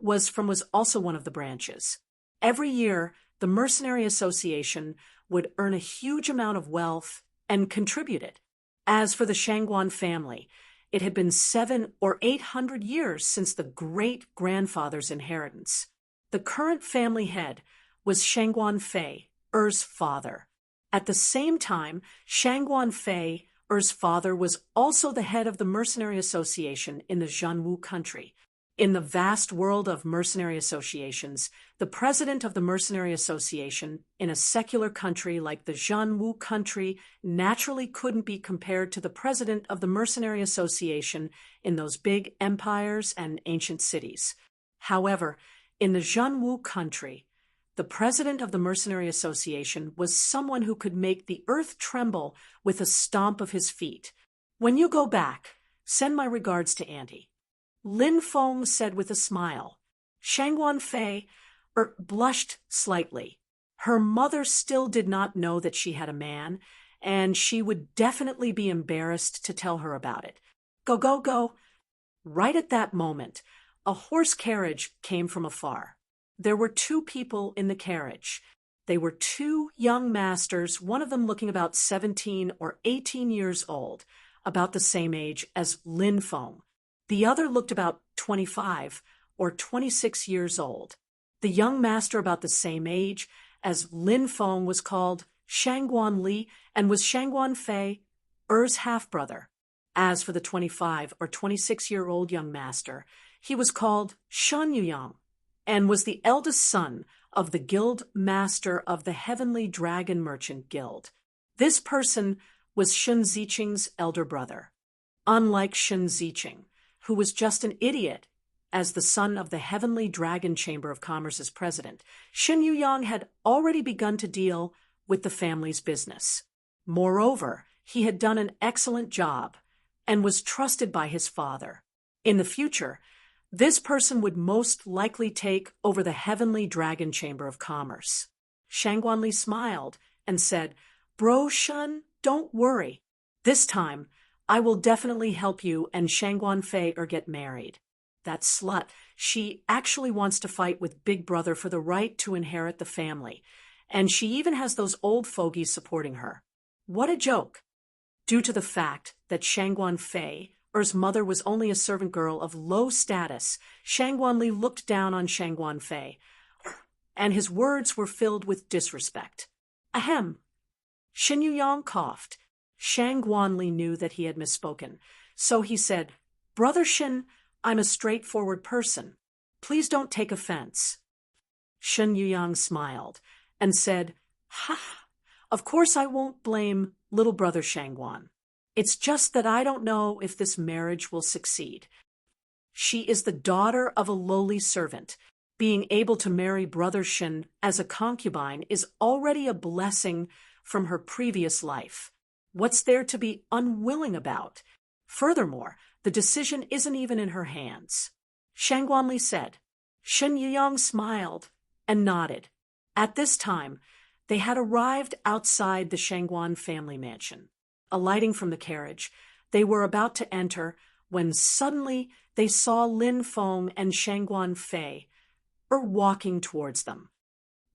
was from was also one of the branches. Every year, the Mercenary Association would earn a huge amount of wealth and contribute it. As for the Shangguan family, it had been 700 or 800 years since the great-grandfather's inheritance. The current family head was Shangguan Fei, Er's father. At the same time, Shangguan Fei, Er's father, was also the head of the Mercenary Association in the Zhanwu country. In the vast world of mercenary associations, the president of the Mercenary Association in a secular country like the Zhanwu country naturally couldn't be compared to the president of the Mercenary Association in those big empires and ancient cities. However, in the Zhanwu country, the president of the Mercenary Association was someone who could make the earth tremble with a stomp of his feet. "When you go back, send my regards to Auntie," Lin Feng said with a smile. Shangguan Fei blushed slightly. Her mother still did not know that she had a man, and she would definitely be embarrassed to tell her about it. Go, go, go. Right at that moment, a horse carriage came from afar. There were two people in the carriage. They were two young masters, one of them looking about 17 or 18 years old, about the same age as Lin Feng. The other looked about 25 or 26 years old. The young master about the same age as Lin Feng was called Shangguan Li and was Shangguan Fei, Er's half-brother. As for the 25 or 26-year-old young master, he was called Shen Yuyang and was the eldest son of the guild master of the Heavenly Dragon Merchant Guild. This person was Shen Ziqing's elder brother. Unlike Shen Ziqing, who was just an idiot as the son of the Heavenly Dragon Chamber of Commerce's president, Shen Yuyang had already begun to deal with the family's business. Moreover, he had done an excellent job and was trusted by his father. In the future, this person would most likely take over the Heavenly Dragon Chamber of Commerce. Shangguan Li smiled and said, "Bro Shen, don't worry. This time, I will definitely help you and Shangguan Fei get married. That slut, she actually wants to fight with Big Brother for the right to inherit the family, and she even has those old fogies supporting her." What a joke! Due to the fact that Shangguan Fei, Er's mother, was only a servant girl of low status, Shangguan Li looked down on Shangguan Fei, and his words were filled with disrespect. Ahem! Shen Yuyang coughed. Shangguan Li knew that he had misspoken, so he said, "Brother Shen, I'm a straightforward person. Please don't take offense." Shen Yuyang smiled and said, "Ha! Of course I won't blame little brother Shangguan. It's just that I don't know if this marriage will succeed. She is the daughter of a lowly servant. Being able to marry brother Shen as a concubine is already a blessing from her previous life. What's there to be unwilling about? Furthermore, the decision isn't even in her hands." Shangguan Li said. Shen Yuyang smiled and nodded. At this time, they had arrived outside the Shangguan family mansion. Alighting from the carriage, They were about to enter when suddenly they saw Lin Feng and Shangguan Fei walking towards them.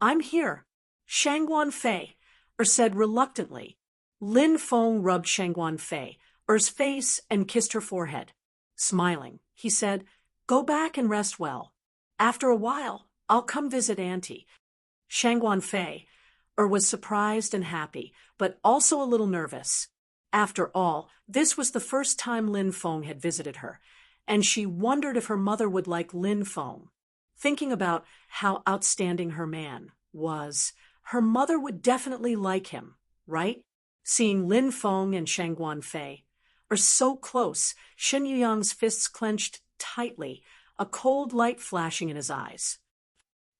"I'm here," Shangguan Fei said reluctantly. Lin Feng rubbed Shangguan Fei's face and kissed her forehead. Smiling, he said, "Go back and rest well. After a while, I'll come visit Auntie." Shangguan Fei was surprised and happy, but also a little nervous. After all, this was the first time Lin Feng had visited her, and she wondered if her mother would like Lin Feng. Thinking about how outstanding her man was, her mother would definitely like him, right? Seeing Lin Feng and Shangguan Fei so close, Shen Yuyang's fists clenched tightly, a cold light flashing in his eyes.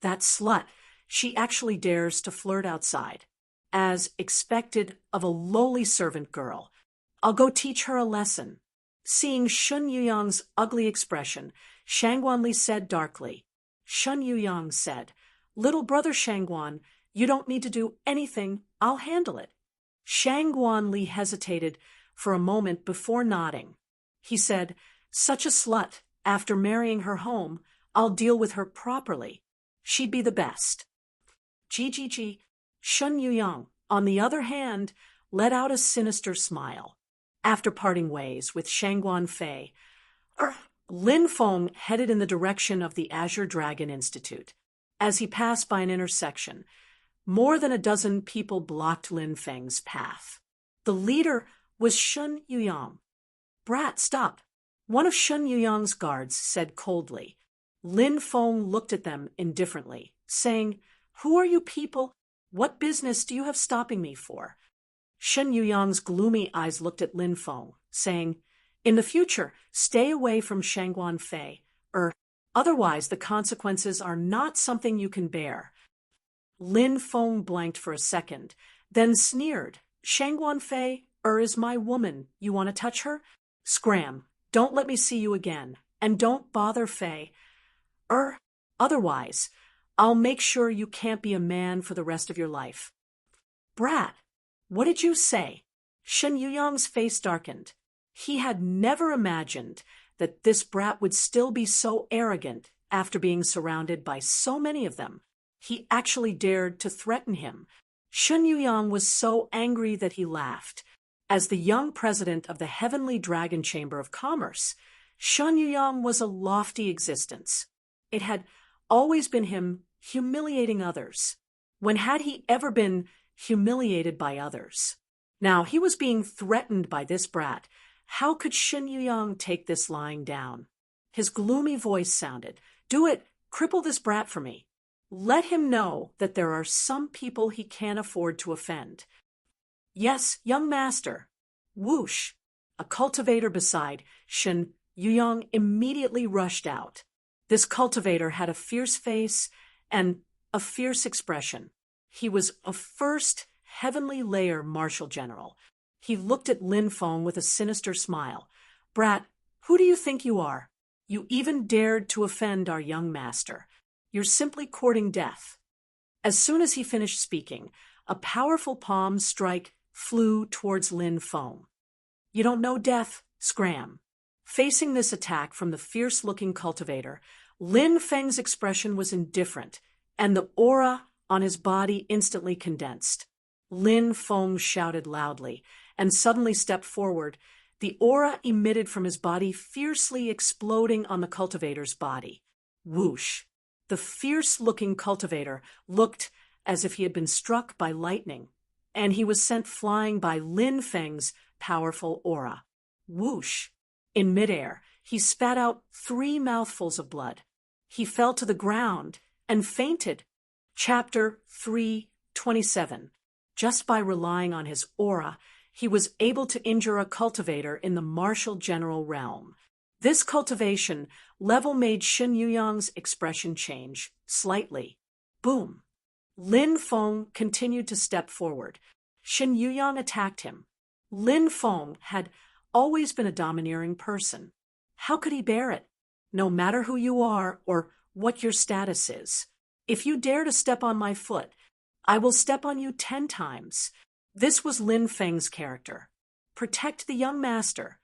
That slut, she actually dares to flirt outside, as expected of a lowly servant girl. I'll go teach her a lesson. Seeing Shun Yuyang's ugly expression, Shangguan Li said darkly. Shun Yuyang said, "Little brother Shangguan, you don't need to do anything, I'll handle it." Shangguan Li hesitated for a moment before nodding. He said, "Such a slut, after marrying her home, I'll deal with her properly. She'd be the best." Gigi, Shun Yuyang, on the other hand, let out a sinister smile. After parting ways with Shangguan Fei, Lin Feng headed in the direction of the Azure Dragon Institute. As he passed by an intersection, more than a dozen people blocked Lin Feng's path. The leader was Shun Yuyang. "Brat, stop," one of Shun Yuyang's guards said coldly. Lin Feng looked at them indifferently, saying, "Who are you people? What business do you have stopping me for?" Shun Yuyang's gloomy eyes looked at Lin Feng, saying, "In the future, stay away from Shangguan Fei, otherwise the consequences are not something you can bear." Lin Feng blanked for a second, then sneered, "Shangguan Fei, is my woman. You want to touch her? Scram, don't let me see you again, and don't bother Fei. Otherwise, I'll make sure you can't be a man for the rest of your life." "Brat, what did you say?" Shen Yuyang's face darkened. He had never imagined that this brat would still be so arrogant after being surrounded by so many of them. He actually dared to threaten him. Shen Yuyang was so angry that he laughed. As the young president of the Heavenly Dragon Chamber of Commerce, Shen Yuyang was a lofty existence. It had always been him humiliating others. When had he ever been humiliated by others? Now he was being threatened by this brat. How could Shen Yuyang take this lying down? His gloomy voice sounded, "Do it, cripple this brat for me. Let him know that there are some people he can't afford to offend." "Yes, young master." Whoosh! A cultivator beside Shen Yuyang immediately rushed out. This cultivator had a fierce face and a fierce expression. He was a first heavenly layer marshal general. He looked at Lin Feng with a sinister smile. "Brat, who do you think you are? You even dared to offend our young master. You're simply courting death." As soon as he finished speaking, a powerful palm strike flew towards Lin Feng. "You don't know death, scram." Facing this attack from the fierce-looking cultivator, Lin Feng's expression was indifferent, and the aura on his body instantly condensed. Lin Feng shouted loudly, and suddenly stepped forward, the aura emitted from his body fiercely exploding on the cultivator's body. Whoosh! The fierce-looking cultivator looked as if he had been struck by lightning, and he was sent flying by Lin Feng's powerful aura. Whoosh! In midair, he spat out 3 mouthfuls of blood. He fell to the ground and fainted. Chapter 3:27. Just by relying on his aura, he was able to injure a cultivator in the martial general realm. This cultivation level made Shen Yuyang's expression change slightly. Boom! Lin Feng continued to step forward. Shen Yuyang attacked him. Lin Feng had always been a domineering person. How could he bear it? No matter who you are or what your status is, if you dare to step on my foot, I will step on you 10 times. This was Lin Feng's character. Protect the young master.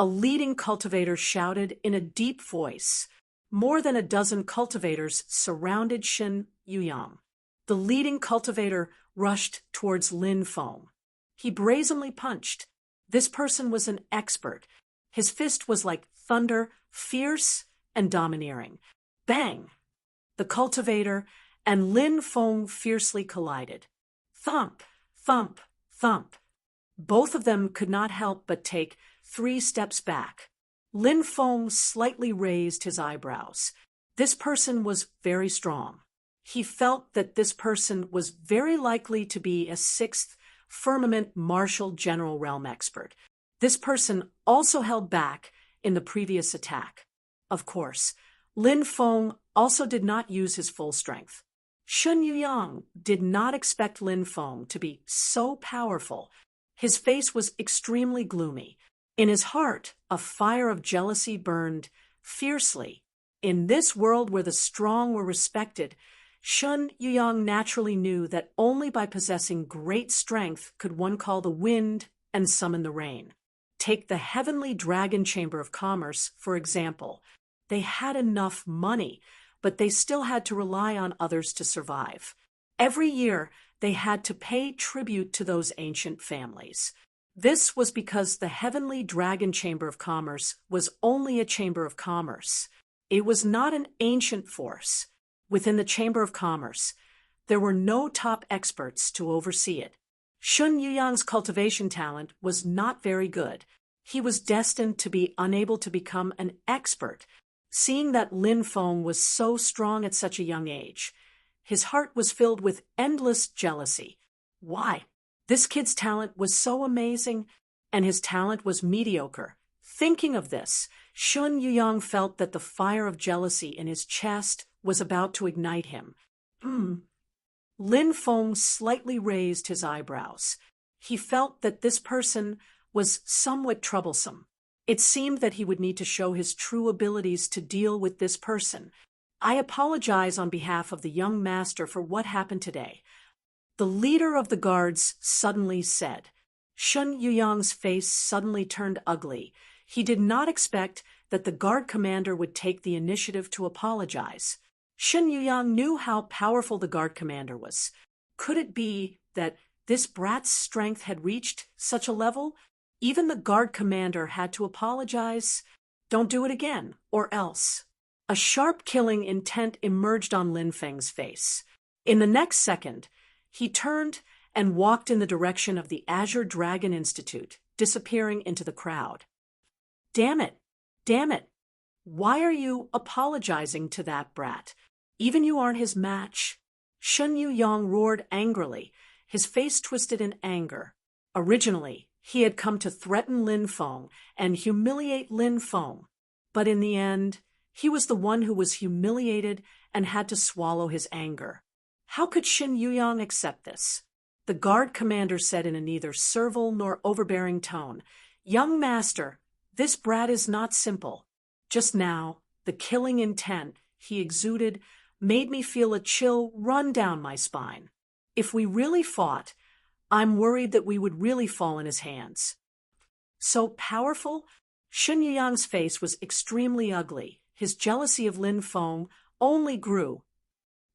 A leading cultivator shouted in a deep voice. More than a dozen cultivators surrounded Shen Yuyang. The leading cultivator rushed towards Lin Feng. He brazenly punched. This person was an expert. His fist was like thunder, fierce and domineering. Bang! The cultivator and Lin Feng fiercely collided. Thump, thump, thump. Both of them could not help but take 3 steps back. Lin Feng slightly raised his eyebrows. This person was very strong. He felt that this person was very likely to be a 6th firmament martial general realm expert. This person also held back in the previous attack. Of course, Lin Feng also did not use his full strength. Shen Yuyang did not expect Lin Feng to be so powerful. His face was extremely gloomy. In his heart, a fire of jealousy burned fiercely. In this world where the strong were respected, Shen Yuyang naturally knew that only by possessing great strength could one call the wind and summon the rain. Take the Heavenly Dragon Chamber of Commerce, for example. They had enough money, but they still had to rely on others to survive. Every year, they had to pay tribute to those ancient families. This was because the Heavenly Dragon Chamber of Commerce was only a chamber of commerce. It was not an ancient force. Within the Chamber of Commerce, there were no top experts to oversee it. Shen Yuyang's cultivation talent was not very good. He was destined to be unable to become an expert. Seeing that Lin Feng was so strong at such a young age, his heart was filled with endless jealousy. Why? This kid's talent was so amazing, and his talent was mediocre. Thinking of this, Shen Yuyang felt that the fire of jealousy in his chest was about to ignite him. Lin Feng slightly raised his eyebrows. He felt that this person was somewhat troublesome. It seemed that he would need to show his true abilities to deal with this person. I apologize on behalf of the young master for what happened today. The leader of the guards suddenly said. Shen Yuyang's face suddenly turned ugly. He did not expect that the guard commander would take the initiative to apologize. Shen Yuyang knew how powerful the guard commander was. Could it be that this brat's strength had reached such a level? Even the guard commander had to apologize. Don't do it again, or else. A sharp killing intent emerged on Lin Feng's face. In the next second, he turned and walked in the direction of the Azure Dragon Institute, disappearing into the crowd. Damn it! Damn it! Why are you apologizing to that brat? Even you aren't his match. Shen Yuyang roared angrily, his face twisted in anger. Originally, he had come to threaten Lin Feng and humiliate Lin Feng. But in the end, he was the one who was humiliated and had to swallow his anger. How could Shen Yuyang accept this? The guard commander said in a neither servile nor overbearing tone, "Young master, this brat is not simple. Just now, the killing intent he exuded made me feel a chill run down my spine. If we really fought, I'm worried that we would really fall in his hands." So powerful? Shen Yuyang's face was extremely ugly. His jealousy of Lin Feng only grew.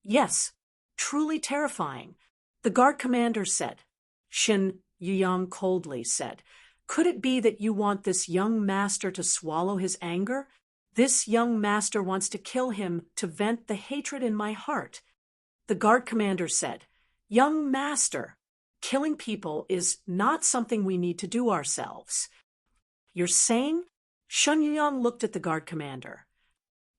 Yes, truly terrifying, the guard commander said. Shen Yuyang coldly said, "Could it be that you want this young master to swallow his anger? This young master wants to kill him to vent the hatred in my heart." The guard commander said, "Young master, killing people is not something we need to do ourselves." You're saying? Shen Yuyang looked at the guard commander.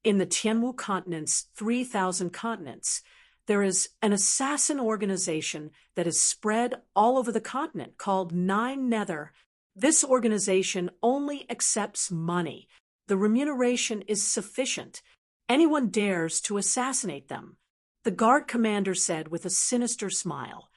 In the Tianwu continent's 3,000 continents, there is an assassin organization that is spread all over the continent called Nine Nether. This organization only accepts money. The remuneration is sufficient. Anyone dares to assassinate them. The guard commander said with a sinister smile,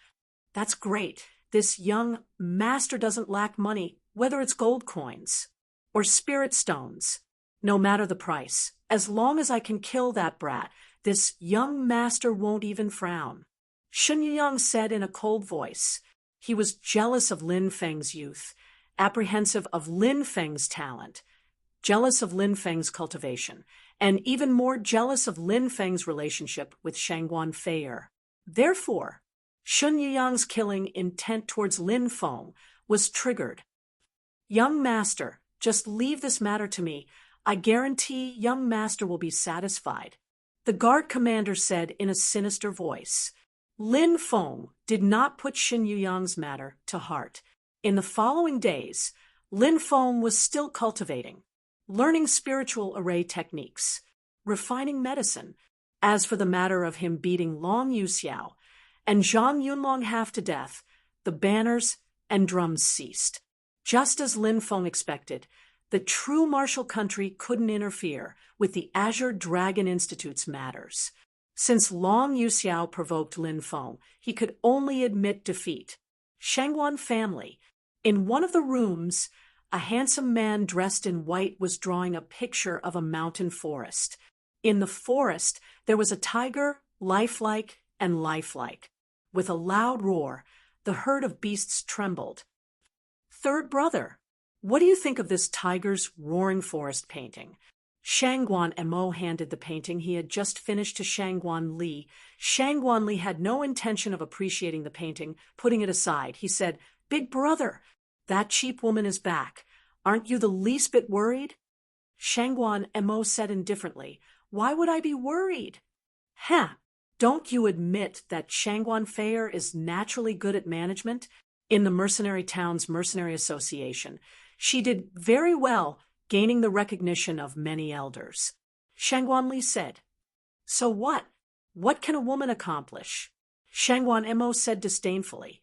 "That's great. This young master doesn't lack money, whether it's gold coins or spirit stones. No matter the price, as long as I can kill that brat, this young master won't even frown." Shen Yuyang said in a cold voice. He was jealous of Lin Feng's youth, apprehensive of Lin Feng's talent. jealous of Lin Feng's cultivation, and even more jealous of Lin Feng's relationship with Shangguan Fei'er. Therefore, Shun Yuyang's killing intent towards Lin Feng was triggered. Young master, just leave this matter to me. I guarantee young master will be satisfied, the guard commander said in a sinister voice. Lin Feng did not put Shun Yuyang's matter to heart. In the following days, Lin Feng was still cultivating, learning spiritual array techniques, refining medicine. As for the matter of him beating Long Yuxiao and Zhang Yunlong half to death, the banners and drums ceased. Just as Lin Feng expected, the true martial country couldn't interfere with the Azure Dragon Institute's matters. Since Long Yuxiao provoked Lin Feng, he could only admit defeat. Shangguan family. In one of the rooms, a handsome man dressed in white was drawing a picture of a mountain forest. In the forest, there was a tiger, lifelike and lifelike. With a loud roar, the herd of beasts trembled. Third brother, what do you think of this tiger's roaring forest painting? Shangguan Mo handed the painting he had just finished to Shangguan Li. Shangguan Li had no intention of appreciating the painting, putting it aside. He said, Big brother, that cheap woman is back. Aren't you the least bit worried? Shangguan Mo said indifferently, Why would I be worried? Don't you admit that Shangguan Fei'er is naturally good at management? In the Mercenary Town's Mercenary Association, she did very well, gaining the recognition of many elders. Shangguan Li said, So what? What can a woman accomplish? Shangguan Mo said disdainfully,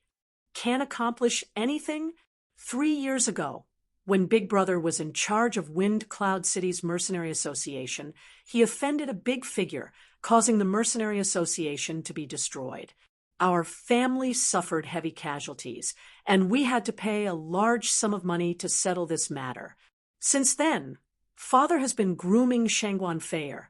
Can't accomplish anything? 3 years ago, when Big Brother was in charge of Wind Cloud City's Mercenary Association, he offended a big figure, causing the Mercenary Association to be destroyed. Our family suffered heavy casualties, and we had to pay a large sum of money to settle this matter. Since then, Father has been grooming Shangguan Fei'er,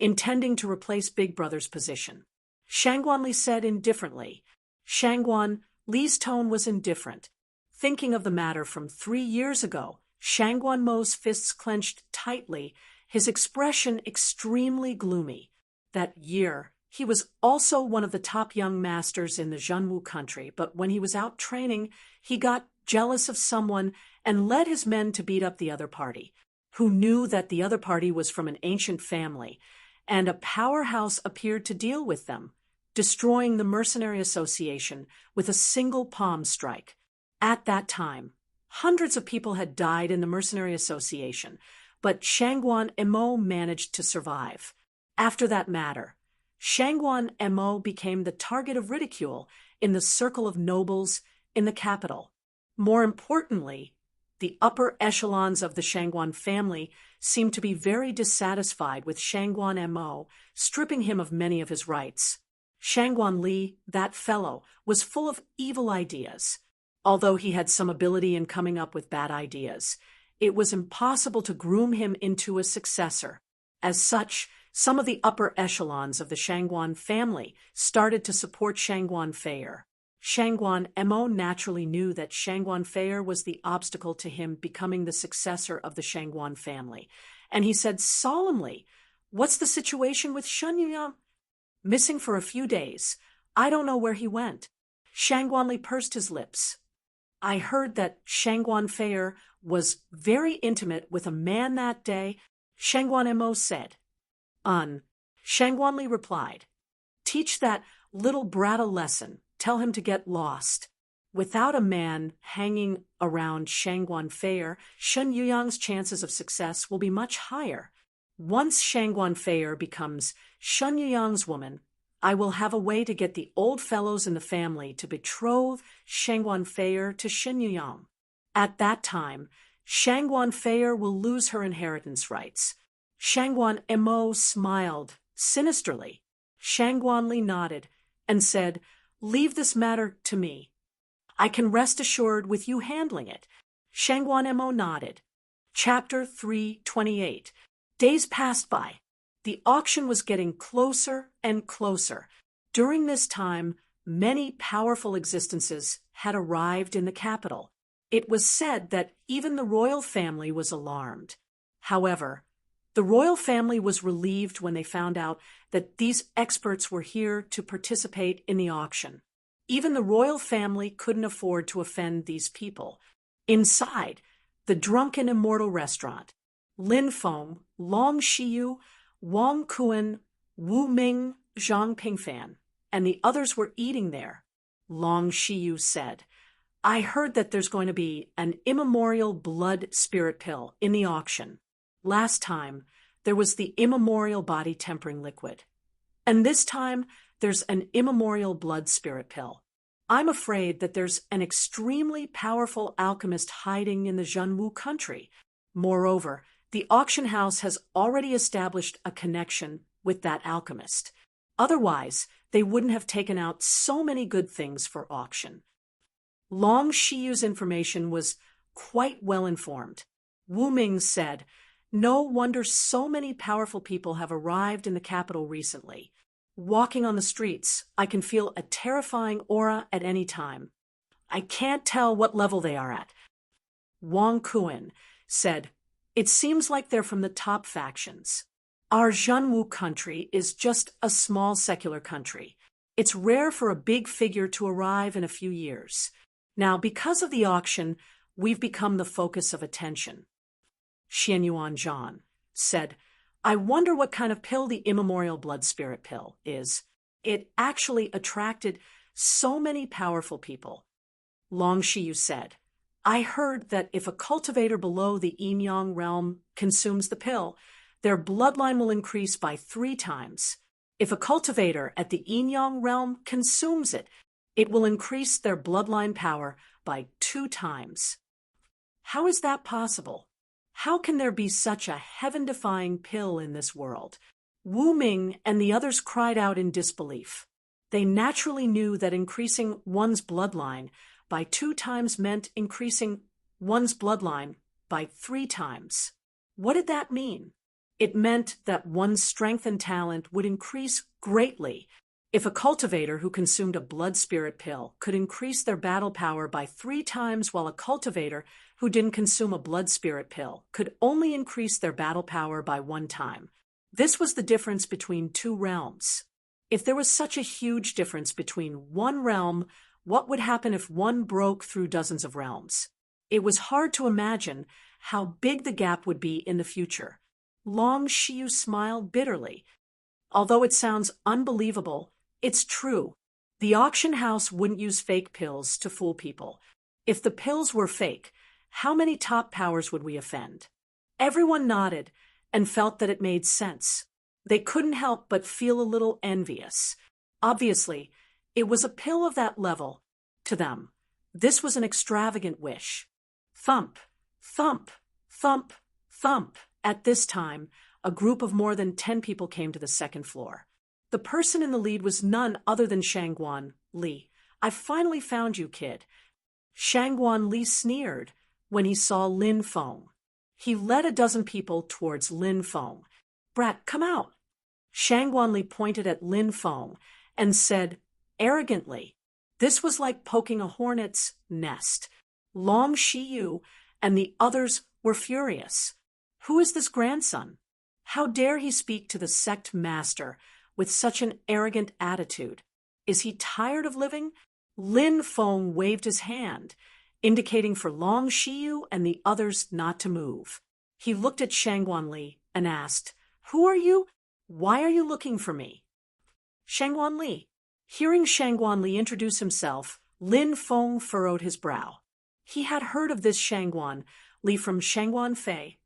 intending to replace Big Brother's position. Shangguan Li said indifferently. Shangguan Li's tone was indifferent. Thinking of the matter from 3 years ago, Shangguan Mo's fists clenched tightly, his expression extremely gloomy. That year, he was also one of the top young masters in the Zhenwu country, but when he was out training, he got jealous of someone and led his men to beat up the other party, who knew that the other party was from an ancient family, and a powerhouse appeared to deal with them, destroying the Mercenary Association with a single palm strike. At that time, hundreds of people had died in the Mercenary Association, but Shangguan Mo managed to survive. After that matter, Shangguan Mo became the target of ridicule in the circle of nobles in the capital. More importantly, the upper echelons of the Shangguan family seemed to be very dissatisfied with Shangguan Mo, stripping him of many of his rights. Shangguan Li, that fellow, was full of evil ideas. Although he had some ability in coming up with bad ideas, it was impossible to groom him into a successor. As such, some of the upper echelons of the Shangguan family started to support Shangguan Fei'er. Shangguan Mo naturally knew that Shangguan Fei'er was the obstacle to him becoming the successor of the Shangguan family, and he said solemnly, What's the situation with Shun Yuyang? Missing for a few days. I don't know where he went. Shangguan Li pursed his lips. I heard that Shangguan Fei'er was very intimate with a man that day, Shangguan Mo said. Shangguan Li replied, Teach that little brat a lesson. Tell him to get lost. Without a man hanging around Shangguan Fei'er, Shun Yuyang's chances of success will be much higher. Once Shangguan Fei'er becomes Shun Yuyang's woman, I will have a way to get the old fellows in the family to betroth Shangguan Fei'er to Shun Yuyang. At that time, Shangguan Fei'er will lose her inheritance rights. Shangguan Mo smiled sinisterly. Shangguan Li nodded and said, Leave this matter to me. I can rest assured with you handling it. Shangguan Mo nodded. Chapter 328. Days passed by. The auction was getting closer and closer. During this time, many powerful existences had arrived in the capital. It was said that even the royal family was alarmed. However, the royal family was relieved when they found out that these experts were here to participate in the auction. Even the royal family couldn't afford to offend these people. Inside the drunken immortal restaurant, Lin Feng, Long Shiyu, Wang Kuan, Wu Ming, Zhang Pingfan, and the others were eating there. Long Shiyu said, "I heard that there's going to be an immemorial blood spirit pill in the auction. Last time, there was the immemorial body tempering liquid. And this time, there's an immemorial blood spirit pill. I'm afraid that there's an extremely powerful alchemist hiding in the Zhenwu country. Moreover, the auction house has already established a connection with that alchemist. Otherwise, they wouldn't have taken out so many good things for auction." Long Shiyu's information was quite well informed. Wu Ming said, "No wonder so many powerful people have arrived in the capital recently. Walking on the streets, I can feel a terrifying aura at any time. I can't tell what level they are at." Wang Kuan said, "It seems like they're from the top factions. Our Zhenwu country is just a small secular country. It's rare for a big figure to arrive in a few years. Now, because of the auction, we've become the focus of attention." Xianyuan Zhan said, "I wonder what kind of pill the immemorial blood spirit pill is. It actually attracted so many powerful people." Long Shiyu said, "I heard that if a cultivator below the Yin-Yang realm consumes the pill, their bloodline will increase by 3 times. If a cultivator at the Yin-Yang realm consumes it, it will increase their bloodline power by 2 times. How is that possible? How can there be such a heaven-defying pill in this world?" Wu Ming and the others cried out in disbelief. They naturally knew that increasing one's bloodline by 2 times meant increasing one's bloodline by 3 times. What did that mean? It meant that one's strength and talent would increase greatly. If a cultivator who consumed a blood spirit pill could increase their battle power by 3 times, while a cultivator who didn't consume a blood spirit pill could only increase their battle power by 1 time. This was the difference between 2 realms. If there was such a huge difference between one realm, what would happen if one broke through dozens of realms? It was hard to imagine how big the gap would be in the future. Long Shiyu smiled bitterly. Although it sounds unbelievable, it's true. The auction house wouldn't use fake pills to fool people. If the pills were fake, how many top powers would we offend? Everyone nodded and felt that it made sense. They couldn't help but feel a little envious. Obviously, it was a pill of that level. To them, this was an extravagant wish. Thump, thump, thump, thump. At this time, a group of more than 10 people came to the 2nd floor. The person in the lead was none other than Shangguan Li. "I finally found you, kid." Shangguan Li sneered when he saw Lin Feng. He led a dozen people towards Lin Feng. "Brat, come out." Shangguan Li pointed at Lin Feng and said arrogantly. This was like poking a hornet's nest. Long Shiyu and the others were furious. Who is this grandson? How dare he speak to the sect master with such an arrogant attitude? Is he tired of living? Lin Feng waved his hand, indicating for Long Shiyu and the others not to move. He looked at Shangguan Li and asked, "Who are you? Why are you looking for me?" Shangguan Li. Hearing Shangguan Li introduce himself, Lin Feng furrowed his brow. He had heard of this Shangguan Li from Shangguan Fei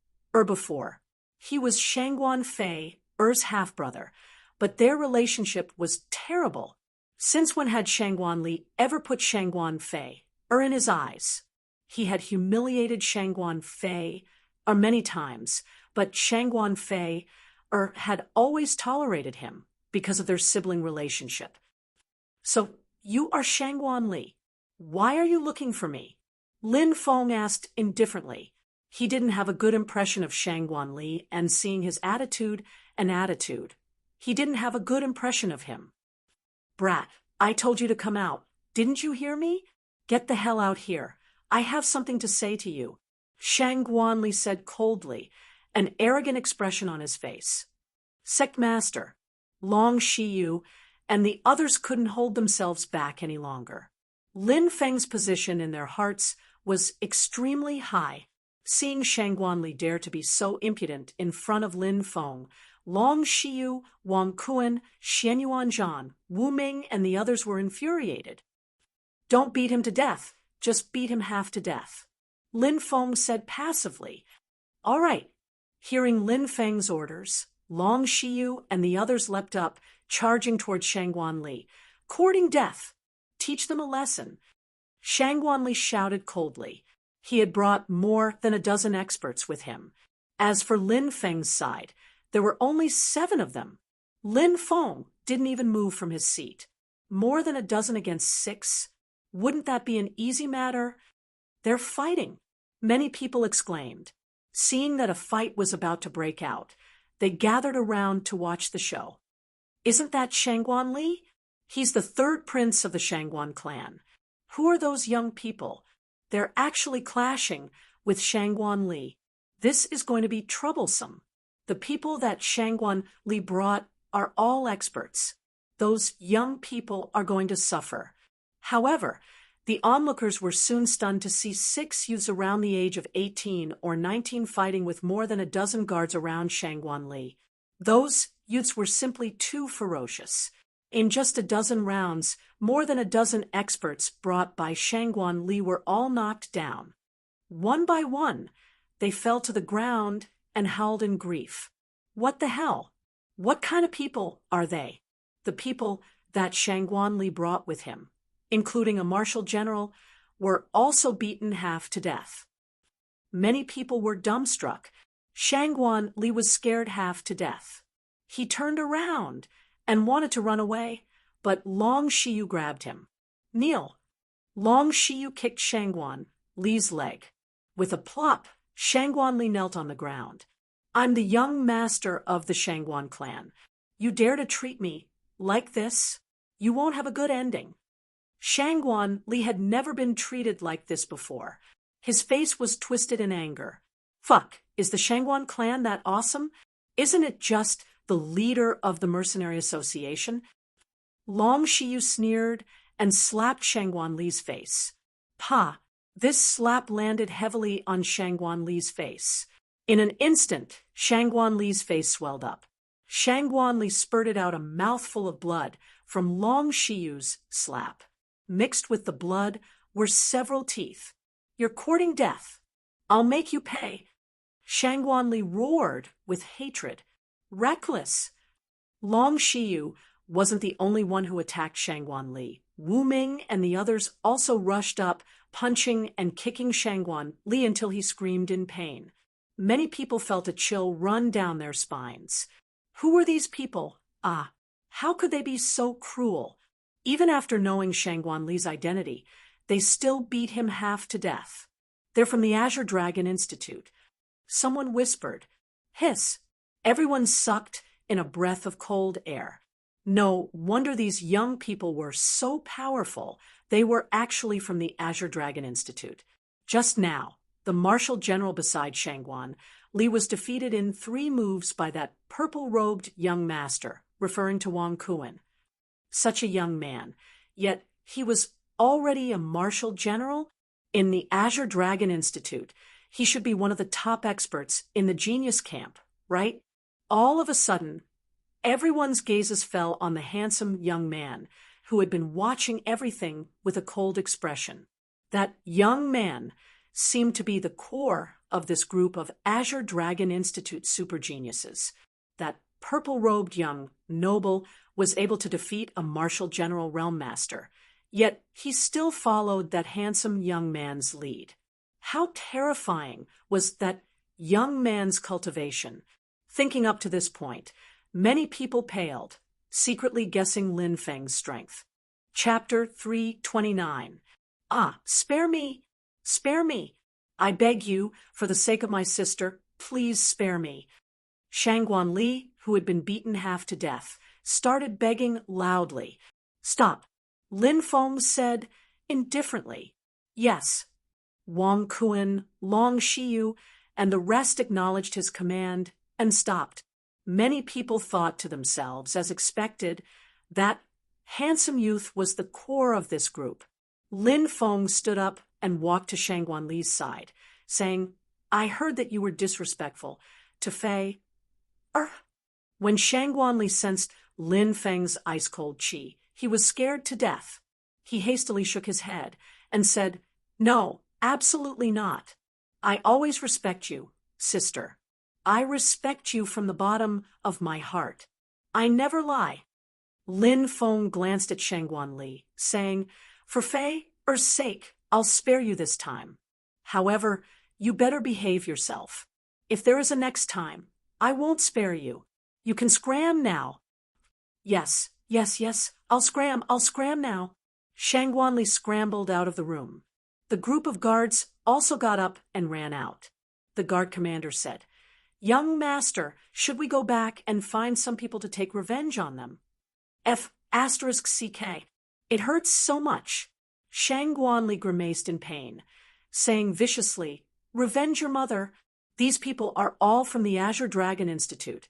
before. He was Shangguan Fei half-brother, but their relationship was terrible. Since when had Shangguan Li ever put Shangguan Fei in his eyes? He had humiliated Shangguan Fei many times, but Shangguan Fei had always tolerated him because of their sibling relationship. "So, you are Shangguan Li. Why are you looking for me?" Lin Feng asked indifferently. He didn't have a good impression of Shangguan Li, and seeing his attitude, he didn't have a good impression of him. "Brat, I told you to come out. Didn't you hear me? Get the hell out here. I have something to say to you," Shangguan Li said coldly, an arrogant expression on his face. Sect Master, Long Shiyu, and the others couldn't hold themselves back any longer. Lin Feng's position in their hearts was extremely high. Seeing Shangguan Li dare to be so impudent in front of Lin Feng, Long Shiyu, Wang Kuan, Xian Yuanzhan, Wu Ming, and the others were infuriated. Don't beat him to death, just beat him half to death. Lin Feng said passively. All right. Hearing Lin Feng's orders, Long Shiyu and the others leapt up, charging toward Shangguan Li. Courting death. Teach them a lesson. Shangguan Li shouted coldly. He had brought more than a dozen experts with him. As for Lin Feng's side, there were only 7 of them. Lin Feng didn't even move from his seat. More than a dozen against 6? Wouldn't that be an easy matter? They're fighting, many people exclaimed. Seeing that a fight was about to break out, they gathered around to watch the show. Isn't that Shangguan Li? He's the 3rd prince of the Shangguan clan. Who are those young people? They're actually clashing with Shangguan Li. This is going to be troublesome. The people that Shangguan Li brought are all experts. Those young people are going to suffer. However, the onlookers were soon stunned to see 6 youths around the age of 18 or 19 fighting with more than a dozen guards around Shangguan Li. Those youths were simply too ferocious. In just a dozen rounds, more than a dozen experts brought by Shangguan Li were all knocked down. One by one, they fell to the ground and howled in grief. What the hell? What kind of people are they? The people that Shangguan Li brought with him, including a martial general, were also beaten half to death. Many people were dumbstruck. Shangguan Li was scared half to death. He turned around and wanted to run away, but Long Shiyu grabbed him. Kneel. Long Shiyu kicked Shangguan Li's leg. With a plop, Shangguan Li knelt on the ground. I'm the young master of the Shangguan clan. You dare to treat me like this? You won't have a good ending. Shangguan Li had never been treated like this before. His face was twisted in anger. Fuck, is the Shangguan clan that awesome? Isn't it just the leader of the mercenary association? Long Shiyu sneered and slapped Shangguan Li's face. Pa! This slap landed heavily on Shangguan Li's face. In an instant, Shangguan Li's face swelled up. Shangguan Li spurted out a mouthful of blood from Long Shiyu's slap. Mixed with the blood were several teeth. You're courting death. I'll make you pay. Shangguan Li roared with hatred. Reckless. Long Shiyu wasn't the only one who attacked Shangguan Li. Wu Ming and the others also rushed up, punching and kicking Shangguan Li until he screamed in pain. Many people felt a chill run down their spines. Who were these people? How could they be so cruel? Even after knowing Shangguan Li's identity, they still beat him half to death. They're from the Azure Dragon Institute. Someone whispered. Hiss. Everyone sucked in a breath of cold air. No wonder these young people were so powerful. They were actually from the Azure Dragon Institute. Just now, the martial general beside Shangguan Li was defeated in 3 moves by that purple-robed young master, referring to Wang Kuan. Such a young man, yet he was already a martial general? In the Azure Dragon Institute, he should be one of the top experts in the genius camp, right? All of a sudden, everyone's gazes fell on the handsome young man who had been watching everything with a cold expression. That young man seemed to be the core of this group of Azure Dragon Institute super geniuses. That purple-robed young noble was able to defeat a martial general realm master, yet he still followed that handsome young man's lead. How terrifying was that young man's cultivation? Thinking up to this point, many people paled, secretly guessing Lin Feng's strength. Chapter 329. Spare me! Spare me! I beg you, for the sake of my sister, please spare me. Shangguan Li, who had been beaten half to death, started begging loudly. Stop. Lin Feng said indifferently. Yes. Wang Kuan, Long Shiyu, and the rest acknowledged his command and stopped. Many people thought to themselves, as expected, that handsome youth was the core of this group. Lin Feng stood up and walked to Shangguan Li's side, saying, "I heard that you were disrespectful to Fei." When Shangguan Li sensed Lin Feng's ice-cold qi, he was scared to death. He hastily shook his head and said, "No, absolutely not. I always respect you, sister. I respect you from the bottom of my heart. I never lie." Lin Feng glanced at Shangguan Li, saying, "For Fei's sake, I'll spare you this time. However, you better behave yourself. If there is a next time, I won't spare you. You can scram now." Yes, I'll scram now." Shangguan Li scrambled out of the room. The group of guards also got up and ran out. The guard commander said, "Young master, should we go back and find some people to take revenge on them?" *CK. It hurts so much. Shangguan Li grimaced in pain, saying viciously, "Revenge your mother. These people are all from the Azure Dragon Institute,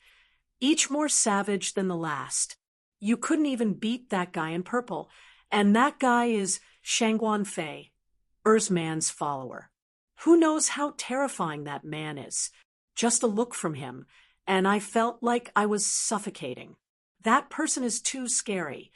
each more savage than the last. You couldn't even beat that guy in purple, and that guy is Shangguan Fei, Man's follower. Who knows how terrifying that man is? Just a look from him, and I felt like I was suffocating. That person is too scary."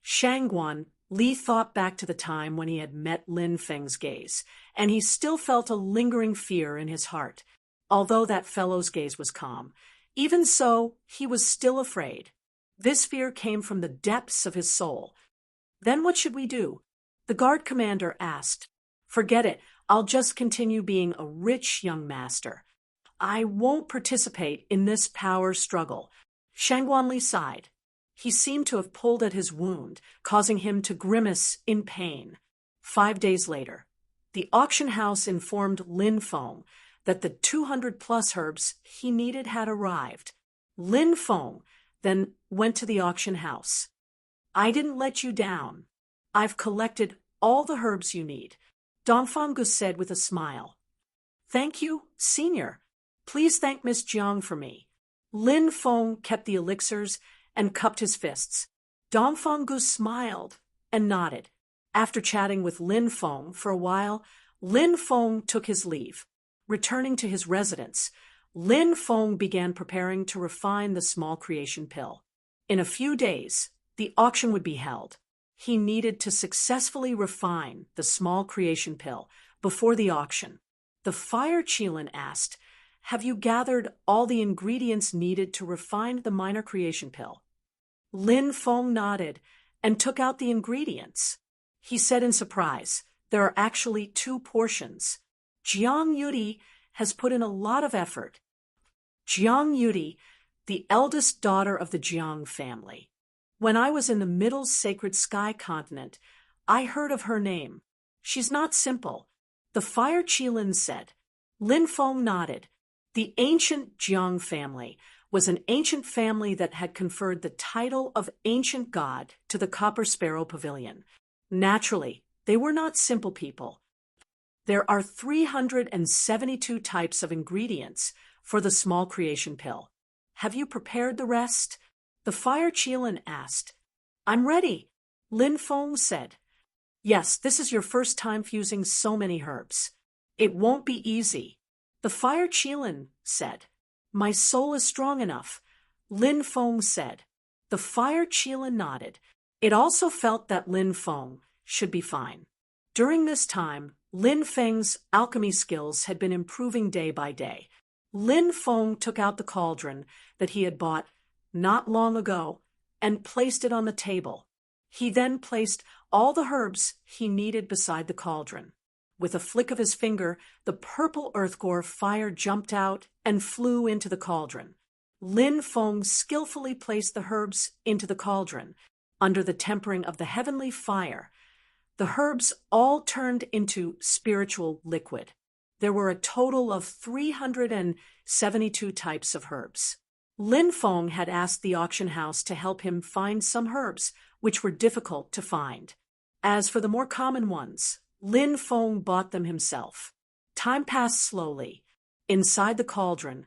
Shangguan Li thought back to the time when he had met Lin Feng's gaze, and he still felt a lingering fear in his heart. Although that fellow's gaze was calm, even so, he was still afraid. This fear came from the depths of his soul. "Then what should we do?" the guard commander asked. "Forget it. I'll just continue being a rich young master. I won't participate in this power struggle." Shangguan Li sighed. He seemed to have pulled at his wound, causing him to grimace in pain. 5 days later, the auction house informed Lin Feng that the 200-plus herbs he needed had arrived. Lin Feng then went to the auction house. "I didn't let you down. I've collected all the herbs you need," Dongfang said with a smile. "Thank you, senior. Please thank Miss Jiang for me." Lin Feng kept the elixirs and cupped his fists. Dongfang smiled and nodded. After chatting with Lin Feng for a while, Lin Feng took his leave. Returning to his residence, Lin Feng began preparing to refine the small creation pill. In a few days, the auction would be held. He needed to successfully refine the small creation pill before the auction. The fire Qilin asked, "Have you gathered all the ingredients needed to refine the minor creation pill?" Lin Feng nodded and took out the ingredients. He said in surprise, "There are actually 2 portions. Jiang Yudi has put in a lot of effort." Jiang Yudi, the eldest daughter of the Jiang family. When I was in the Middle Sacred Sky continent, I heard of her name. She's not simple, the fire Qilin said. Lin Feng nodded. The ancient Jiang family was an ancient family that had conferred the title of ancient god to the Copper Sparrow Pavilion. Naturally, they were not simple people. There are 372 types of ingredients for the small creation pill. Have you prepared the rest? The fire Qilin asked. "I'm ready," Lin Feng said. "Yes, this is your first time fusing so many herbs. It won't be easy," the fire Qilin said. "My soul is strong enough," Lin Feng said. The fire Qilin nodded. It also felt that Lin Feng should be fine. During this time, Lin Feng's alchemy skills had been improving day by day. Lin Feng took out the cauldron that he had bought not long ago and placed it on the table. He then placed all the herbs he needed beside the cauldron. With a flick of his finger, the purple earthgore fire jumped out and flew into the cauldron. Lin Feng skillfully placed the herbs into the cauldron. Under the tempering of the heavenly fire, the herbs all turned into spiritual liquid. There were a total of 372 types of herbs. Lin Feng had asked the auction house to help him find some herbs which were difficult to find. As for the more common ones, Lin Feng bought them himself. Time passed slowly. Inside the cauldron,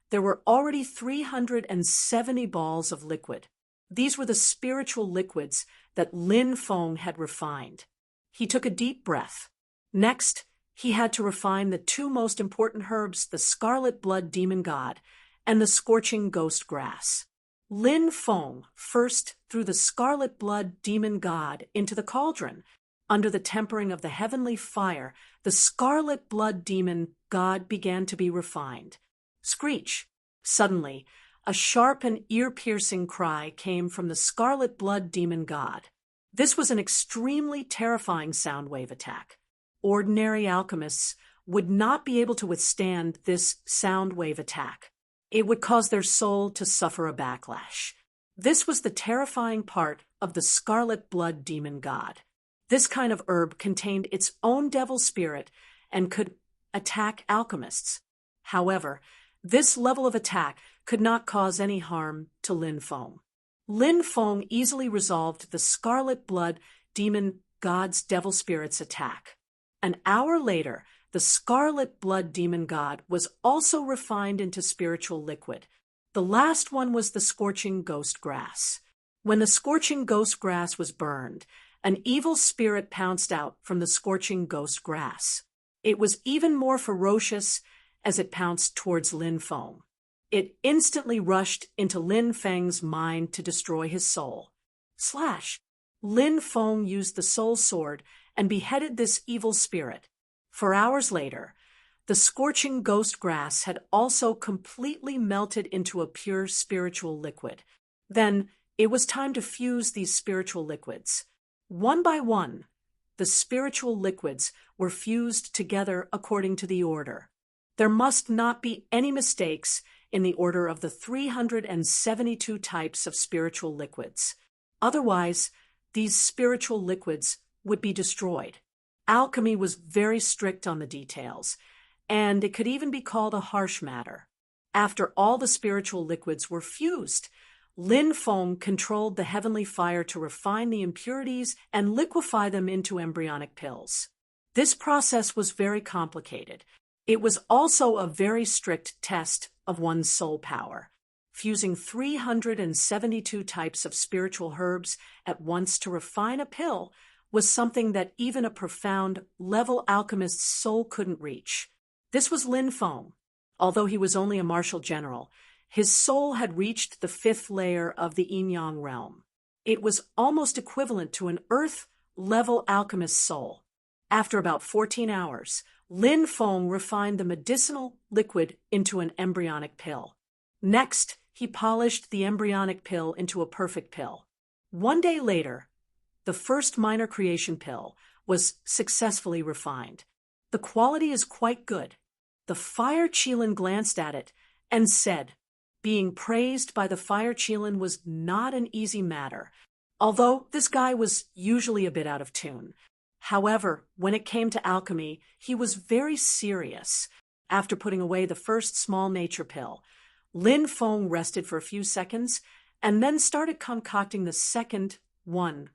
there were already 370 balls of liquid. These were the spiritual liquids that Lin Feng had refined. He took a deep breath. Next, he had to refine the two most important herbs, the scarlet blood demon god and the scorching ghost grass. Lin Feng first threw the scarlet blood demon god into the cauldron. Under the tempering of the heavenly fire, the scarlet blood demon god began to be refined. Screech! Suddenly, a sharp and ear-piercing cry came from the scarlet blood demon god. This was an extremely terrifying sound wave attack. Ordinary alchemists would not be able to withstand this sound wave attack. It would cause their soul to suffer a backlash. This was the terrifying part of the scarlet blood demon god. This kind of herb contained its own devil spirit and could attack alchemists. However, this level of attack could not cause any harm to Lin Feng. Lin Feng easily resolved the scarlet blood demon god's devil spirit's attack. An hour later, the scarlet blood demon god was also refined into spiritual liquid. The last one was the scorching ghost grass. When the scorching ghost grass was burned, an evil spirit pounced out from the scorching ghost grass. It was even more ferocious as it pounced towards Lin Feng. It instantly rushed into Lin Feng's mind to destroy his soul. Slash! Lin Feng used the soul sword and beheaded this evil spirit. 4 hours later, the scorching ghost grass had also completely melted into a pure spiritual liquid. Then it was time to fuse these spiritual liquids. One by one, the spiritual liquids were fused together according to the order. There must not be any mistakes in the order of the 372 types of spiritual liquids. Otherwise, these spiritual liquids would be destroyed. Alchemy was very strict on the details, and it could even be called a harsh matter. After all the spiritual liquids were fused, Lin Feng controlled the heavenly fire to refine the impurities and liquefy them into embryonic pills. This process was very complicated. It was also a very strict test of one's soul power. Fusing 372 types of spiritual herbs at once to refine a pill was something that even a profound level alchemist's soul couldn't reach. This was Lin Feng. Although he was only a martial general, his soul had reached the 5th layer of the yin-yang realm. It was almost equivalent to an earth-level alchemist's soul. After about 14 hours, Lin Feng refined the medicinal liquid into an embryonic pill. Next, he polished the embryonic pill into a perfect pill. 1 day later, the first minor creation pill was successfully refined. The quality is quite good. The fire Qilin glanced at it and said, being praised by the fire Qilin was not an easy matter, although this guy was usually a bit out of tune. However, when it came to alchemy, he was very serious. After putting away the first small nature pill, Lin Feng rested for a few seconds and then started concocting the second one.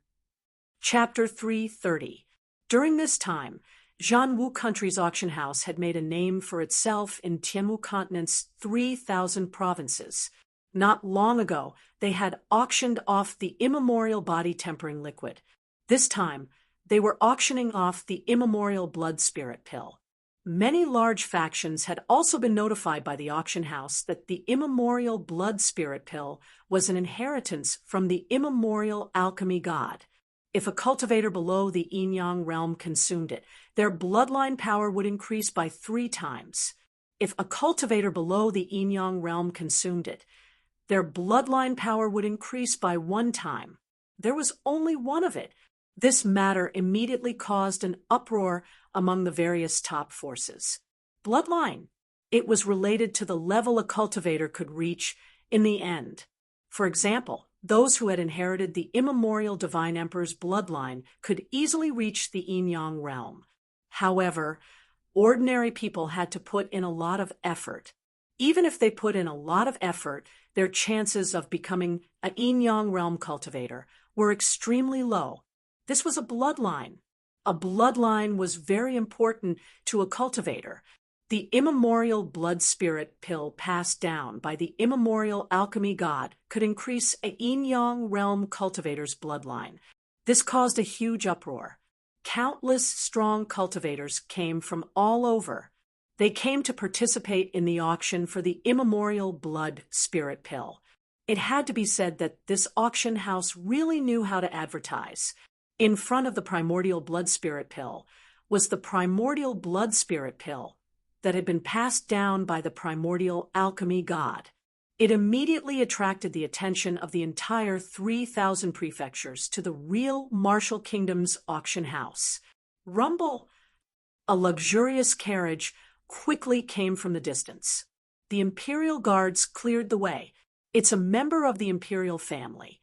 Chapter 330. During this time, Zhanwu country's auction house had made a name for itself in Tianwu continent's 3,000 provinces. Not long ago, they had auctioned off the immemorial body tempering liquid. This time, they were auctioning off the immemorial blood spirit pill. Many large factions had also been notified by the auction house that the immemorial blood spirit pill was an inheritance from the immemorial alchemy god. If a cultivator below the yin-yang realm consumed it, their bloodline power would increase by 3 times. If a cultivator below the yin-yang realm consumed it, their bloodline power would increase by 1 time. There was only one of it. This matter immediately caused an uproar among the various top forces. Bloodline. It was related to the level a cultivator could reach in the end. For example, those who had inherited the immemorial Divine Emperor's bloodline could easily reach the yin-yang realm. However, ordinary people had to put in a lot of effort. Even if they put in a lot of effort, their chances of becoming a yin-yang realm cultivator were extremely low. This was a bloodline. A bloodline was very important to a cultivator. The immemorial blood spirit pill passed down by the immemorial alchemy god could increase a yin-yang realm cultivator's bloodline. This caused a huge uproar. Countless strong cultivators came from all over. They came to participate in the auction for the immemorial blood spirit pill. It had to be said that this auction house really knew how to advertise. In front of the primordial blood spirit pill was the primordial blood spirit pill that had been passed down by the primordial alchemy god. It immediately attracted the attention of the entire 3,000 prefectures to the real Martial Kingdom's auction house. Rumble! A luxurious carriage quickly came from the distance. The imperial guards cleared the way. It's a member of the imperial family.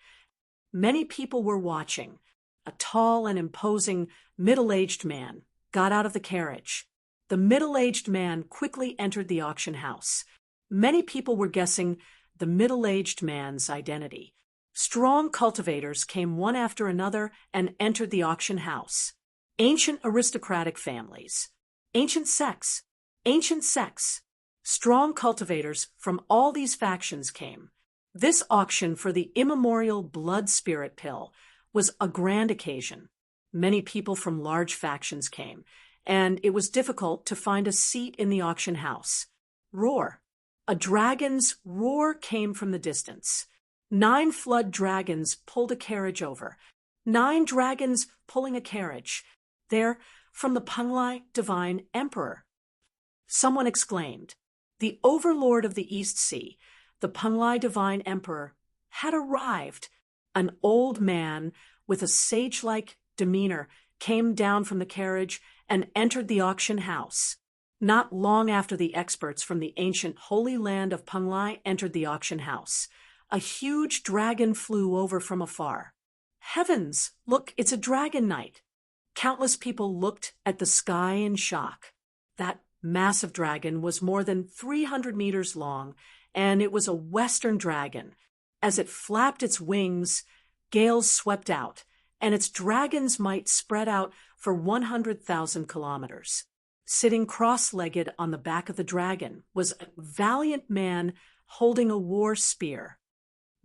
Many people were watching. A tall and imposing middle-aged man got out of the carriage. The middle-aged man quickly entered the auction house. Many people were guessing the middle-aged man's identity. Strong cultivators came one after another and entered the auction house. Ancient aristocratic families. Ancient sects. Ancient sects. Strong cultivators from all these factions came. This auction for the immemorial blood spirit pill was a grand occasion. Many people from large factions came, and it was difficult to find a seat in the auction house. Roar. A dragon's roar came from the distance. 9 flood dragons pulled a carriage over. 9 dragons pulling a carriage. They're from the Penglai Divine Emperor. Someone exclaimed. The overlord of the East Sea, the Penglai Divine Emperor, had arrived. An old man with a sage-like demeanor came down from the carriage and entered the auction house. Not long after the experts from the ancient holy land of Penglai entered the auction house, a huge dragon flew over from afar. Heavens! Look, it's a dragon knight. Countless people looked at the sky in shock. That massive dragon was more than 300 meters long, and it was a western dragon. As it flapped its wings, gales swept out, and its dragon's might spread out for 100,000 kilometers. Sitting cross-legged on the back of the dragon was a valiant man holding a war spear.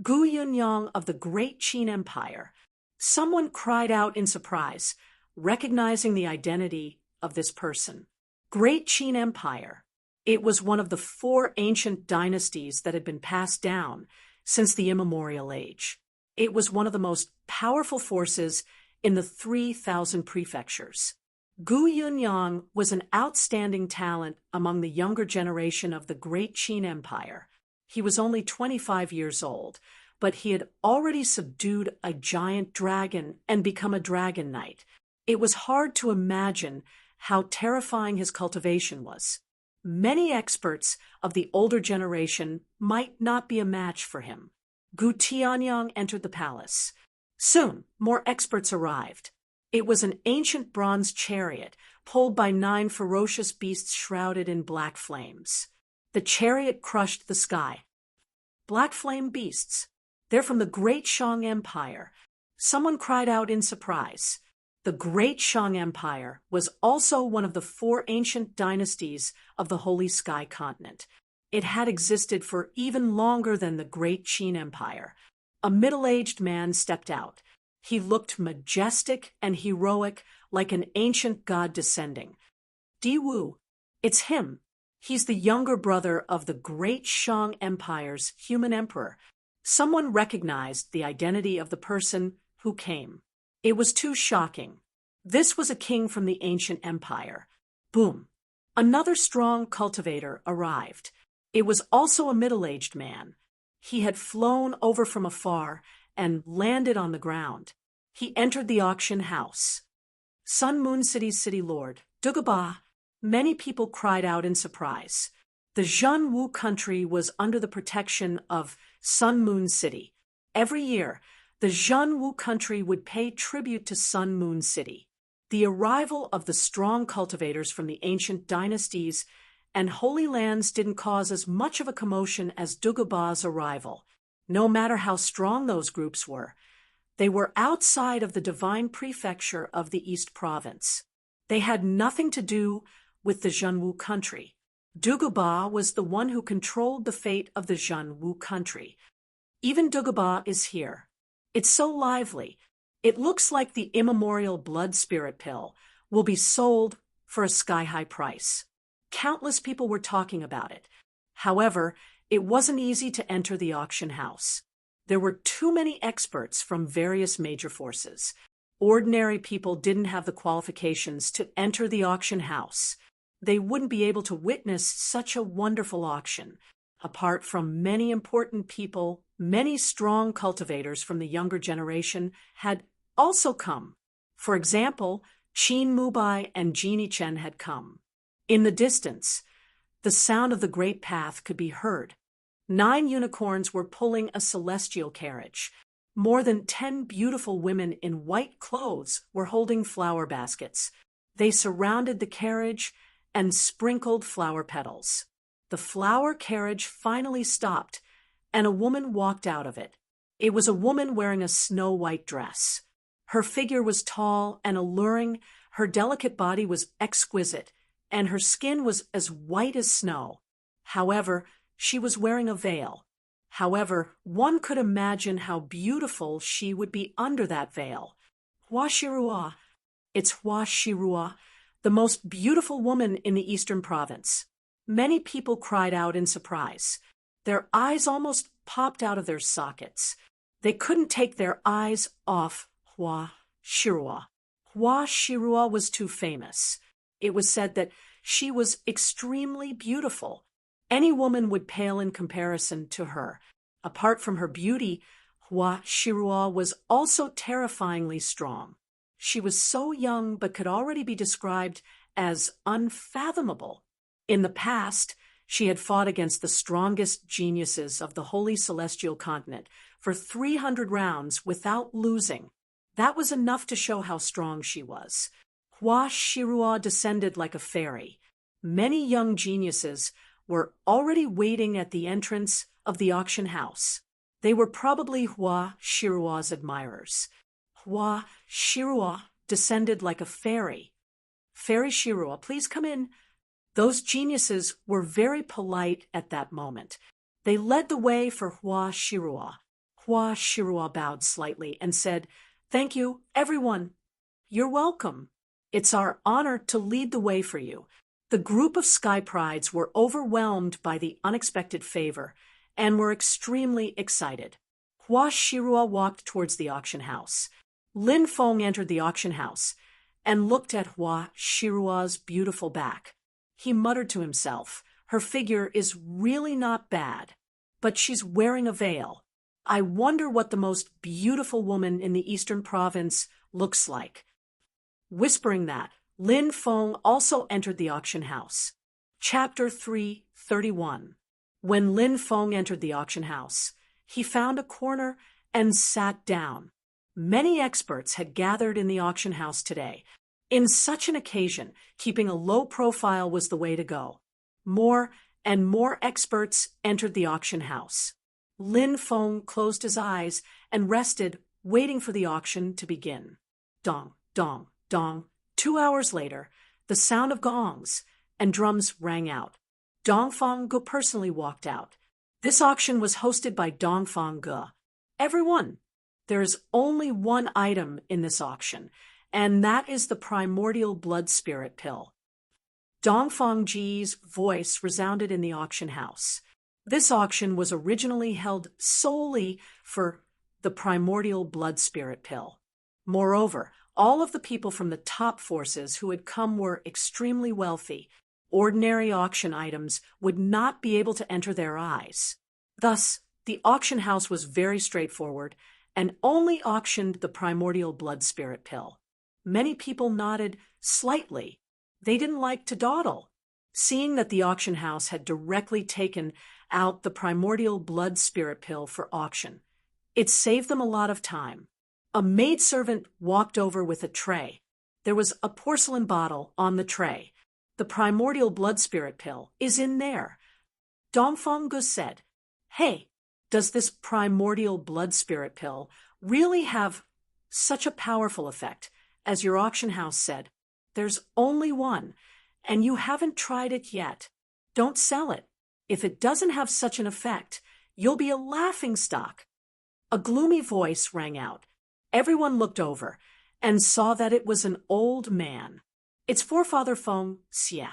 Gu Yunyang of the Great Qin Empire. Someone cried out in surprise, recognizing the identity of this person. Great Qin Empire. It was one of the 4 ancient dynasties that had been passed down since the immemorial age. It was one of the most powerful forces in the 3,000 prefectures. Gu Yunyang was an outstanding talent among the younger generation of the Great Qin Empire. He was only 25 years old, but he had already subdued a giant dragon and become a dragon knight. It was hard to imagine how terrifying his cultivation was. Many experts of the older generation might not be a match for him. Gu Tianyang entered the palace. Soon, more experts arrived. It was an ancient bronze chariot pulled by 9 ferocious beasts shrouded in black flames. The chariot crushed the sky. Black flame beasts. They're from the Great Shang Empire. Someone cried out in surprise. The Great Shang Empire was also one of the 4 ancient dynasties of the Holy Sky Continent. It had existed for even longer than the Great Qin Empire. A middle-aged man stepped out. He looked majestic and heroic, like an ancient god descending. Di Wu. It's him. He's the younger brother of the Great Shang Empire's human emperor. Someone recognized the identity of the person who came. It was too shocking. This was a king from the ancient empire. Boom. Another strong cultivator arrived. It was also a middle-aged man. He had flown over from afar and landed on the ground. He entered the auction house. Sun Moon City's city lord, Dugaba. Many people cried out in surprise. The Zhenwu country was under the protection of Sun Moon City. Every year, the Zhenwu country would pay tribute to Sun Moon City. The arrival of the strong cultivators from the ancient dynasties and holy lands didn't cause as much of a commotion as Dugaba's arrival. No matter how strong those groups were, they were outside of the divine prefecture of the East Province. They had nothing to do with the Zhenwu country. Dagobah was the one who controlled the fate of the Zhanwu country. Even Dagobah is here. It's so lively. It looks like the immemorial blood spirit pill will be sold for a sky-high price. Countless people were talking about it. However, it wasn't easy to enter the auction house. There were too many experts from various major forces. Ordinary people didn't have the qualifications to enter the auction house. They wouldn't be able to witness such a wonderful auction. Apart from many important people, many strong cultivators from the younger generation had also come. For example, Qin Mubai and Jeannie Chen had come. In the distance, the sound of the great path could be heard. 9 unicorns were pulling a celestial carriage. More than 10 beautiful women in white clothes were holding flower baskets. They surrounded the carriage and sprinkled flower petals. The flower carriage finally stopped, and a woman walked out of it. It was a woman wearing a snow-white dress. Her figure was tall and alluring, her delicate body was exquisite, and her skin was as white as snow. However, she was wearing a veil. However, one could imagine how beautiful she would be under that veil. Hua Shirua. It's Hua Shirua, the most beautiful woman in the eastern province. Many people cried out in surprise. Their eyes almost popped out of their sockets. They couldn't take their eyes off Hua Shirua. Hua Shirua was too famous. It was said that she was extremely beautiful. Any woman would pale in comparison to her. Apart from her beauty, Hua Shirua was also terrifyingly strong. She was so young but could already be described as unfathomable. In the past, she had fought against the strongest geniuses of the Holy Celestial Continent for 300 rounds without losing. That was enough to show how strong she was. Hua Shirua descended like a fairy. Many young geniuses were already waiting at the entrance of the auction house. They were probably Hua Shirua's admirers. Hua Shirua descended like a fairy. Fairy Shirua, please come in. Those geniuses were very polite at that moment. They led the way for Hua Shirua. Hua Shirua bowed slightly and said, "Thank you, everyone. You're welcome. It's our honor to lead the way for you." The group of Sky Prides were overwhelmed by the unexpected favor and were extremely excited. Hua Shirua walked towards the auction house. Lin Feng entered the auction house and looked at Hua Shirua's beautiful back. He muttered to himself, "Her figure is really not bad, but she's wearing a veil. I wonder what the most beautiful woman in the eastern province looks like." Whispering that, Lin Feng also entered the auction house. Chapter 331. When Lin Feng entered the auction house, he found a corner and sat down. Many experts had gathered in the auction house today. In such an occasion, keeping a low profile was the way to go. More and more experts entered the auction house. Lin Feng closed his eyes and rested, waiting for the auction to begin. Dong, dong, dong. 2 hours later, the sound of gongs and drums rang out. Dongfang Ge personally walked out. This auction was hosted by Dongfang Ge. Everyone, there is only one item in this auction, and that is the primordial blood spirit pill. Dongfang Ji's voice resounded in the auction house. This auction was originally held solely for the primordial blood spirit pill. Moreover, all of the people from the top forces who had come were extremely wealthy. Ordinary auction items would not be able to enter their eyes. Thus, the auction house was very straightforward and only auctioned the primordial blood spirit pill. Many people nodded slightly. They didn't like to dawdle. Seeing that the auction house had directly taken out the primordial blood spirit pill for auction, it saved them a lot of time. A maidservant walked over with a tray. There was a porcelain bottle on the tray. The primordial blood spirit pill is in there. Dongfang Ge said, "Hey, does this primordial blood spirit pill really have such a powerful effect? As your auction house said, there's only one, and you haven't tried it yet." Don't sell it. If it doesn't have such an effect, you'll be a laughingstock." A gloomy voice rang out. Everyone looked over and saw that it was an old man. "It's Forefather Feng Xia."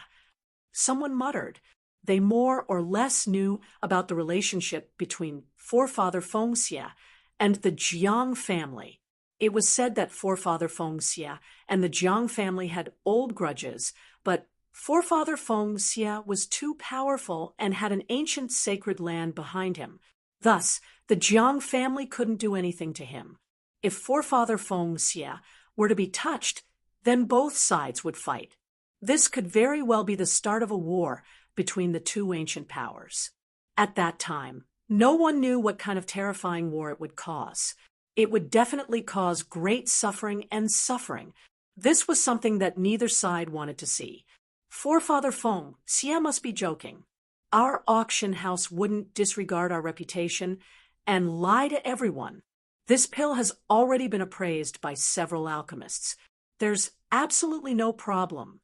Someone muttered. They more or less knew about the relationship between Forefather Feng Xia and the Jiang family. It was said that Forefather Feng Xia and the Jiang family had old grudges, but Forefather Feng Xia was too powerful and had an ancient sacred land behind him. Thus, the Jiang family couldn't do anything to him. If Forefather Feng Xia were to be touched, then both sides would fight. This could very well be the start of a war between the two ancient powers. At that time, no one knew what kind of terrifying war it would cause. It would definitely cause great suffering and suffering. This was something that neither side wanted to see. Forefather Feng Xia must be joking. Our auction house wouldn't disregard our reputation and lie to everyone. This pill has already been appraised by several alchemists. There's absolutely no problem.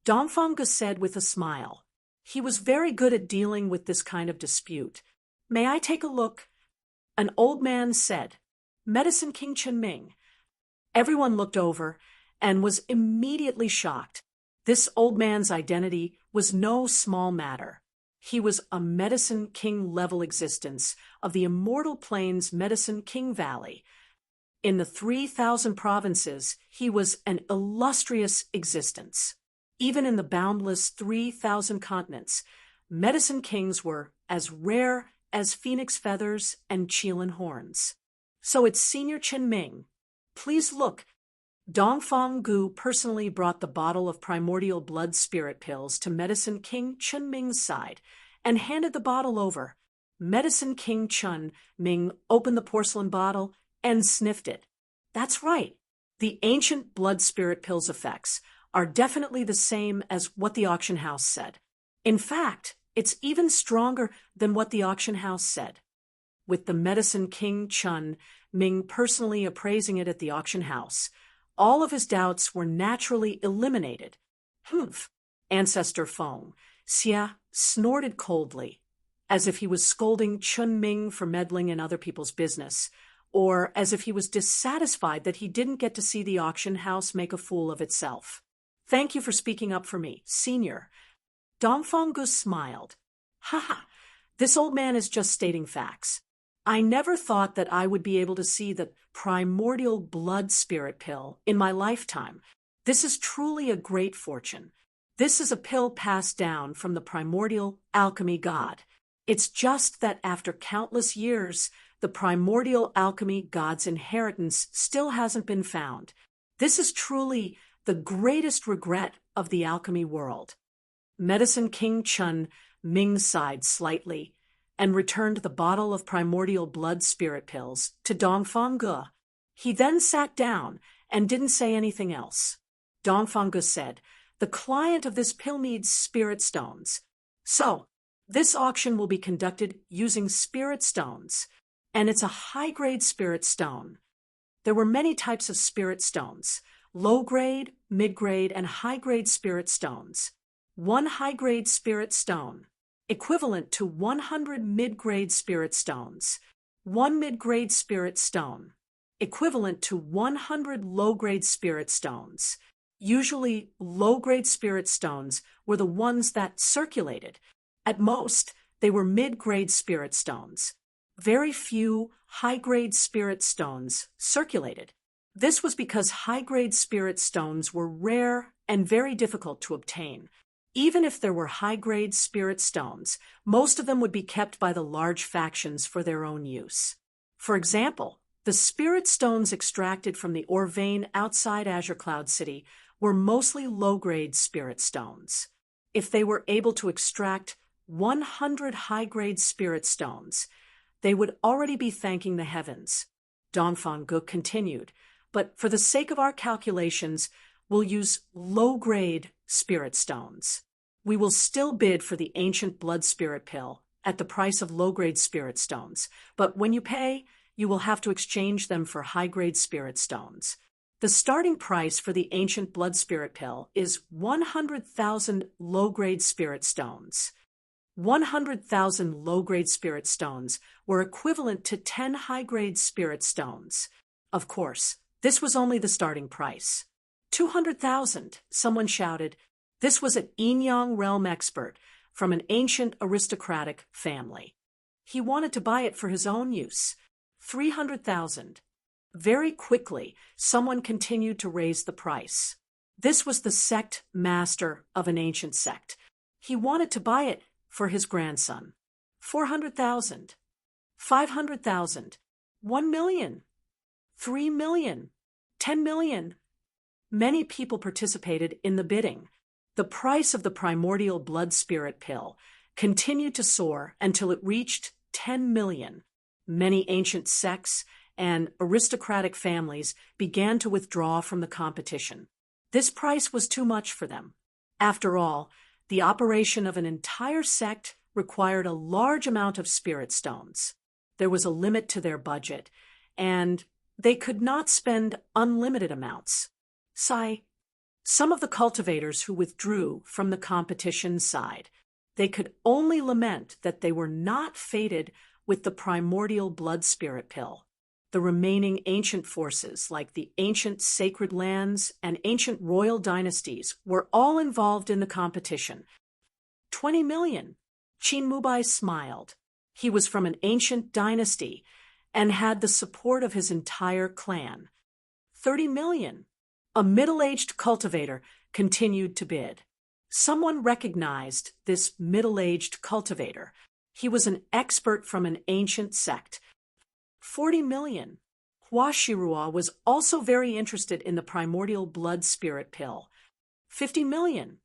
Dongfang said with a smile. He was very good at dealing with this kind of dispute. "May I take a look?" An old man said, "Medicine King Chenming." Everyone looked over and was immediately shocked. This old man's identity was no small matter. He was a Medicine King level existence of the immortal plains Medicine King Valley. In the 3,000 provinces, he was an illustrious existence. Even in the boundless 3,000 continents, Medicine Kings were as rare as phoenix feathers and Qilin horns. "So it's Senior Chenming. Please look." Dongfang Gu personally brought the bottle of primordial blood spirit pills to Medicine King Chenming's side and handed the bottle over. Medicine King Chenming opened the porcelain bottle and sniffed it. That's right. The ancient blood spirit pills' effects are definitely the same as what the auction house said. In fact, it's even stronger than what the auction house said. With the Medicine King Chenming personally appraising it at the auction house, all of his doubts were naturally eliminated. "Humph!" Ancestor Feng Xia snorted coldly, as if he was scolding Chenming for meddling in other people's business, or as if he was dissatisfied that he didn't get to see the auction house make a fool of itself. "Thank you for speaking up for me, Senior." Dongfang Gu smiled. "Ha ha! This old man is just stating facts. I never thought that I would be able to see the primordial blood spirit pill in my lifetime. This is truly a great fortune. This is a pill passed down from the primordial alchemy god. It's just that after countless years, the primordial alchemy god's inheritance still hasn't been found. This is truly the greatest regret of the alchemy world." Medicine King Chenming sighed slightly and returned the bottle of primordial blood spirit pills to Dongfang Gu. He then sat down and didn't say anything else. Dongfang Gu said, "The client of this pill needs spirit stones. So, this auction will be conducted using spirit stones, and it's a high-grade spirit stone. There were many types of spirit stones, low-grade, mid-grade, and high-grade spirit stones. One high-grade spirit stone equivalent to 100 mid-grade spirit stones. One mid-grade spirit stone equivalent to 100 low-grade spirit stones. Usually, low-grade spirit stones were the ones that circulated. At most, they were mid-grade spirit stones. Very few high-grade spirit stones circulated. This was because high-grade spirit stones were rare and very difficult to obtain. Even if there were high-grade spirit stones, most of them would be kept by the large factions for their own use. For example, the spirit stones extracted from the ore vein outside Azure Cloud City were mostly low-grade spirit stones. If they were able to extract 100 high-grade spirit stones, they would already be thanking the heavens. Dongfang Gu continued, "But for the sake of our calculations, we'll use low-grade spirit stones. We will still bid for the ancient blood spirit pill at the price of low-grade spirit stones, but when you pay, you will have to exchange them for high-grade spirit stones. The The starting price for the ancient blood spirit pill is 100,000 low-grade spirit stones. 100,000 low-grade spirit stones were equivalent to 10 high-grade spirit stones. Of course, this was only the starting price. 200,000, someone shouted. This was an Yin-Yang realm expert from an ancient aristocratic family. He wanted to buy it for his own use. 300,000. Very quickly, someone continued to raise the price. This was the sect master of an ancient sect. He wanted to buy it for his grandson. 400,000. 500,000. 1 million. 3 million. 10 million. Many people participated in the bidding. The price of the primordial blood spirit pill continued to soar until it reached 10 million. Many ancient sects and aristocratic families began to withdraw from the competition. This price was too much for them. After all, the operation of an entire sect required a large amount of spirit stones. There was a limit to their budget, and they could not spend unlimited amounts. Some of the cultivators who withdrew from the competition sighed. They could only lament that they were not fated with the primordial blood spirit pill. The remaining ancient forces, like the ancient sacred lands and ancient royal dynasties, were all involved in the competition. 20 million. Qin Mubai smiled. He was from an ancient dynasty and had the support of his entire clan. 30 million. A middle-aged cultivator continued to bid. Someone recognized this middle-aged cultivator. He was an expert from an ancient sect. 40 million. Hua Shirua was also very interested in the primordial blood spirit pill. 50 million.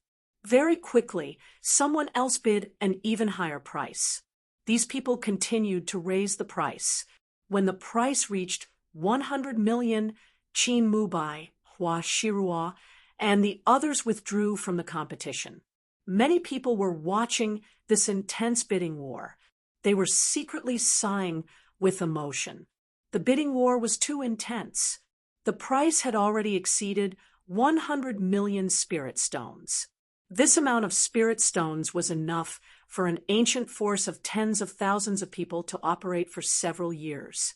Very quickly, someone else bid an even higher price. These people continued to raise the price. When the price reached 100 million, Qin Mubai, Hua Shirua, and the others withdrew from the competition. Many people were watching this intense bidding war. They were secretly sighing with emotion. The bidding war was too intense. The price had already exceeded 100 million spirit stones. This amount of spirit stones was enough for an ancient force of tens of thousands of people to operate for several years.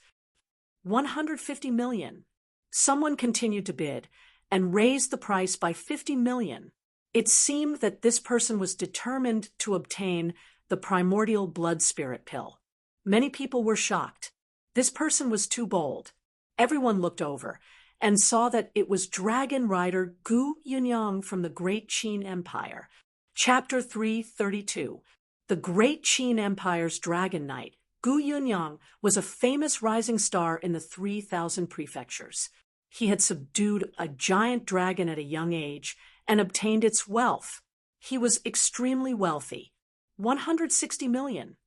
150 million. Someone continued to bid and raised the price by 50 million. It seemed that this person was determined to obtain the primordial blood spirit pill. Many people were shocked. This person was too bold. Everyone looked over and saw that it was dragon rider Gu Yunyang from the Great Qin Empire. Chapter 332. The Great Qin Empire's dragon knight, Gu Yunyang, was a famous rising star in the 3,000 prefectures. He had subdued a giant dragon at a young age and obtained its wealth. He was extremely wealthy. 160 million.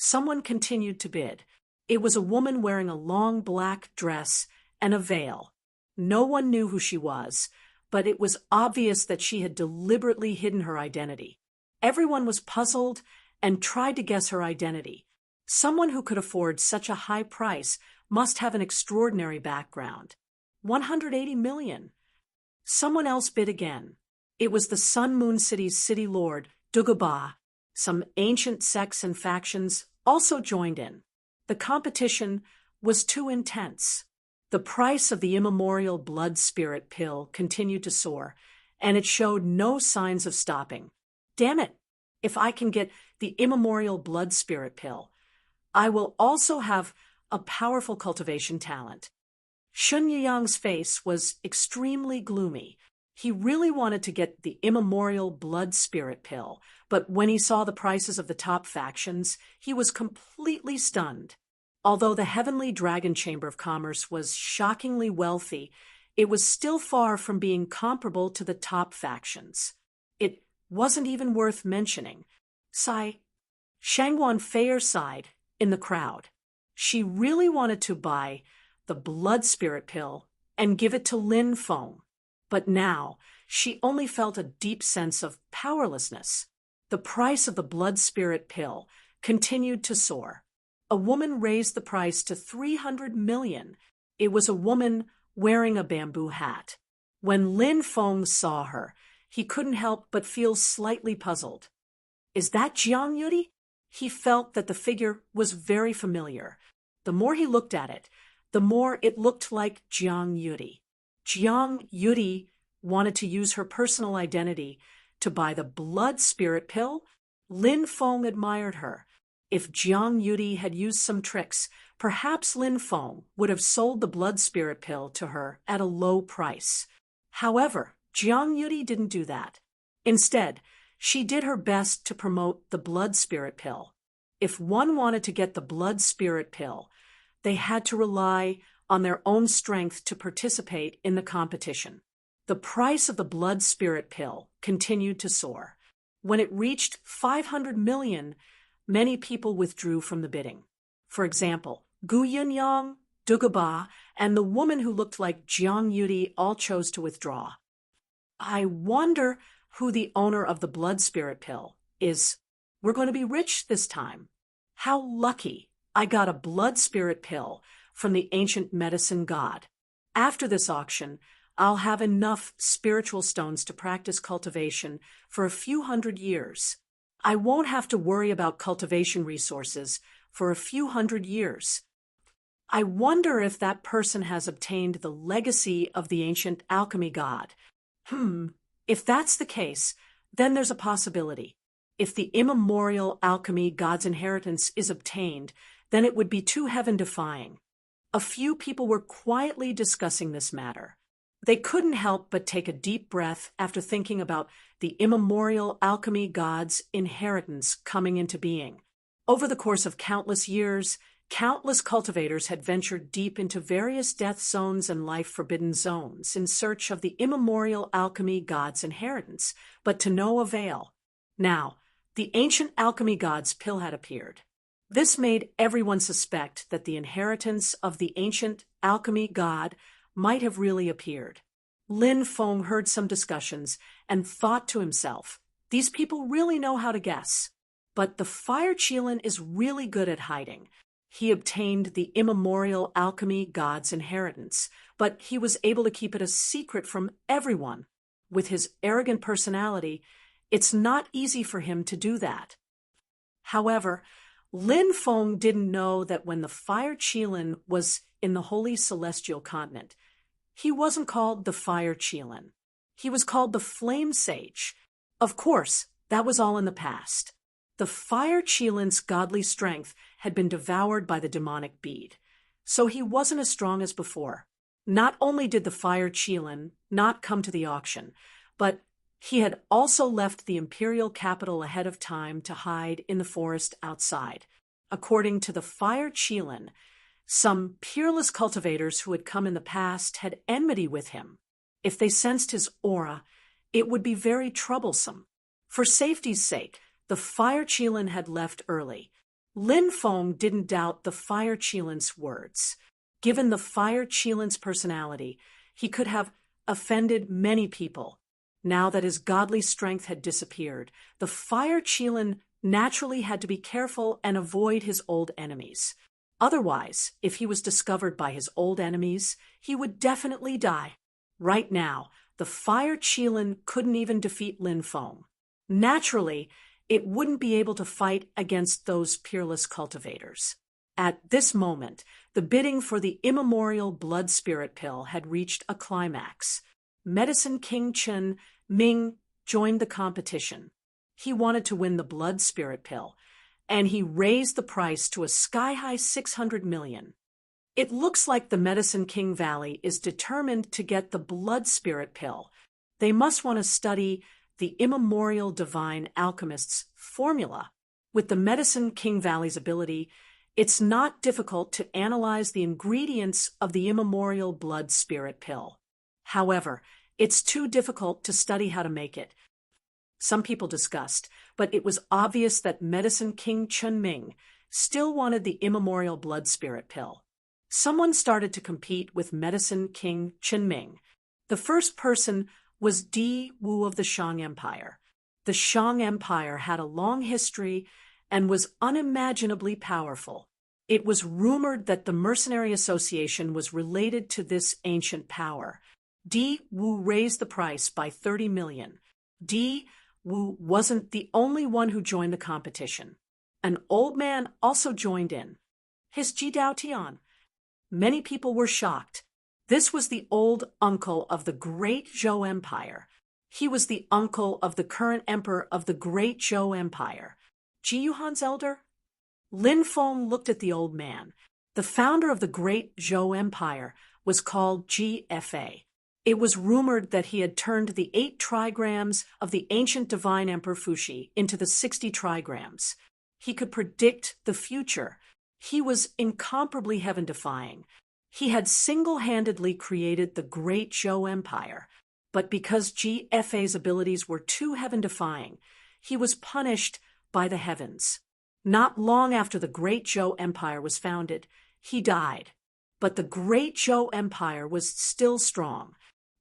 Someone continued to bid. It was a woman wearing a long black dress and a veil. No one knew who she was, but it was obvious that she had deliberately hidden her identity. Everyone was puzzled and tried to guess her identity. Someone who could afford such a high price must have an extraordinary background. 180 million. Someone else bid again. It was the Sun Moon City's city lord, Dugaba. Some ancient sects and factions also joined in. The competition was too intense. The price of the immemorial blood spirit pill continued to soar, and it showed no signs of stopping. Damn it! If I can get the immemorial blood spirit pill, I will also have a powerful cultivation talent. Shun Yiyang's face was extremely gloomy. He really wanted to get the immemorial blood spirit pill, but when he saw the prices of the top factions, he was completely stunned. Although the Heavenly Dragon Chamber of Commerce was shockingly wealthy, it was still far from being comparable to the top factions. It wasn't even worth mentioning. Shangguan Feier sighed in the crowd. She really wanted to buy the blood spirit pill and give it to Lin Feng. But now she only felt a deep sense of powerlessness. The price of the blood spirit pill continued to soar. A woman raised the price to 300 million. It was a woman wearing a bamboo hat. When Lin Feng saw her, he couldn't help but feel slightly puzzled. Is that Jiang Yudi? He felt that the figure was very familiar. The more he looked at it, the more it looked like Jiang Yudi. Jiang Yudi wanted to use her personal identity to buy the blood spirit pill. Lin Feng admired her. If Jiang Yudi had used some tricks, perhaps Lin Feng would have sold the blood spirit pill to her at a low price. However, Jiang Yudi didn't do that. Instead, she did her best to promote the blood spirit pill. If one wanted to get the blood spirit pill, they had to rely on their own strength to participate in the competition. The price of the blood spirit pill continued to soar. When it reached 500 million, many people withdrew from the bidding. For example, Gu Yunyang, Du Gaba, and the woman who looked like Jiang Yudi all chose to withdraw. I wonder who the owner of the blood spirit pill is. We're going to be rich this time. How lucky I got a blood spirit pill from the ancient medicine god. After this auction, I'll have enough spiritual stones to practice cultivation for a few hundred years. I won't have to worry about cultivation resources for a few hundred years. I wonder if that person has obtained the legacy of the ancient alchemy god. If that's the case, then there's a possibility. If the immemorial alchemy god's inheritance is obtained, then it would be too heaven-defying. A few people were quietly discussing this matter. They couldn't help but take a deep breath after thinking about the immemorial alchemy god's inheritance coming into being. Over the course of countless years, countless cultivators had ventured deep into various death zones and life-forbidden zones in search of the immemorial alchemy god's inheritance, but to no avail. Now, the ancient alchemy god's pill had appeared. This made everyone suspect that the inheritance of the ancient alchemy god might have really appeared. Lin Feng heard some discussions and thought to himself, these people really know how to guess. But the Fire Qilin is really good at hiding. He obtained the immemorial alchemy god's inheritance, but he was able to keep it a secret from everyone. With his arrogant personality, it's not easy for him to do that. However, Lin Feng didn't know that when the Fire Qilin was in the Holy Celestial Continent, he wasn't called the Fire Qilin. He was called the Flame Sage. Of course, that was all in the past. The Fire Qilin's godly strength had been devoured by the demonic bead, so he wasn't as strong as before. Not only did the Fire Qilin not come to the auction, but he had also left the imperial capital ahead of time to hide in the forest outside. According to the Fire Qilin, some peerless cultivators who had come in the past had enmity with him. If they sensed his aura, it would be very troublesome. For safety's sake, the Fire Qilin had left early. Lin Feng didn't doubt the Fire Qilin's words. Given the Fire Qilin's personality, he could have offended many people. Now that his godly strength had disappeared, the Fire Qilin naturally had to be careful and avoid his old enemies. Otherwise, if he was discovered by his old enemies, he would definitely die. Right now, the Fire Qilin couldn't even defeat Lin Feng. Naturally, it wouldn't be able to fight against those peerless cultivators. At this moment, the bidding for the immemorial blood spirit pill had reached a climax. Medicine King Chen Ming joined the competition. He wanted to win the blood spirit pill, and he raised the price to a sky-high 600 million. It looks like the Medicine King Valley is determined to get the blood spirit pill. They must want to study the immemorial divine alchemist's formula. With the Medicine King Valley's ability, it's not difficult to analyze the ingredients of the immemorial blood spirit pill. However, it's too difficult to study how to make it. Some people discussed, but it was obvious that Medicine King Chen Ming still wanted the immemorial blood spirit pill. Someone started to compete with Medicine King Chen Ming. The first person was Di Wu of the Shang Empire. The Shang Empire had a long history and was unimaginably powerful. It was rumored that the Mercenary Association was related to this ancient power. Di Wu raised the price by 30 million. Di Wu wasn't the only one who joined the competition. An old man also joined in. His Ji Dao Tian. Many people were shocked. This was the old uncle of the Great Zhou Empire. He was the uncle of the current emperor of the Great Zhou Empire. Ji Yuhan's elder? Lin Feng looked at the old man. The founder of the Great Zhou Empire was called GFA. It was rumored that he had turned the 8 trigrams of the ancient divine Emperor Fuxi into the 60 trigrams. He could predict the future. He was incomparably heaven-defying. He had single-handedly created the Great Zhou Empire, but because GFA's abilities were too heaven-defying, he was punished by the heavens. Not long after the Great Zhou Empire was founded, he died. But the Great Zhou Empire was still strong.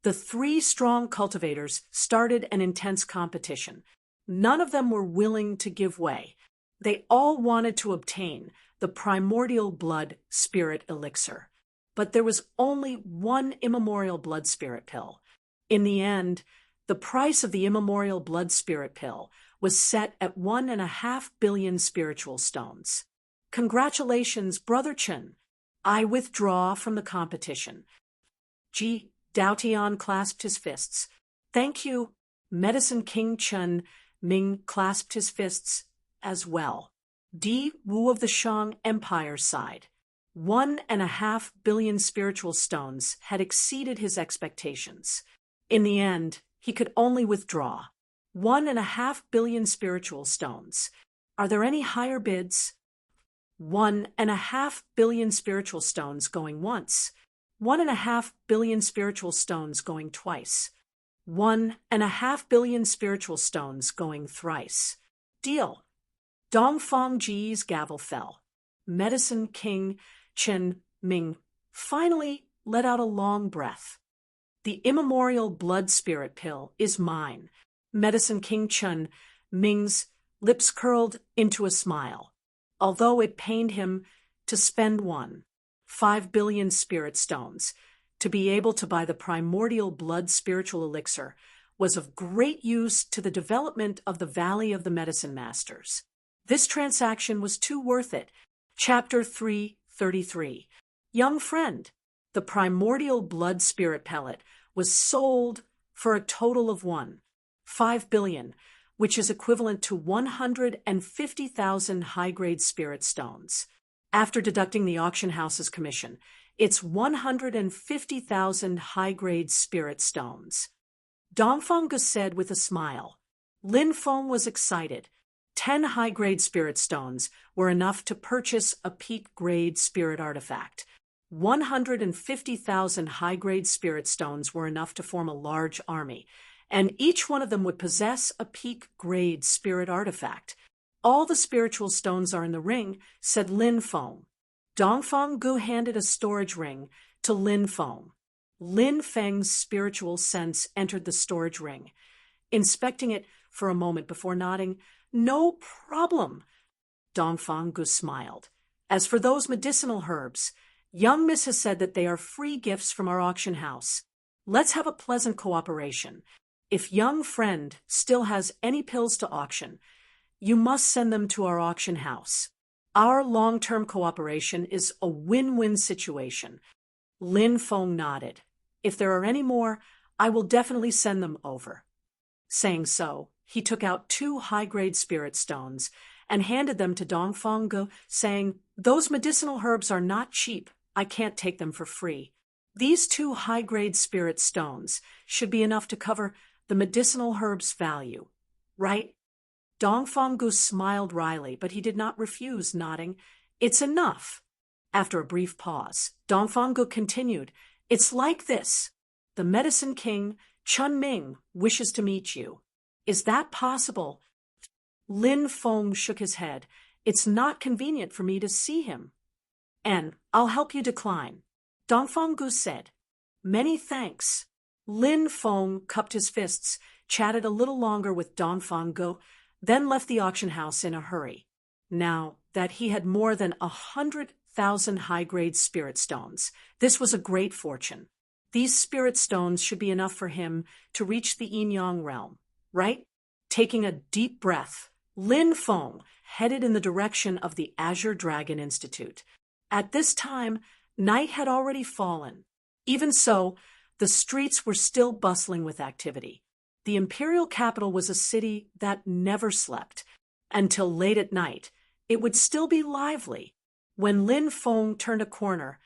The 3 strong cultivators started an intense competition. None of them were willing to give way. They all wanted to obtain the primordial blood spirit elixir. But there was only one immemorial blood spirit pill. In the end, the price of the immemorial blood spirit pill was set at 1.5 billion spiritual stones. Congratulations, Brother Chen. I withdraw from the competition. Ji Daotian clasped his fists. Thank you. Medicine King Chen Ming clasped his fists as well. Di Wu of the Shang Empire sighed. 1.5 billion spiritual stones had exceeded his expectations. In the end, he could only withdraw. 1.5 billion spiritual stones. Are there any higher bids? 1.5 billion spiritual stones going once. 1.5 billion spiritual stones going twice. 1.5 billion spiritual stones going thrice. Deal. Dongfang Ji's gavel fell. Medicine King Chen Ming finally let out a long breath. The immemorial blood spirit pill is mine. Medicine King Chen Ming's lips curled into a smile, although it pained him to spend 1.5 billion spirit stones to be able to buy the primordial blood spiritual elixir was of great use to the development of the Valley of the Medicine Masters. This transaction was too worth it. Chapter 333. Young friend, the primordial blood spirit pellet was sold for a total of 1.5 billion, which is equivalent to 150,000 high-grade spirit stones. After deducting the auction house's commission, it's 150,000 high-grade spirit stones. Dongfang said with a smile. Lin Feng was excited. 10 high-grade spirit stones were enough to purchase a peak-grade spirit artifact. 150,000 high-grade spirit stones were enough to form a large army, and each one of them would possess a peak-grade spirit artifact. All the spiritual stones are in the ring, said Lin Feng. Dongfang Gu handed a storage ring to Lin Feng. Lin Feng's spiritual sense entered the storage ring, inspecting it for a moment before nodding. No problem. Dongfang Gu smiled. As for those medicinal herbs, young Miss has said that they are free gifts from our auction house. Let's have a pleasant cooperation. If young friend still has any pills to auction, you must send them to our auction house. Our long-term cooperation is a win-win situation. Lin Feng nodded. If there are any more, I will definitely send them over. Saying so, he took out 2 high-grade spirit stones and handed them to Dongfang Gu, saying, Those medicinal herbs are not cheap. I can't take them for free. These 2 high-grade spirit stones should be enough to cover the medicinal herb's value, right? Dongfang Gu smiled wryly, but he did not refuse, nodding. It's enough. After a brief pause, Dongfang Gu continued, It's like this. The Medicine King, Chun Ming, wishes to meet you. Is that possible? Lin Feng shook his head. It's not convenient for me to see him. And I'll help you decline. Dongfang Gu said. Many thanks. Lin Feng cupped his fists, chatted a little longer with Dongfang Gu, then left the auction house in a hurry. now that he had more than 100,000 high-grade spirit stones. This was a great fortune. These spirit stones should be enough for him to reach the Yin-Yang realm, right? Taking a deep breath, Lin Feng headed in the direction of the Azure Dragon Institute. At this time, night had already fallen. Even so, the streets were still bustling with activity. The imperial capital was a city that never slept. Until late at night, it would still be lively. When Lin Feng turned a corner,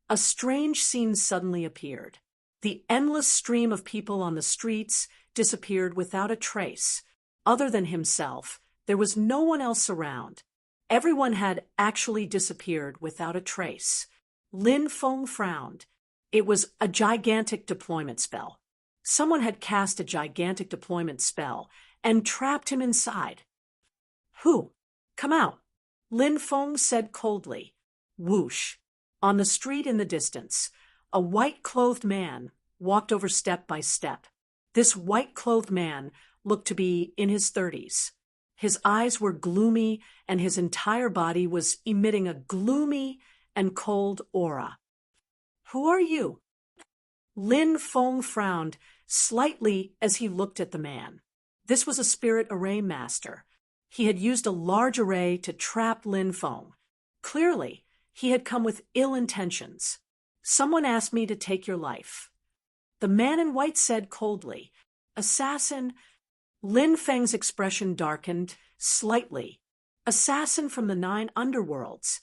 a strange scene suddenly appeared. The endless stream of people on the streets disappeared without a trace. Other than himself, there was no one else around. Everyone had actually disappeared without a trace. Lin Feng frowned. It was a gigantic deployment spell. Someone had cast a gigantic deployment spell and trapped him inside. Who? Come out, Lin Feng said coldly. Whoosh. On the street in the distance, a white-clothed man walked over step by step. This white-clothed man looked to be in his 30s. His eyes were gloomy, and his entire body was emitting a gloomy and cold aura. Who are you? Lin Feng frowned slightly as he looked at the man. This was a spirit array master. He had used a large array to trap Lin Feng. Clearly, he had come with ill intentions. Someone asked me to take your life. The man in white said coldly. Assassin. Lin Feng's expression darkened slightly. Assassin from the 9 underworlds.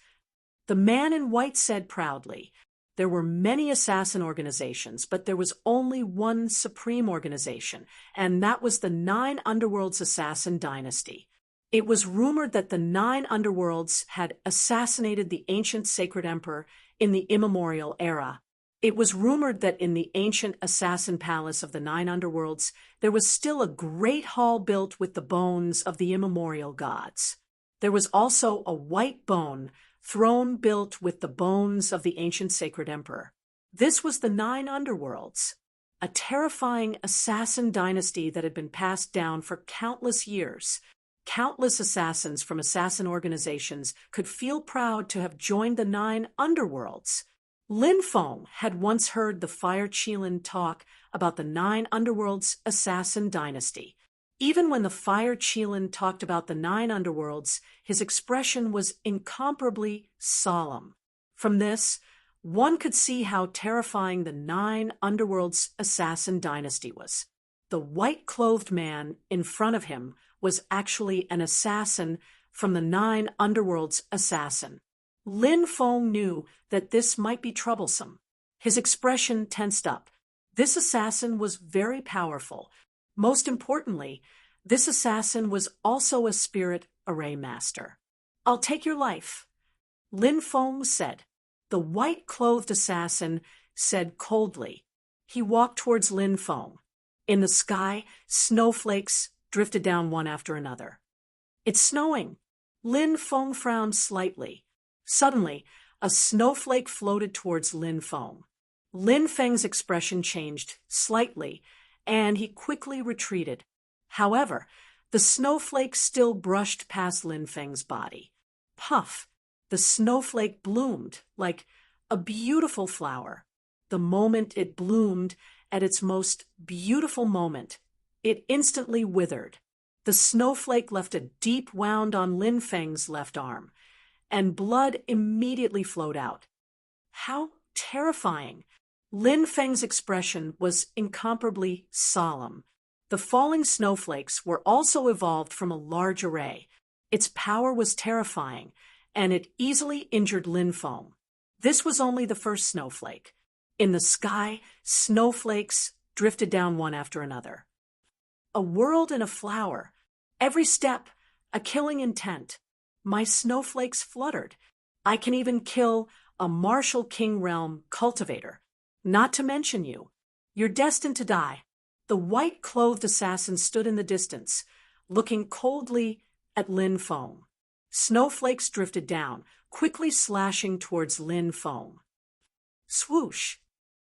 The man in white said proudly. There were many assassin organizations, but there was only one supreme organization, and that was the 9 underworlds assassin dynasty. It was rumored that the 9 underworlds had assassinated the ancient sacred emperor in the immemorial era. It was rumored that in the ancient assassin palace of the 9 underworlds, there was still a great hall built with the bones of the immemorial gods. There was also a white bone throne built with the bones of the ancient sacred emperor. This was the 9 underworlds, a terrifying assassin dynasty that had been passed down for countless years. Countless assassins from assassin organizations could feel proud to have joined the 9 underworlds. Lin Feng had once heard the Fire Qilin talk about the 9 underworlds assassin dynasty. Even when the Fire Qilin talked about the 9 underworlds, his expression was incomparably solemn. From this, one could see how terrifying the 9 underworlds assassin dynasty was. The white-clothed man in front of him was actually an assassin from the 9 underworlds assassin. Lin Feng knew that this might be troublesome. His expression tensed up. This assassin was very powerful. Most importantly, this assassin was also a spirit array master. I'll take your life, Lin Feng said. The white-clothed assassin said coldly. He walked towards Lin Feng. In the sky, snowflakes drifted down one after another. It's snowing. Lin Feng frowned slightly. Suddenly, a snowflake floated towards Lin Feng. Lin Feng's expression changed slightly, and he quickly retreated. However, the snowflake still brushed past Lin Feng's body. Puff! The snowflake bloomed like a beautiful flower. The moment it bloomed, at its most beautiful moment, it instantly withered. The snowflake left a deep wound on Lin Feng's left arm, and blood immediately flowed out. How terrifying! Lin Feng's expression was incomparably solemn. The falling snowflakes were also evolved from a large array. Its power was terrifying, and it easily injured Lin Feng. This was only the first snowflake. In the sky, snowflakes drifted down one after another. A world in a flower. Every step, a killing intent. My snowflakes fluttered. I can even kill a Martial King Realm cultivator. Not to mention you. You're destined to die. The white-clothed assassin stood in the distance, looking coldly at Lin Feng. Snowflakes drifted down, quickly slashing towards Lin Feng. Swoosh!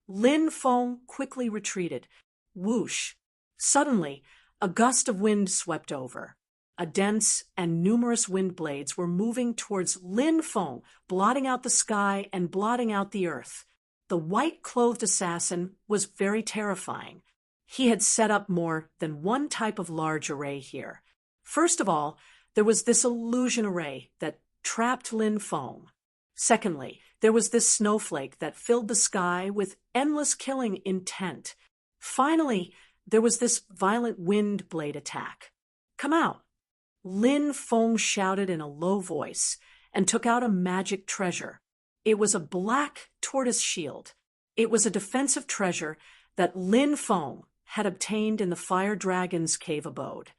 Lin Feng quickly retreated. Whoosh! Suddenly, a gust of wind swept over. a dense and numerous wind blades were moving towards Lin Feng, blotting out the sky and blotting out the earth. The white-clothed assassin was very terrifying. He had set up more than one type of large array here. First of all, there was this illusion array that trapped Lin Feng. Secondly, there was this snowflake that filled the sky with endless killing intent. Finally, there was this violent wind blade attack. "Come out!" Lin Feng shouted in a low voice and took out a magic treasure. It was a black tortoise shield. It was a defensive treasure that Lin Feng had obtained in the fire dragon's cave abode.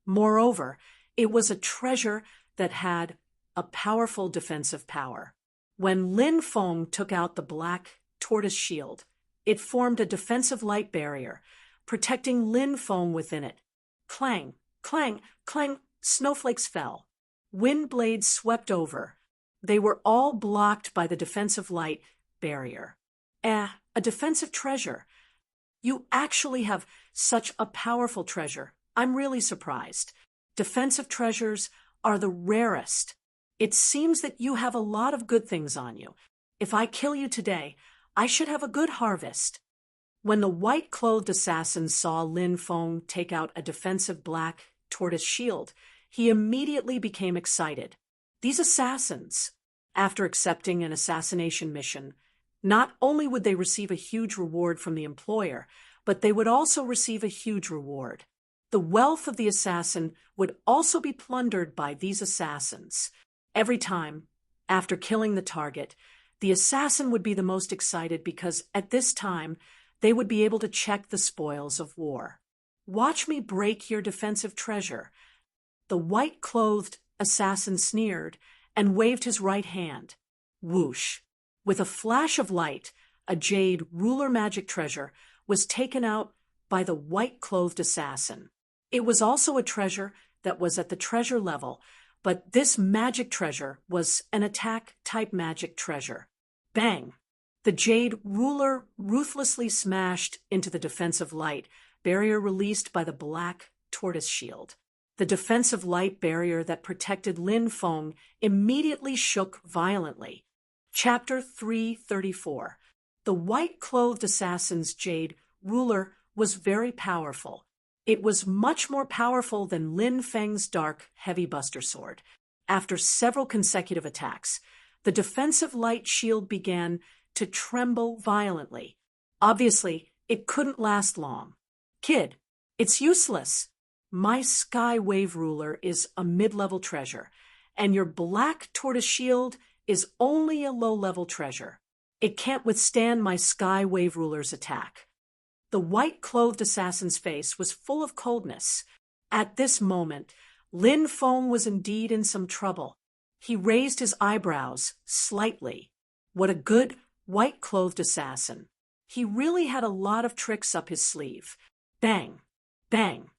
Moreover, it was a treasure that had a powerful defensive power. When Lin Feng took out the black tortoise shield, it formed a defensive light barrier, protecting Lin Feng within it. Clang, clang, clang, snowflakes fell. Wind blades swept over. They were all blocked by the defensive light barrier. A defensive treasure. You actually have such a powerful treasure. I'm really surprised. Defensive treasures are the rarest. It seems that you have a lot of good things on you. If I kill you today, I should have a good harvest. When the white-clothed assassin saw Lin Feng take out a defensive black tortoise shield, he immediately became excited. These assassins, after accepting an assassination mission, not only would they receive a huge reward from the employer, but they would also receive a huge reward. The wealth of the assassin would also be plundered by these assassins. Every time, after killing the target, the assassin would be the most excited because at this time, they would be able to check the spoils of war. "Watch me break your defensive treasure." The white-clothed assassin sneered and waved his right hand. Whoosh! With a flash of light, a jade ruler magic treasure was taken out by the white-clothed assassin. It was also a treasure that was at the treasure level, but this magic treasure was an attack-type magic treasure. Bang! The jade ruler ruthlessly smashed into the defensive light barrier released by the black tortoise shield. The defensive light barrier that protected Lin Feng immediately shook violently. Chapter 334. The white-clothed assassin's jade ruler was very powerful. It was much more powerful than Lin Feng's dark, heavy buster sword. After several consecutive attacks, the defensive light shield began to tremble violently. Obviously, it couldn't last long. "Kid, it's useless. My sky wave ruler is a mid-level treasure, and your black tortoise shield is only a low-level treasure. It can't withstand my sky wave ruler's attack." The white-clothed assassin's face was full of coldness. At this moment, Lin Feng was indeed in some trouble. He raised his eyebrows slightly. What a good white-clothed assassin. He really had a lot of tricks up his sleeve. Bang! Bang!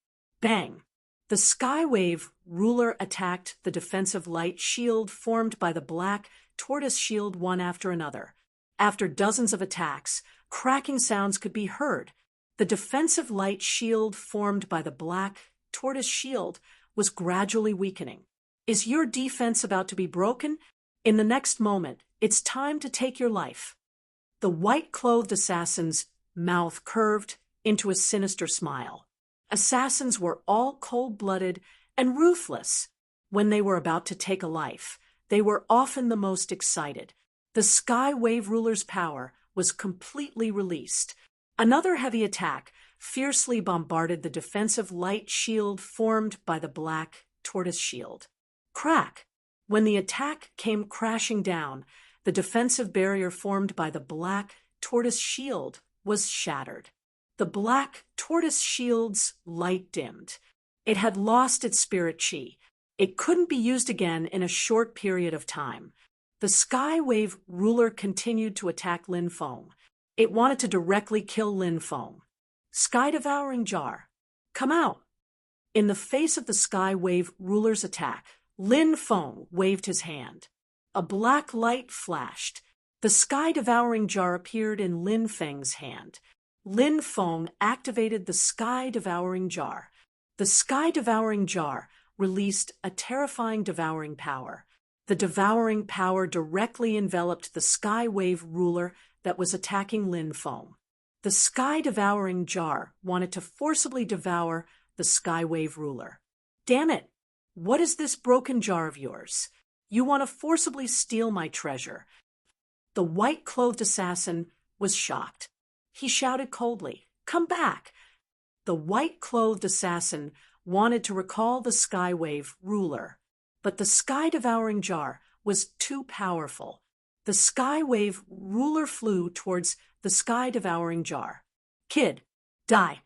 Bang! The skywave ruler attacked the defensive light shield formed by the black tortoise shield one after another. After dozens of attacks, cracking sounds could be heard. The defensive light shield formed by the black tortoise shield was gradually weakening. Is your defense about to be broken? In the next moment, it's time to take your life. The white-clothed assassin's mouth curved into a sinister smile. Assassins were all cold-blooded and ruthless. When they were about to take a life, they were often the most excited. The Sky Wave Ruler's power was completely released. Another heavy attack fiercely bombarded the defensive light shield formed by the black tortoise shield. Crack! When the attack came crashing down, the defensive barrier formed by the black tortoise shield was shattered. The black tortoise shield's light dimmed. It had lost its spirit chi. It couldn't be used again in a short period of time. The Sky Wave Ruler continued to attack Lin Feng. It wanted to directly kill Lin Feng. Sky Devouring Jar. Come out! In the face of the Sky Wave Ruler's attack, Lin Feng waved his hand. A black light flashed. The Sky Devouring Jar appeared in Lin Feng's hand. Lin Feng activated the Sky Devouring Jar. The Sky Devouring Jar released a terrifying devouring power. The devouring power directly enveloped the Sky Wave ruler that was attacking Lin Feng. The sky-devouring jar wanted to forcibly devour the Sky Wave ruler. "Damn it! What is this broken jar of yours? You want to forcibly steal my treasure." The white-clothed assassin was shocked. He shouted coldly, "Come back!" The white-clothed assassin wanted to recall the Sky Wave ruler, but the sky-devouring jar was too powerful. The Sky Wave ruler flew towards the sky-devouring jar. "Kid, die!"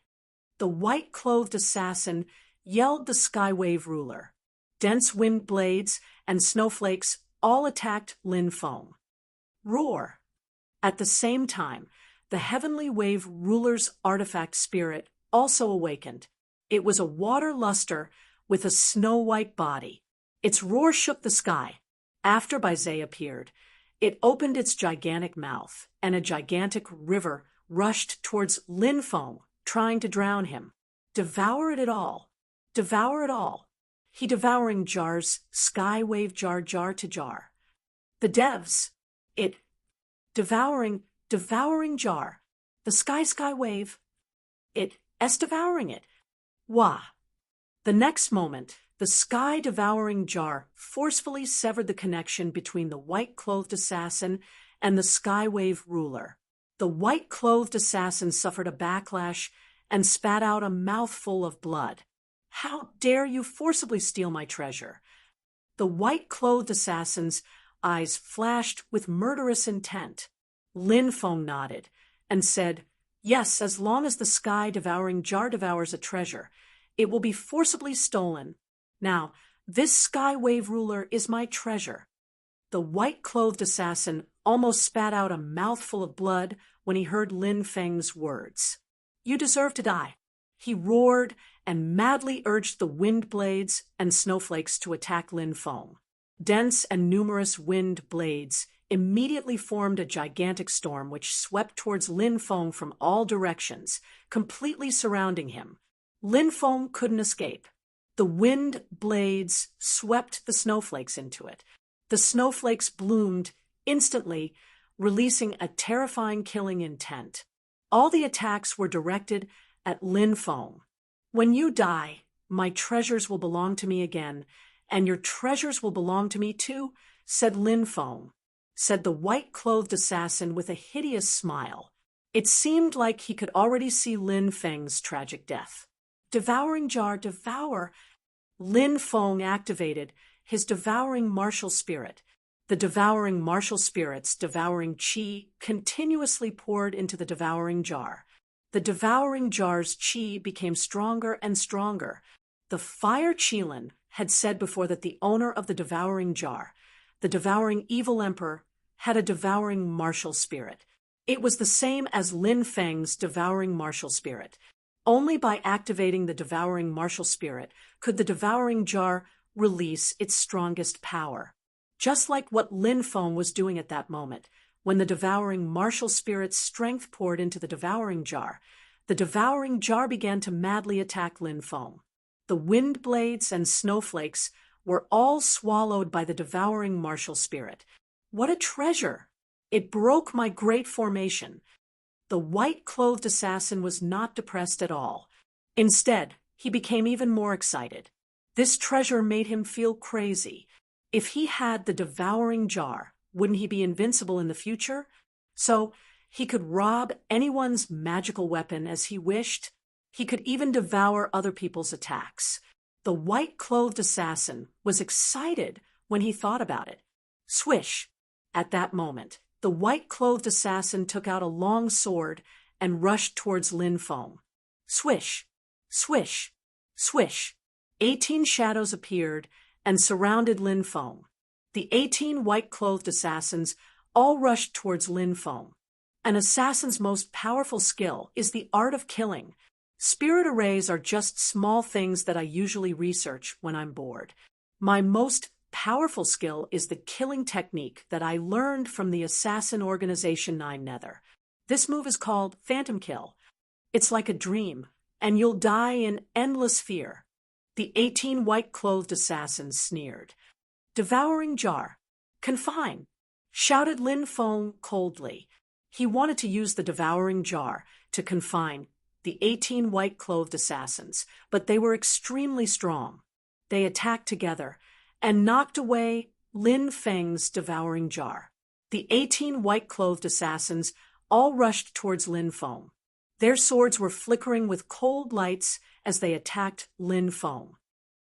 The white-clothed assassin yelled the Sky Wave ruler. Dense wind blades and snowflakes all attacked Lin Feng. Roar! At the same time, the Heavenly Wave ruler's artifact spirit also awakened. It was a water luster with a snow-white body. Its roar shook the sky. After Baizé appeared, it opened its gigantic mouth, and a gigantic river rushed towards Lin Feng, trying to drown him. Devour it all. Devour it all. He devouring jars, Sky Wave jar to jar. The devs. It. Devouring jar. The Sky Wave. It. Devouring it. Wah. The next moment, the sky-devouring jar forcefully severed the connection between the white-clothed assassin and the Sky Wave ruler. The white-clothed assassin suffered a backlash and spat out a mouthful of blood. "How dare you forcibly steal my treasure?" The white-clothed assassin's eyes flashed with murderous intent. Lin Feng nodded and said, "Yes, as long as the sky-devouring jar devours a treasure, it will be forcibly stolen. Now, this Sky Wave ruler is my treasure." The white-clothed assassin almost spat out a mouthful of blood when he heard Lin Feng's words. "You deserve to die." He roared and madly urged the wind blades and snowflakes to attack Lin Feng. Dense and numerous wind blades immediately formed a gigantic storm which swept towards Lin Feng from all directions, completely surrounding him. Lin Feng couldn't escape. The wind blades swept the snowflakes into it. The snowflakes bloomed instantly, releasing a terrifying killing intent. All the attacks were directed at Lin Feng. "When you die, my treasures will belong to me again, and your treasures will belong to me too," said Lin Feng, said the white-clothed assassin with a hideous smile. It seemed like he could already see Lin Feng's tragic death. "Devouring jar, devour!" Lin Feng activated his devouring martial spirit. The devouring martial spirit's devouring qi continuously poured into the devouring jar. The devouring jar's qi became stronger and stronger. The Fire Qilin had said before that the owner of the devouring jar, the devouring evil emperor, had a devouring martial spirit. It was the same as Lin Feng's devouring martial spirit. Only by activating the devouring martial spirit could the devouring jar release its strongest power. Just like what Lin Feng was doing at that moment, when the devouring martial spirit's strength poured into the devouring jar began to madly attack Lin Feng. The wind blades and snowflakes were all swallowed by the devouring martial spirit. What a treasure! It broke my great formation. The white-clothed assassin was not depressed at all. Instead, he became even more excited. This treasure made him feel crazy. If he had the devouring jar, wouldn't he be invincible in the future? So he could rob anyone's magical weapon as he wished. He could even devour other people's attacks. The white-clothed assassin was excited when he thought about it. Swish! At that moment, the white-clothed assassin took out a long sword and rushed towards Lin Feng. Swish! Swish! Swish! 18 shadows appeared and surrounded Lin Feng. The 18 white-clothed assassins all rushed towards Lin Feng. An assassin's most powerful skill is the art of killing. Spirit arrays are just small things that I usually research when I'm bored. My most powerful skill is the killing technique that I learned from the assassin organization Nine Nether. This move is called Phantom Kill. It's like a dream, and you'll die in endless fear. The 18 white-clothed assassins sneered. "Devouring jar. Confine," shouted Lin Feng coldly. He wanted to use the devouring jar to confine the 18 white-clothed assassins, but they were extremely strong. They attacked together and knocked away Lin Feng's devouring jar. The 18 white-clothed assassins all rushed towards Lin Feng. Their swords were flickering with cold lights as they attacked Lin Feng.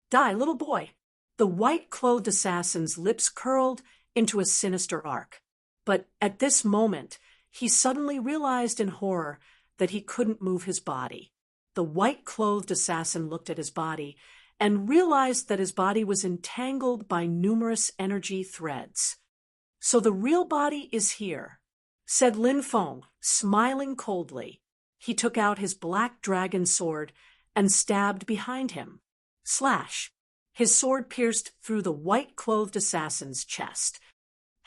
"Die, little boy!" The white-clothed assassin's lips curled into a sinister arc. But at this moment, he suddenly realized in horror that he couldn't move his body. The white-clothed assassin looked at his body and realized that his body was entangled by numerous energy threads. "So the real body is here," said Lin Feng, smiling coldly. He took out his black dragon sword and stabbed behind him. Slash! His sword pierced through the white-clothed assassin's chest.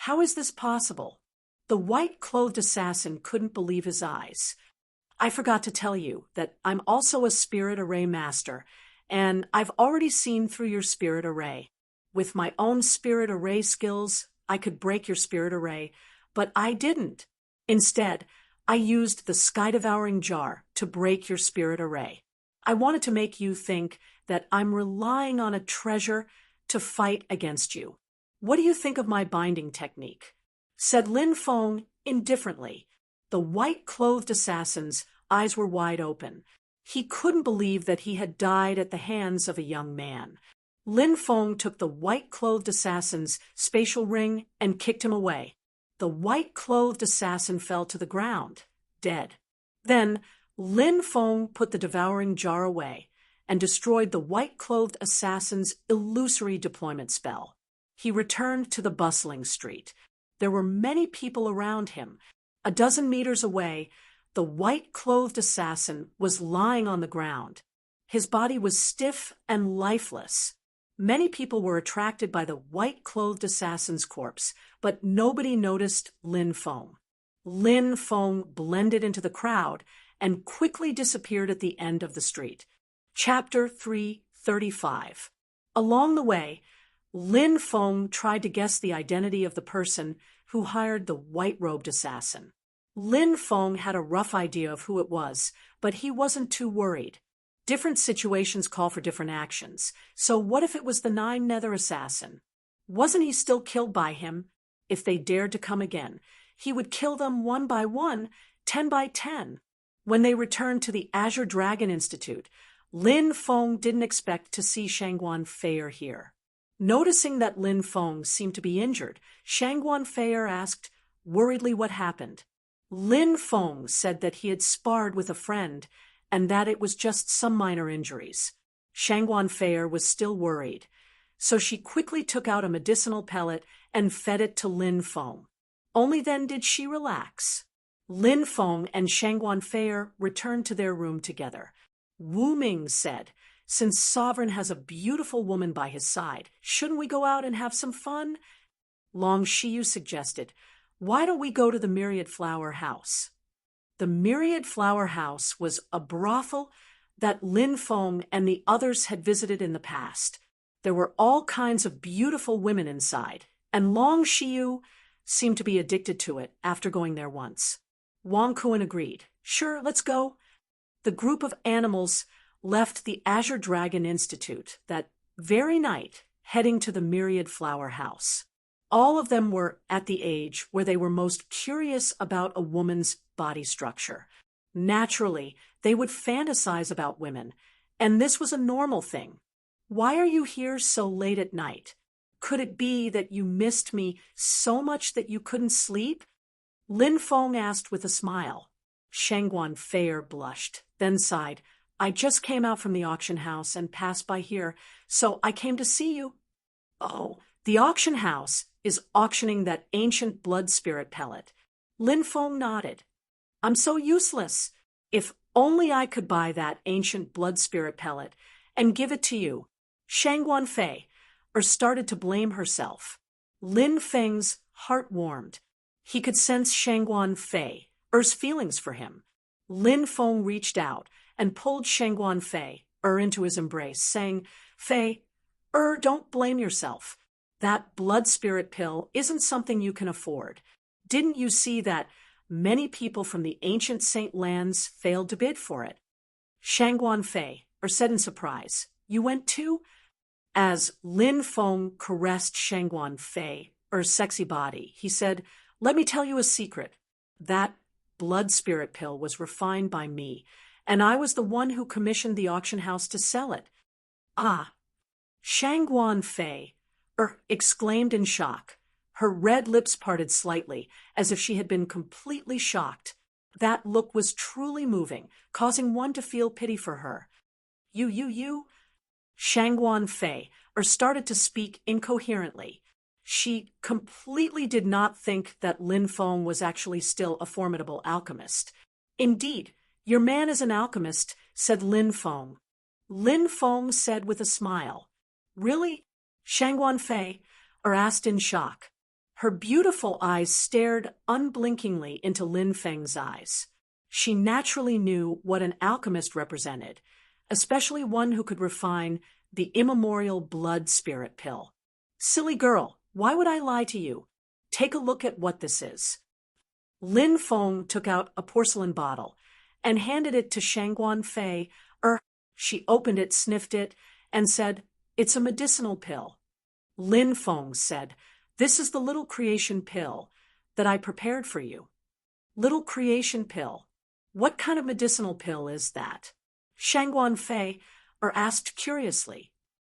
How is this possible? The white-clothed assassin couldn't believe his eyes. "I forgot to tell you that I'm also a spirit array master, and I've already seen through your spirit array. With my own spirit array skills, I could break your spirit array, but I didn't. Instead, I used the sky-devouring jar to break your spirit array. I wanted to make you think that I'm relying on a treasure to fight against you. What do you think of my binding technique?" said Lin Feng indifferently. The white-clothed assassin's eyes were wide open. He couldn't believe that he had died at the hands of a young man. Lin Feng took the white-clothed assassin's spatial ring and kicked him away. The white-clothed assassin fell to the ground, dead. Then Lin Feng put the devouring jar away and destroyed the white-clothed assassin's illusory deployment spell. He returned to the bustling street. There were many people around him. A dozen meters away, the white-clothed assassin was lying on the ground. His body was stiff and lifeless. Many people were attracted by the white-clothed assassin's corpse, but nobody noticed Lin Feng. Lin Feng blended into the crowd and quickly disappeared at the end of the street. Chapter 335. Along the way, Lin Feng tried to guess the identity of the person who hired the white-robed assassin. Lin Feng had a rough idea of who it was, but he wasn't too worried. Different situations call for different actions, so what if it was the Nine-Nether assassin? Wasn't he still killed by him? If they dared to come again, he would kill them 1 by 1, 10 by 10. When they returned to the Azure Dragon Institute, Lin Feng didn't expect to see Shangguan Feier here. Noticing that Lin Feng seemed to be injured, Shangguan Feier asked worriedly what happened. Lin Feng said that he had sparred with a friend and that it was just some minor injuries. Shangguan Feier was still worried, so she quickly took out a medicinal pellet and fed it to Lin Feng. Only then did she relax. Lin Feng and Shangguan Feier returned to their room together. Wu Ming said, "Since Sovereign has a beautiful woman by his side, shouldn't we go out and have some fun?" Long Shiyu suggested, "Why don't we go to the Myriad Flower House?" The Myriad Flower House was a brothel that Lin Feng and the others had visited in the past. There were all kinds of beautiful women inside, and Long Shiyu seemed to be addicted to it after going there once. Wang Kuan agreed. "Sure, let's go." The group of animals left the Azure Dragon Institute that very night, heading to the Myriad Flower House. All of them were at the age where they were most curious about a woman's body structure. Naturally, they would fantasize about women, and this was a normal thing. "Why are you here so late at night? Could it be that you missed me so much that you couldn't sleep?" Lin Feng asked with a smile. Shangguan Feier blushed, then sighed. "I just came out from the auction house and passed by here, so I came to see you." "Oh, the auction house is auctioning that ancient blood spirit pellet." Lin Feng nodded. "I'm so useless. If only I could buy that ancient blood spirit pellet and give it to you." Shangguan Feier started to blame herself. Lin Feng's heart warmed. He could sense Shangguan Feier's feelings for him. Lin Feng reached out and pulled Shangguan Feier into his embrace, saying, "Faye, don't blame yourself. That blood spirit pill isn't something you can afford. Didn't you see that many people from the ancient Saint lands failed to bid for it?" Shangguan Fei said in surprise, "You went too?" As Lin Feng caressed Shangguan Fei's sexy body, he said, "Let me tell you a secret. That blood spirit pill was refined by me, and I was the one who commissioned the auction house to sell it." "Ah!" Shangguan Fei exclaimed in shock. Her red lips parted slightly, as if she had been completely shocked. That look was truly moving, causing one to feel pity for her. You. Shangguan Fei started to speak incoherently. She completely did not think that Lin Feng was actually still a formidable alchemist. "Indeed, your man is an alchemist," said Lin Feng. Lin Feng said with a smile. "Really?" Shangguan Fei asked in shock. Her beautiful eyes stared unblinkingly into Lin Feng's eyes. She naturally knew what an alchemist represented, especially one who could refine the immemorial blood spirit pill. "Silly girl, why would I lie to you? Take a look at what this is." Lin Feng took out a porcelain bottle and handed it to Shangguan Fei. She opened it, sniffed it, and said, "It's a medicinal pill." Lin Feng said, "This is the little creation pill that I prepared for you." "Little creation pill? What kind of medicinal pill is that?" Shangguan Fei asked curiously.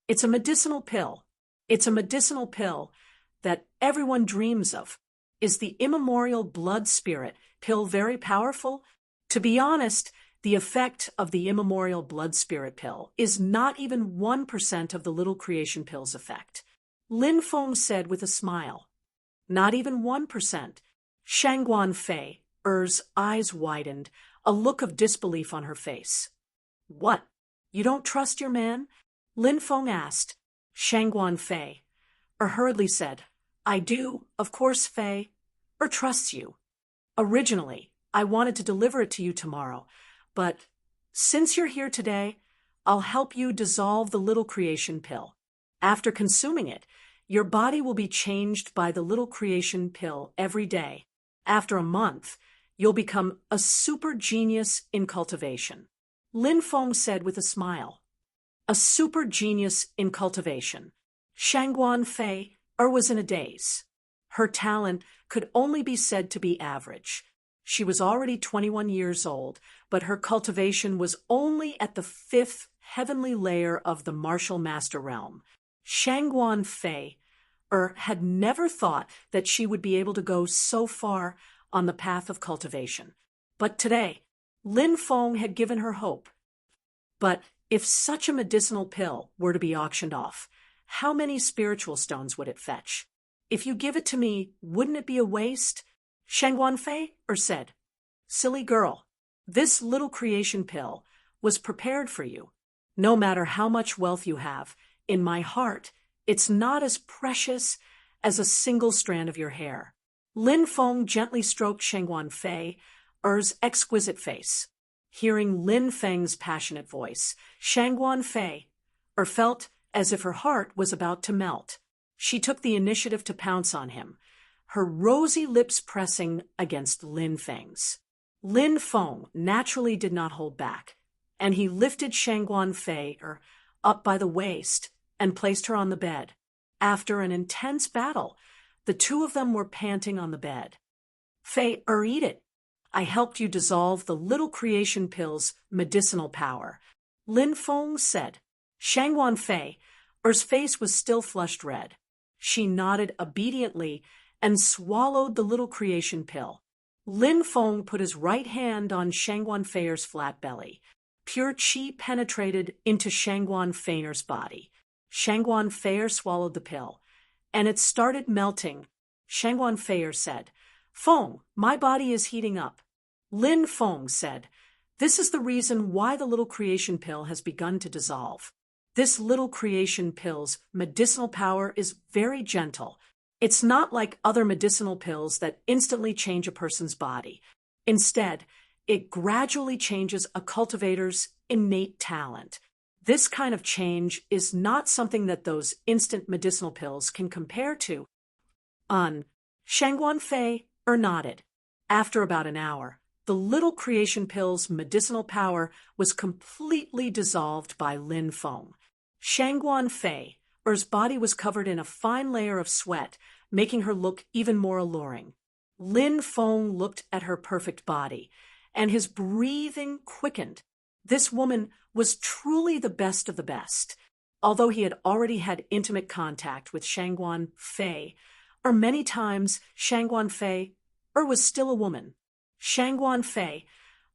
"It's a medicinal pill. It's a medicinal pill that everyone dreams of." "Is the immemorial blood spirit pill very powerful?" "To be honest, the effect of the immemorial blood spirit pill is not even 1% of the little creation pill's effect," Lin Feng said with a smile. "Not even 1%. Shangguan Fei's eyes widened, a look of disbelief on her face. "What? You don't trust your man?" Lin Feng asked. Shangguan Fei hurriedly said, "I do, of course, Fei. Trusts you. Originally, I wanted to deliver it to you tomorrow, but since you're here today, I'll help you dissolve the little creation pill. After consuming it, your body will be changed by the little creation pill every day. After a month, you'll become a super genius in cultivation," Lin Feng said with a smile. A super genius in cultivation. Shangguan Fei was in a daze. Her talent could only be said to be average. She was already 21 years old, but her cultivation was only at the 5th heavenly layer of the martial master realm. Shangguan Fei had never thought that she would be able to go so far on the path of cultivation. But today, Lin Feng had given her hope. But if such a medicinal pill were to be auctioned off, how many spiritual stones would it fetch? "If you give it to me, wouldn't it be a waste?" Shangguan Fei said, "Silly girl, this little creation pill was prepared for you. No matter how much wealth you have, in my heart, it's not as precious as a single strand of your hair." Lin Feng gently stroked Shangguan Fei's exquisite face. Hearing Lin Feng's passionate voice, Shangguan Fei felt as if her heart was about to melt. She took the initiative to pounce on him, her rosy lips pressing against Lin Feng's. Lin Feng naturally did not hold back, and he lifted Shangguan Fei up by the waist and placed her on the bed. After an intense battle, the two of them were panting on the bed. "Fei, eat it. I helped you dissolve the little creation pill's medicinal power," Lin Feng said. Shangguan Fei's face was still flushed red. She nodded obediently and swallowed the little creation pill. Lin Feng put his right hand on Shangguan Fei's flat belly. Pure qi penetrated into Shangguan Fei's body. Shangguan Fei swallowed the pill, and it started melting. Shangguan Fei said, "Feng, my body is heating up." Lin Feng said, "This is the reason why the little creation pill has begun to dissolve. This little creation pill's medicinal power is very gentle. It's not like other medicinal pills that instantly change a person's body. Instead, it gradually changes a cultivator's innate talent. This kind of change is not something that those instant medicinal pills can compare to. Shang Guanfei nodded. After about an hour, the little creation pill's medicinal power was completely dissolved by Lin Feng. Shang Guanfei's body was covered in a fine layer of sweat, making her look even more alluring. Lin Feng looked at her perfect body, and his breathing quickened. This woman was truly the best of the best. Although he had already had intimate contact with Shang Guanfei, many times Shang Guanfei was still a woman. Shang Guanfei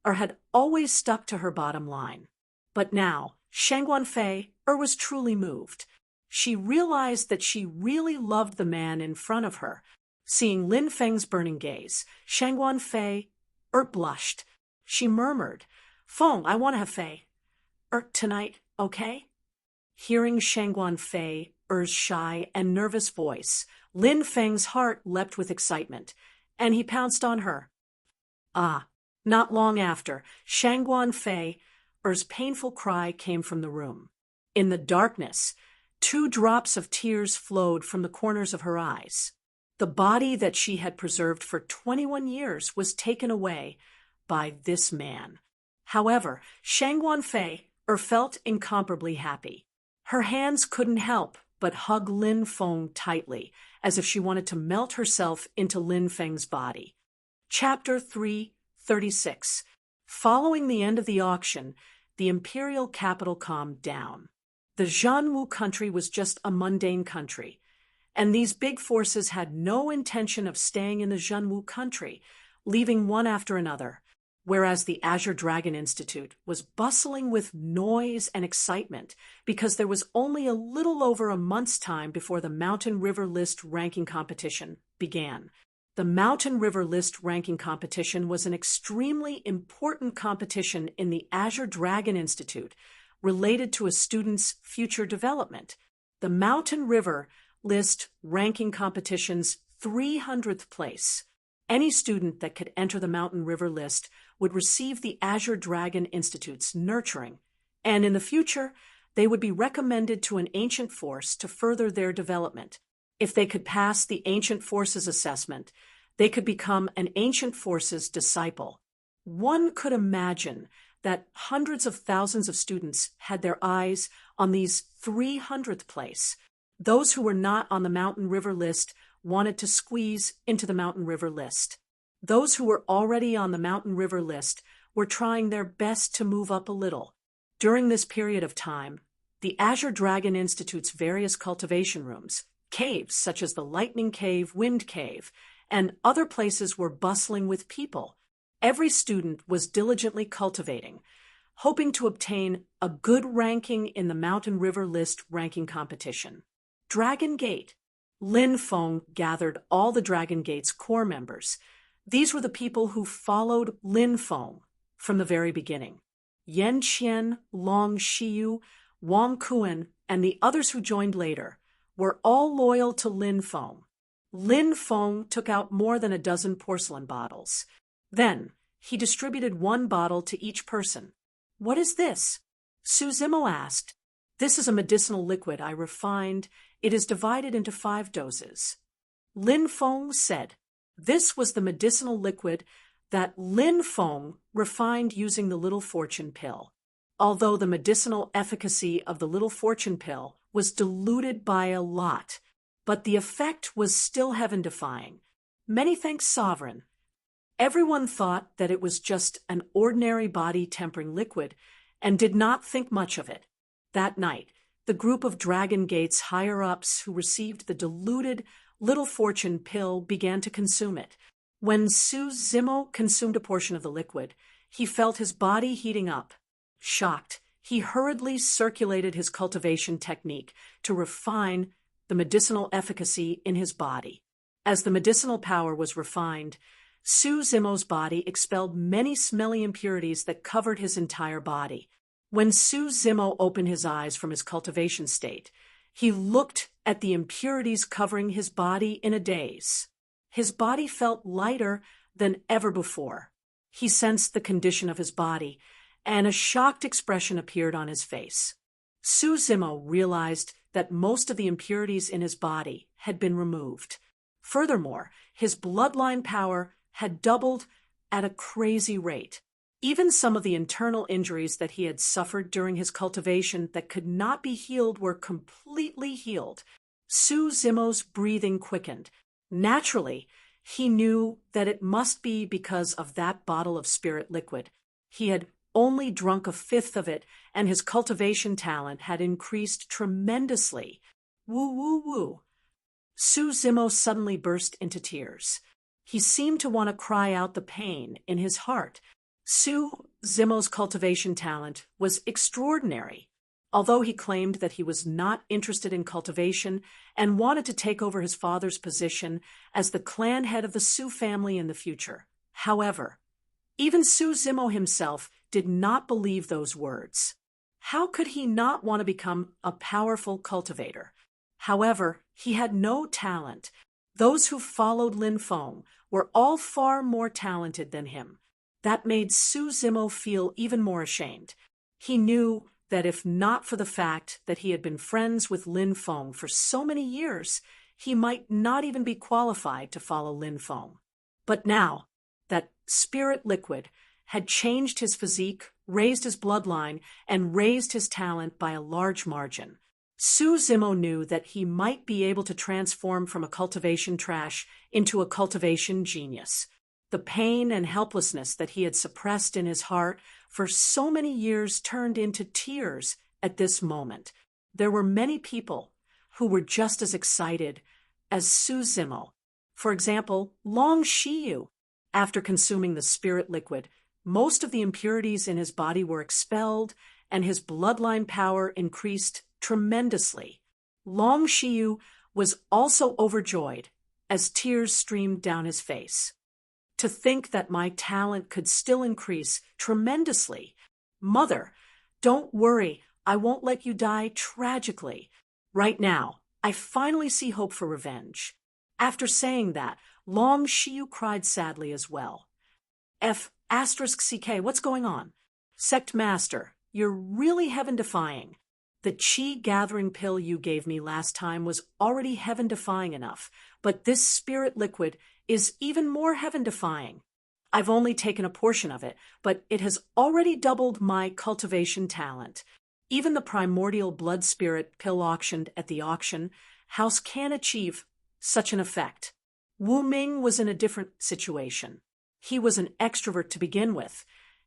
had always stuck to her bottom line. But now, Shang Guanfei was truly moved. She realized that she really loved the man in front of her. Seeing Lin Feng's burning gaze, Shang Guanfei blushed. She murmured, "Feng, I want to have Fei. Tonight, okay?" Hearing Shang Guanfei's shy and nervous voice, Lin Feng's heart leapt with excitement, and he pounced on her. Not long after, Shang Guanfei's painful cry came from the room. In the darkness, 2 drops of tears flowed from the corners of her eyes. The body that she had preserved for 21 years was taken away by this man. However, Shang Guanfei felt incomparably happy. Her hands couldn't help but hug Lin Feng tightly, as if she wanted to melt herself into Lin Feng's body. Chapter 336. Following the end of the auction, the imperial capital calmed down. The Zhanwu country was just a mundane country, and these big forces had no intention of staying in the Zhanwu country, leaving one after another, whereas the Azure Dragon Institute was bustling with noise and excitement because there was only a little over a month's time before the Mountain River List ranking competition began. The Mountain River List ranking competition was an extremely important competition in the Azure Dragon Institute related to a student's future development. The Mountain River List ranking competition's 300th place. Any student that could enter the Mountain River List would receive the Azure Dragon Institute's nurturing, and in the future, they would be recommended to an ancient force to further their development. If they could pass the ancient force's assessment, they could become an ancient force's disciple. One could imagine that hundreds of thousands of students had their eyes on these 300th place. Those who were not on the Mountain River List wanted to squeeze into the Mountain River List. Those who were already on the Mountain River List were trying their best to move up a little. During this period of time, the Azure Dragon Institute's various cultivation rooms, caves such as the Lightning Cave, Wind Cave, and other places were bustling with people. Every student was diligently cultivating, hoping to obtain a good ranking in the Mountain River List ranking competition. Dragon Gate. Lin Feng gathered all the Dragon Gate's core members. These were the people who followed Lin Feng from the very beginning. Yan Qian, Long Shiyu, Wang Kuan, and the others who joined later were all loyal to Lin Feng. Lin Feng took out more than a dozen porcelain bottles. Then, he distributed 1 bottle to each person. "What is this?" Su Zimo asked. "This is a medicinal liquid I refined. It is divided into 5 doses." Lin Feng said, this was the medicinal liquid that Lin Feng refined using the Little Fortune pill. Although the medicinal efficacy of the Little Fortune pill was diluted by a lot, but the effect was still heaven-defying. Many thanks, Sovereign. Everyone thought that it was just an ordinary body-tempering liquid and did not think much of it. That night, the group of Dragon Gate's higher-ups who received the diluted Little Fortune pill began to consume it. When Su Zimo consumed a portion of the liquid, he felt his body heating up. Shocked, he hurriedly circulated his cultivation technique to refine the medicinal efficacy in his body. As the medicinal power was refined, Su Zimo's body expelled many smelly impurities that covered his entire body. When Su Zimo opened his eyes from his cultivation state, he looked at the impurities covering his body in a daze. His body felt lighter than ever before. He sensed the condition of his body, and a shocked expression appeared on his face. Su Zimo realized that most of the impurities in his body had been removed. Furthermore, his bloodline power had doubled at a crazy rate. Even some of the internal injuries that he had suffered during his cultivation that could not be healed were completely healed. Su Zimo's breathing quickened. Naturally, he knew that it must be because of that bottle of spirit liquid. He had only drunk a fifth of it, and his cultivation talent had increased tremendously. Woo, woo, woo. Su Zimo suddenly burst into tears. He seemed to want to cry out the pain in his heart. Su Zimo's cultivation talent was extraordinary. Although he claimed that he was not interested in cultivation and wanted to take over his father's position as the clan head of the Su family in the future. However, even Su Zimo himself did not believe those words. How could he not want to become a powerful cultivator? However, he had no talent. Those who followed Lin Feng were all far more talented than him. That made Su Zimo feel even more ashamed. He knew that if not for the fact that he had been friends with Lin Feng for so many years, he might not even be qualified to follow Lin Feng. But now, that spirit liquid had changed his physique, raised his bloodline, and raised his talent by a large margin. Su Zimo knew that he might be able to transform from a cultivation trash into a cultivation genius. The pain and helplessness that he had suppressed in his heart for so many years turned into tears at this moment. There were many people who were just as excited as Su Zimo. For example, Long Shiyu. After consuming the spirit liquid, most of the impurities in his body were expelled, and his bloodline power increased tremendously. Long Shiyu was also overjoyed as tears streamed down his face. To think that my talent could still increase tremendously. Mother, don't worry, I won't let you die tragically. Right now, I finally see hope for revenge. After saying that, Long Shiyu cried sadly as well. F***CK, what's going on? Sect Master, you're really heaven-defying. The chi-gathering pill you gave me last time was already heaven-defying enough, but this spirit liquid is even more heaven-defying. I've only taken a portion of it, but it has already doubled my cultivation talent. Even the primordial blood spirit pill auctioned at the auction house can achieve such an effect. Wu Ming was in a different situation. He was an extrovert to begin with,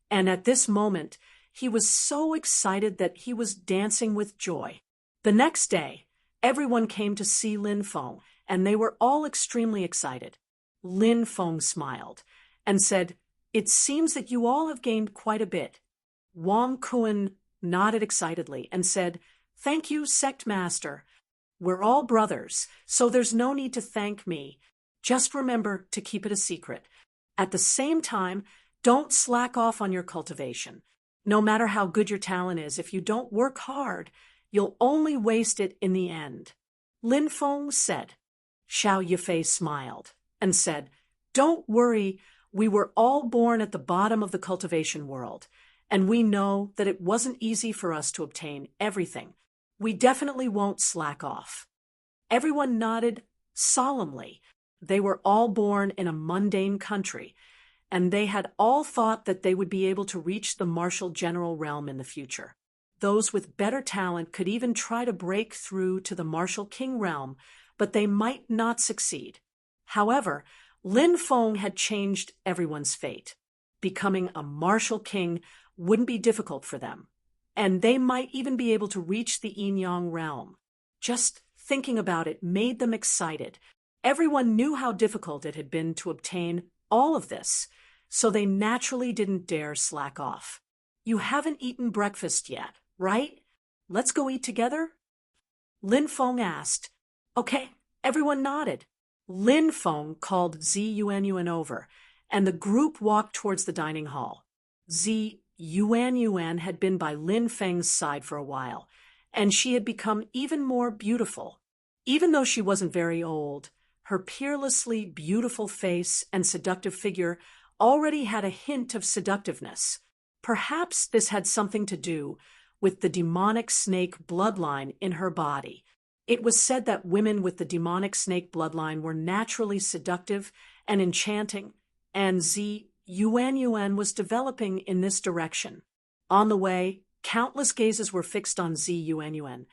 and at this moment, he was so excited that he was dancing with joy. The next day, everyone came to see Lin Feng, and they were all extremely excited. Lin Feng smiled and said, "It seems that you all have gained quite a bit." Wang Kuan nodded excitedly and said, "Thank you, Sect Master. We're all brothers, so there's no need to thank me. Just remember to keep it a secret. At the same time, don't slack off on your cultivation. No matter how good your talent is, if you don't work hard, you'll only waste it in the end." Lin Feng said. Xiao Yifei smiled and said, "Don't worry, we were all born at the bottom of the cultivation world, and we know that it wasn't easy for us to obtain everything. We definitely won't slack off." Everyone nodded solemnly. They were all born in a mundane country, and they had all thought that they would be able to reach the martial general realm in the future. Those with better talent could even try to break through to the martial king realm, but they might not succeed. However, Lin Feng had changed everyone's fate. Becoming a martial king wouldn't be difficult for them, and they might even be able to reach the Yin-Yang realm. Just thinking about it made them excited. Everyone knew how difficult it had been to obtain all of this, so they naturally didn't dare slack off. "You haven't eaten breakfast yet, right? Let's go eat together?" Lin Feng asked. Okay, everyone nodded. Lin Feng called Zi Yuan over, and the group walked towards the dining hall. Zi Yuan had been by Lin Feng's side for a while, and she had become even more beautiful. Even though she wasn't very old, her peerlessly beautiful face and seductive figure already had a hint of seductiveness. Perhaps this had something to do with the demonic snake bloodline in her body. It was said that women with the demonic snake bloodline were naturally seductive and enchanting, and Zi Yuanyuan was developing in this direction. On the way, countless gazes were fixed on Zi Yuanyuan,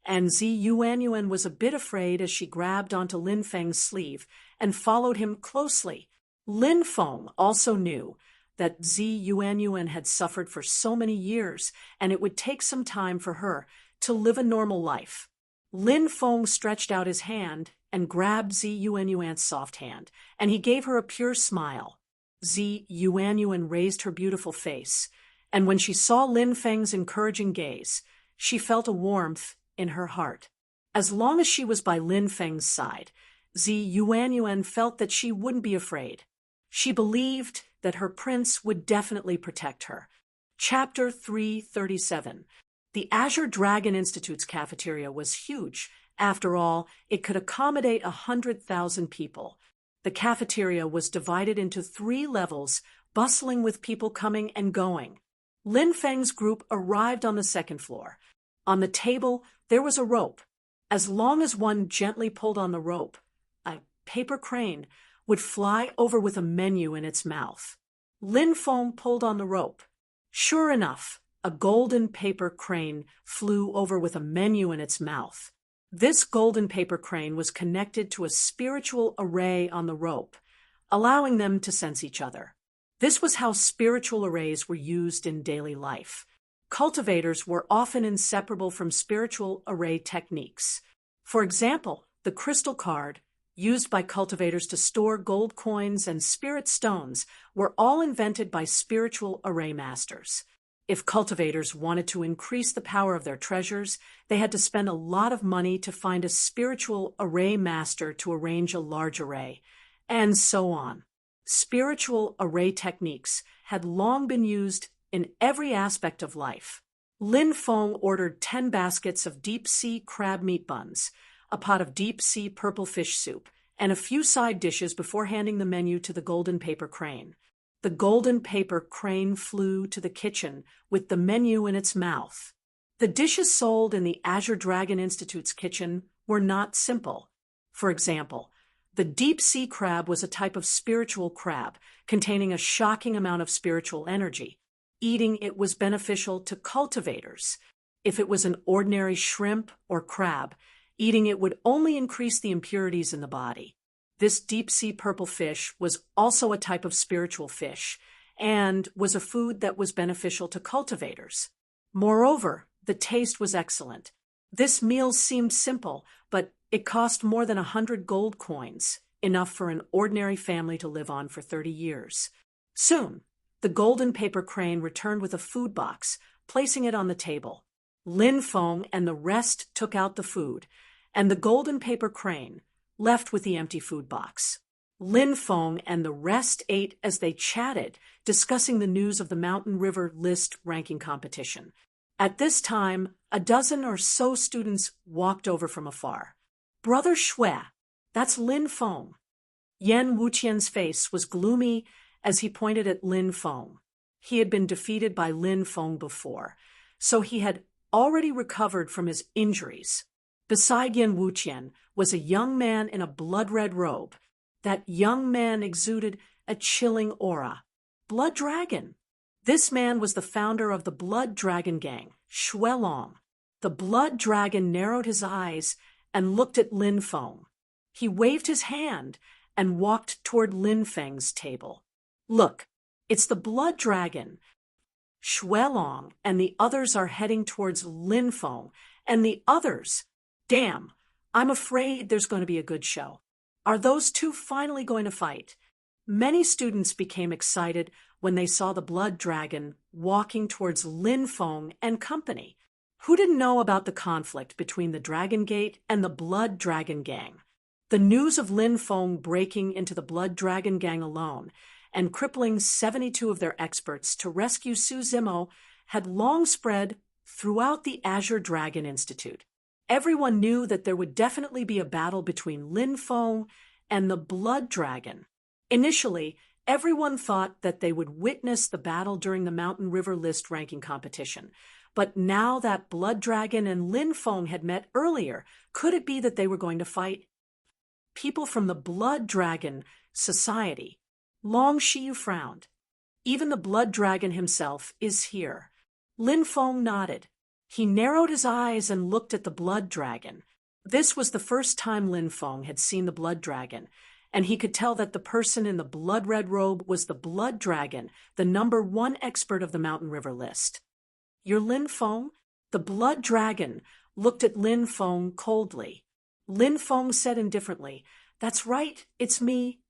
and Zi Yuanyuan was a bit afraid as she grabbed onto Lin Feng's sleeve and followed him closely. Lin Feng also knew that Zi Yuanyuan had suffered for so many years, and it would take some time for her to live a normal life. Lin Feng stretched out his hand and grabbed Zi Yuanyuan's soft hand, and he gave her a pure smile. Zi Yuanyuan raised her beautiful face, and when she saw Lin Feng's encouraging gaze, she felt a warmth in her heart. As long as she was by Lin Feng's side, Zi Yuanyuan felt that she wouldn't be afraid. She believed that her prince would definitely protect her. Chapter 337. The Azure Dragon Institute's cafeteria was huge. After all, it could accommodate 100,000 people. The cafeteria was divided into 3 levels, bustling with people coming and going. Lin Feng's group arrived on the 2nd floor. On the table, there was a rope. As long as one gently pulled on the rope, a paper crane would fly over with a menu in its mouth. Lin Feng pulled on the rope. Sure enough, a golden paper crane flew over with a menu in its mouth. This golden paper crane was connected to a spiritual array on the rope, allowing them to sense each other. This was how spiritual arrays were used in daily life. Cultivators were often inseparable from spiritual array techniques. For example, the crystal card, used by cultivators to store gold coins and spirit stones, were all invented by spiritual array masters. If cultivators wanted to increase the power of their treasures, they had to spend a lot of money to find a spiritual array master to arrange a large array, and so on. Spiritual array techniques had long been used in every aspect of life. Lin Feng ordered 10 baskets of deep-sea crab meat buns, a pot of deep-sea purple fish soup, and a few side dishes before handing the menu to the golden paper crane. The golden paper crane flew to the kitchen with the menu in its mouth. The dishes sold in the Azure Dragon Institute's kitchen were not simple. For example, the deep-sea crab was a type of spiritual crab containing a shocking amount of spiritual energy. Eating it was beneficial to cultivators. If it was an ordinary shrimp or crab, eating it would only increase the impurities in the body. This deep-sea purple fish was also a type of spiritual fish and was a food that was beneficial to cultivators. Moreover, the taste was excellent. This meal seemed simple, but it cost more than 100 gold coins, enough for an ordinary family to live on for 30 years. Soon, the golden paper crane returned with a food box, placing it on the table. Lin Feng and the rest took out the food, and the golden paper crane left with the empty food box. Lin Feng and the rest ate as they chatted, discussing the news of the Mountain River List ranking competition. At this time, a dozen or so students walked over from afar. "Brother Shui, that's Lin Feng." Yan Wuqian's face was gloomy as he pointed at Lin Feng. He had been defeated by Lin Feng before, so he had already recovered from his injuries. Beside Yan Wuqian was a young man in a blood-red robe. That young man exuded a chilling aura. Blood Dragon. This man was the founder of the Blood Dragon Gang, Xuelong. The Blood Dragon narrowed his eyes and looked at Lin Feng. He waved his hand and walked toward Lin Feng's table. "Look, it's the Blood Dragon. Xuelong and the others are heading towards Lin Feng, and the others. Damn, I'm afraid there's going to be a good show. Are those two finally going to fight?" Many students became excited when they saw the Blood Dragon walking towards Lin Feng and company. Who didn't know about the conflict between the Dragon Gate and the Blood Dragon Gang? The news of Lin Feng breaking into the Blood Dragon Gang alone and crippling 72 of their experts to rescue Su Zimo had long spread throughout the Azure Dragon Institute. Everyone knew that there would definitely be a battle between Lin Feng and the Blood Dragon. Initially, everyone thought that they would witness the battle during the Mountain River List ranking competition, But now that Blood Dragon and Lin Feng had met earlier, could it be that they were going to fight? People from the Blood Dragon Society. Long Shiyu frowned. Even the Blood Dragon himself is here. Lin Feng nodded. He narrowed his eyes and looked at the Blood Dragon. This was the first time Lin Feng had seen the Blood Dragon, and he could tell that the person in the blood-red robe was the Blood Dragon, the #1 expert of the Mountain River list. "You're Lin Feng?" The Blood Dragon looked at Lin Feng coldly. Lin Feng said indifferently, "That's right, it's me.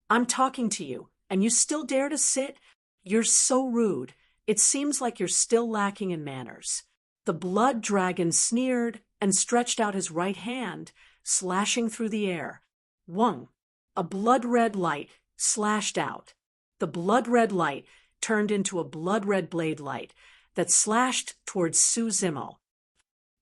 I'm talking to you, and you still dare to sit? You're so rude. It seems like you're still lacking in manners." The Blood Dragon sneered and stretched out his right hand, slashing through the air. Whung! A blood-red light slashed out. The blood-red light turned into a blood-red blade light that slashed towards Su Zimo.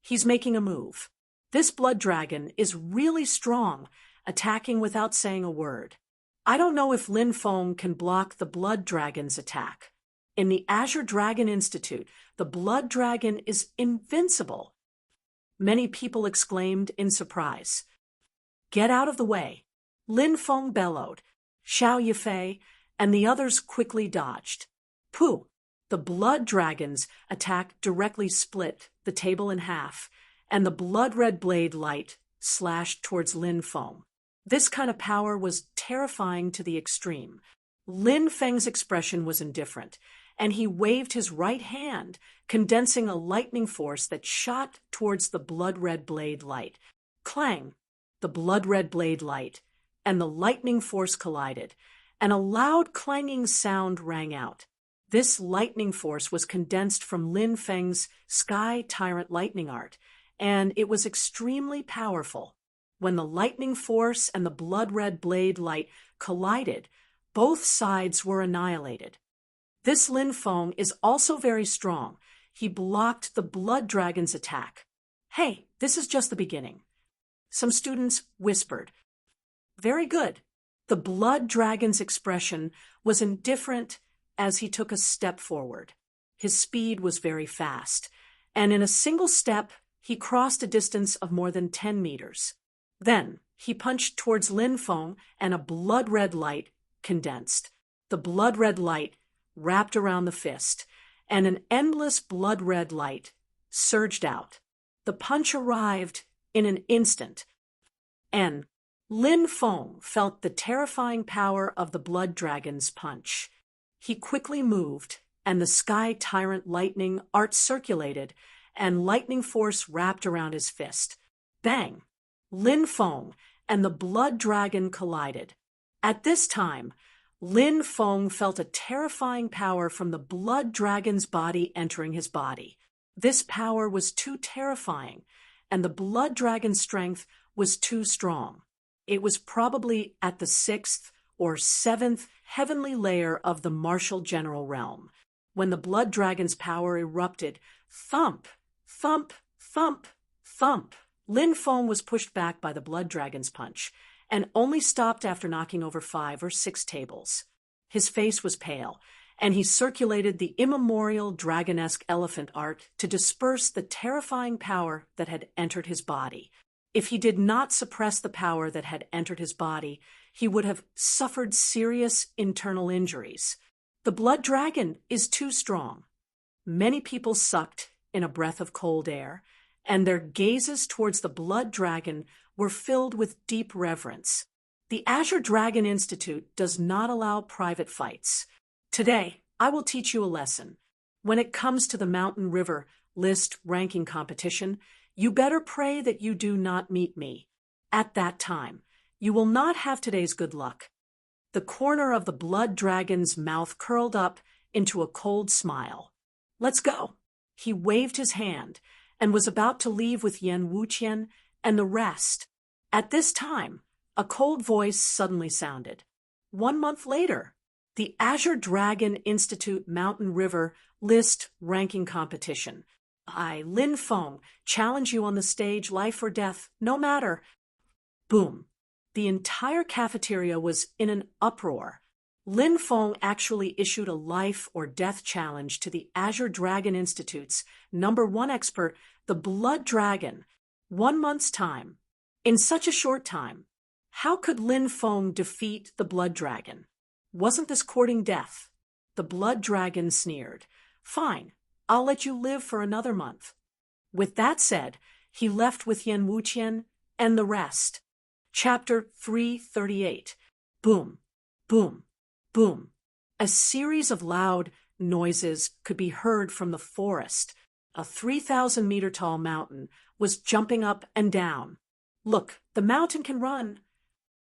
He's making a move. This Blood Dragon is really strong, attacking without saying a word. I don't know if Lin Feng can block the Blood Dragon's attack. In the Azure Dragon Institute, the Blood Dragon is invincible. Many people exclaimed in surprise. "Get out of the way!" Lin Feng bellowed. Xiao Yifei and the others quickly dodged. Pooh! The Blood Dragon's attack directly split the table in half, and the blood-red blade light slashed towards Lin Feng. This kind of power was terrifying to the extreme. Lin Feng's expression was indifferent, and he waved his right hand, condensing a lightning force that shot towards the blood-red blade light. Clang! The blood-red blade light and the lightning force collided, and a loud clanging sound rang out. This lightning force was condensed from Lin Feng's Sky Tyrant lightning art, and it was extremely powerful. When the lightning force and the blood-red blade light collided, both sides were annihilated. This Lin Feng is also very strong. He blocked the Blood Dragon's attack. "Hey, this is just the beginning." Some students whispered. "Very good." The Blood Dragon's expression was indifferent as he took a step forward. His speed was very fast, and in a single step, he crossed a distance of more than 10 meters. Then he punched towards Lin Feng, and a blood-red light condensed. The blood-red light wrapped around the fist, and an endless blood-red light surged out. The punch arrived in an instant, and Lin Feng felt the terrifying power of the Blood Dragon's punch. He quickly moved, and the Sky Tyrant lightning art circulated, and lightning force wrapped around his fist. Bang! Lin Feng and the Blood Dragon collided. At this time, Lin Feng felt a terrifying power from the Blood Dragon's body entering his body. This power was too terrifying, and the Blood Dragon's strength was too strong. It was probably at the 6th or 7th heavenly layer of the martial general realm. When the Blood Dragon's power erupted, thump, thump, thump, thump. Lin Feng was pushed back by the Blood Dragon's punch, and only stopped after knocking over 5 or 6 tables. His face was pale, and he circulated the immemorial dragonesque elephant art to disperse the terrifying power that had entered his body. If he did not suppress the power that had entered his body, he would have suffered serious internal injuries. The Blood Dragon is too strong. Many people sucked in a breath of cold air, and their gazes towards the Blood Dragon were filled with deep reverence. The Azure Dragon Institute does not allow private fights. Today, I will teach you a lesson. When it comes to the Mountain River list ranking competition, you better pray that you do not meet me. At that time, you will not have today's good luck. The corner of the Blood Dragon's mouth curled up into a cold smile. "Let's go." He waved his hand and was about to leave with Yan Wuqian and the rest. At this time, a cold voice suddenly sounded. 1 month later, the Azure Dragon Institute Mountain River list ranking competition. I, Lin Feng, challenge you on the stage, life or death, no matter. Boom. The entire cafeteria was in an uproar. Lin Feng actually issued a life or death challenge to the Azure Dragon Institute's #1 expert, the Blood Dragon. 1 month's time. In such a short time. How could Lin Feng defeat the Blood Dragon? Wasn't this courting death? The Blood Dragon sneered. Fine, I'll let you live for another month. With that said, he left with Yan Wuqian and the rest. Chapter 338. Boom, boom, boom. A series of loud noises could be heard from the forest. A 3,000-meter-tall mountain was jumping up and down. Look, the mountain can run.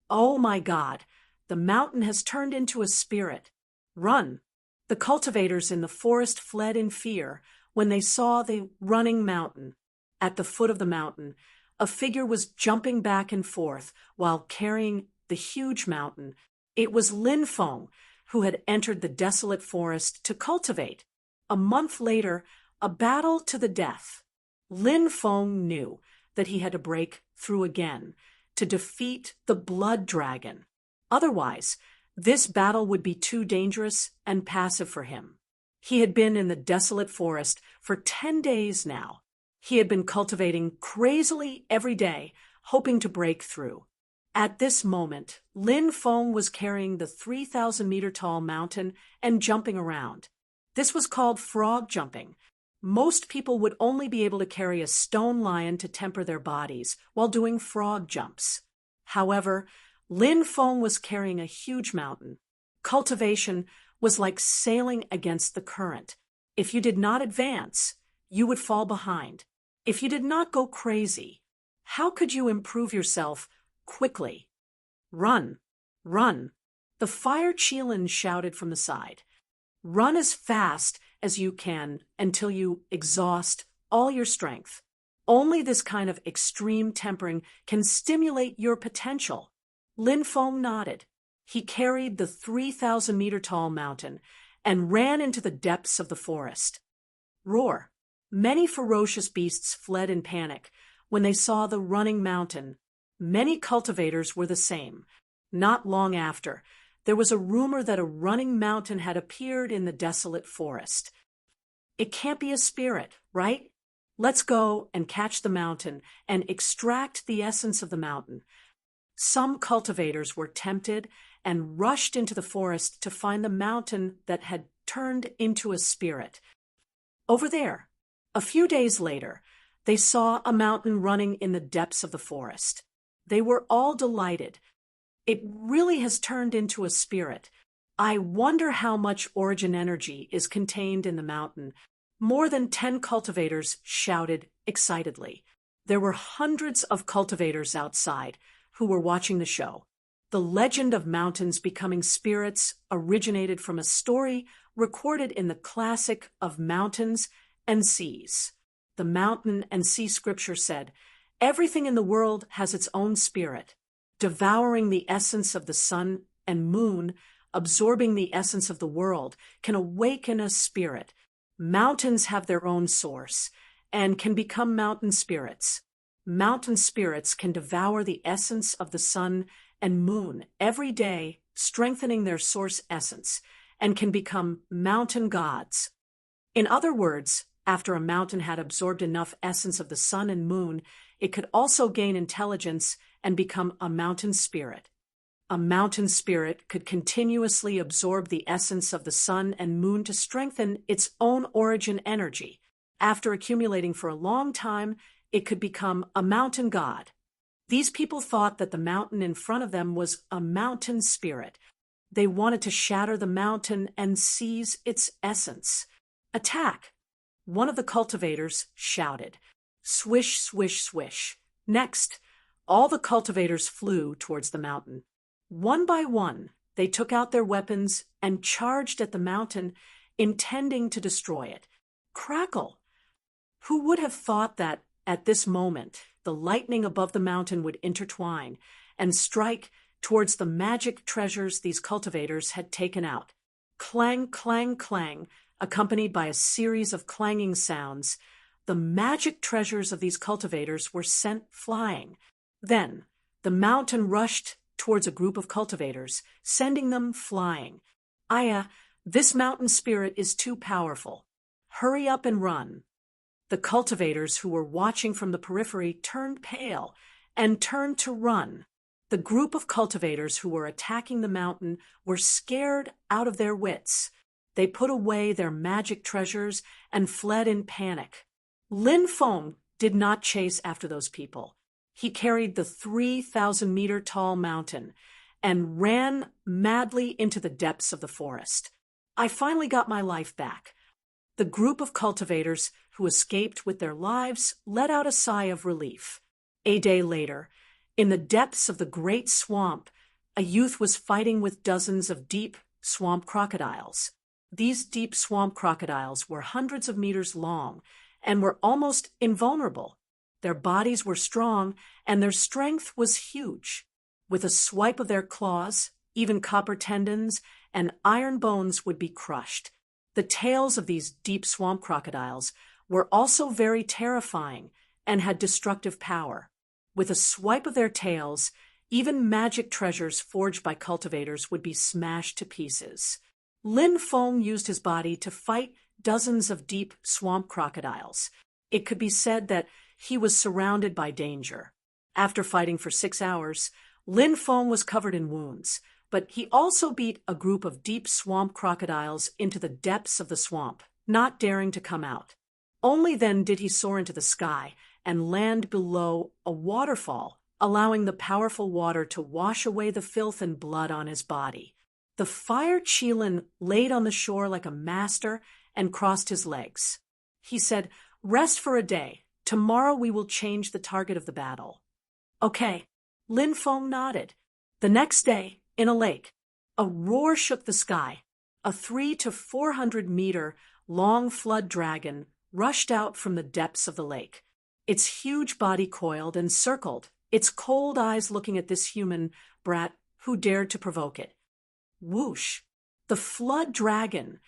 Oh my God, the mountain has turned into a spirit. Run! The cultivators in the forest fled in fear when they saw the running mountain. At the foot of the mountain, a figure was jumping back and forth while carrying the huge mountain. It was Lin Feng, who had entered the desolate forest to cultivate. A month later, a battle to the death. Lin Feng knew that he had to break through again to defeat the Blood Dragon. Otherwise, this battle would be too dangerous and passive for him. He had been in the desolate forest for 10 days now. He had been cultivating crazily every day, hoping to break through. At this moment, Lin Feng was carrying the 3,000-meter-tall mountain and jumping around. This was called frog jumping. Most people would only be able to carry a stone lion to temper their bodies while doing frog jumps. However, Lin Feng was carrying a huge mountain. Cultivation was like sailing against the current. If you did not advance, you would fall behind. If you did not go crazy, how could you improve yourself quickly? Run, run. The fire Qilin shouted from the side. Run as fast as you can until you exhaust all your strength. Only this kind of extreme tempering can stimulate your potential. Lin Feng nodded. He carried the 3,000-meter-tall mountain and ran into the depths of the forest. Roar! Many ferocious beasts fled in panic when they saw the running mountain. Many cultivators were the same. Not long after, there was a rumor that a running mountain had appeared in the desolate forest. It can't be a spirit, right? Let's go and catch the mountain and extract the essence of the mountain. Some cultivators were tempted and rushed into the forest to find the mountain that had turned into a spirit. Over there, a few days later, they saw a mountain running in the depths of the forest. They were all delighted. It really has turned into a spirit. I wonder how much origin energy is contained in the mountain. More than 10 cultivators shouted excitedly. There were hundreds of cultivators outside who were watching the show. The legend of mountains becoming spirits originated from a story recorded in the classic of mountains and seas. The mountain and sea scripture said, "Everything in the world has its own spirit, devouring the essence of the sun and moon, absorbing the essence of the world, can awaken a spirit. Mountains have their own source and can become mountain spirits. Mountain spirits can devour the essence of the sun and moon every day, strengthening their source essence, and can become mountain gods." In other words, after a mountain had absorbed enough essence of the sun and moon, it could also gain intelligence and become a mountain spirit. A mountain spirit could continuously absorb the essence of the sun and moon to strengthen its own origin energy. After accumulating for a long time, it could become a mountain god. These people thought that the mountain in front of them was a mountain spirit. They wanted to shatter the mountain and seize its essence. Attack! One of the cultivators shouted. Swish, swish, swish. Next, all the cultivators flew towards the mountain. One by one, they took out their weapons and charged at the mountain, intending to destroy it. Crackle! Who would have thought that, at this moment, the lightning above the mountain would intertwine and strike towards the magic treasures these cultivators had taken out? Clang, clang, clang, accompanied by a series of clanging sounds, the magic treasures of these cultivators were sent flying. Then, the mountain rushed towards a group of cultivators, sending them flying. Aya, this mountain spirit is too powerful. Hurry up and run. The cultivators who were watching from the periphery turned pale and turned to run. The group of cultivators who were attacking the mountain were scared out of their wits. They put away their magic treasures and fled in panic. Lin Feng did not chase after those people. He carried the 3,000-meter-tall mountain and ran madly into the depths of the forest. I finally got my life back. The group of cultivators who escaped with their lives let out a sigh of relief. A day later, in the depths of the great swamp, a youth was fighting with dozens of deep swamp crocodiles. These deep swamp crocodiles were hundreds of meters long and were almost invulnerable. Their bodies were strong and their strength was huge. With a swipe of their claws, even copper tendons and iron bones would be crushed. The tails of these deep swamp crocodiles were also very terrifying and had destructive power. With a swipe of their tails, even magic treasures forged by cultivators would be smashed to pieces. Lin Feng used his body to fight dozens of deep swamp crocodiles. It could be said that he was surrounded by danger. After fighting for 6 hours, Lin Feng was covered in wounds, but he also beat a group of deep swamp crocodiles into the depths of the swamp, not daring to come out. Only then did he soar into the sky and land below a waterfall, allowing the powerful water to wash away the filth and blood on his body. The fire Qilin laid on the shore like a master and crossed his legs. He said, "Rest for a day. Tomorrow we will change the target of the battle." Okay, Lin Feng nodded. The next day, in a lake, a roar shook the sky. A 300 to 400 meter long flood dragon rushed out from the depths of the lake. Its huge body coiled and circled, its cold eyes looking at this human brat who dared to provoke it. Whoosh! The flood dragon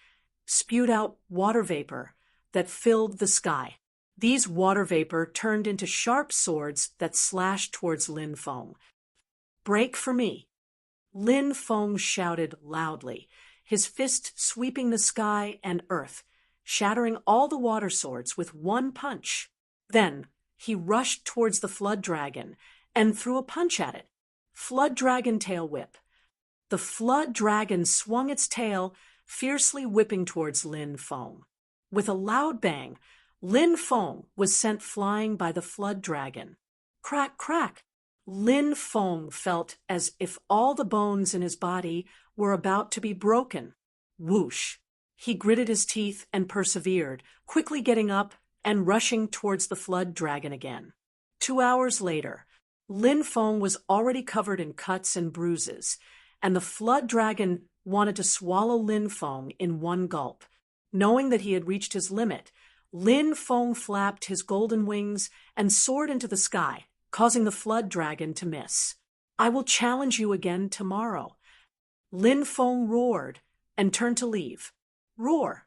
spewed out water vapor that filled the sky. These water vapor turned into sharp swords that slashed towards Lin Feng. "Break for me!" Lin Feng shouted loudly, his fist sweeping the sky and earth, shattering all the water swords with one punch. Then he rushed towards the flood dragon and threw a punch at it. Flood dragon tail whip. The flood dragon swung its tail, fiercely whipping towards Lin Feng. With a loud bang, Lin Feng was sent flying by the flood dragon. Crack, crack! Lin Feng felt as if all the bones in his body were about to be broken. Whoosh! He gritted his teeth and persevered, quickly getting up and rushing towards the flood dragon again. 2 hours later, Lin Feng was already covered in cuts and bruises, and the flood dragon wanted to swallow Lin Feng in one gulp. Knowing that he had reached his limit, Lin Feng flapped his golden wings and soared into the sky, causing the flood dragon to miss. "I will challenge you again tomorrow." Lin Feng roared and turned to leave. Roar!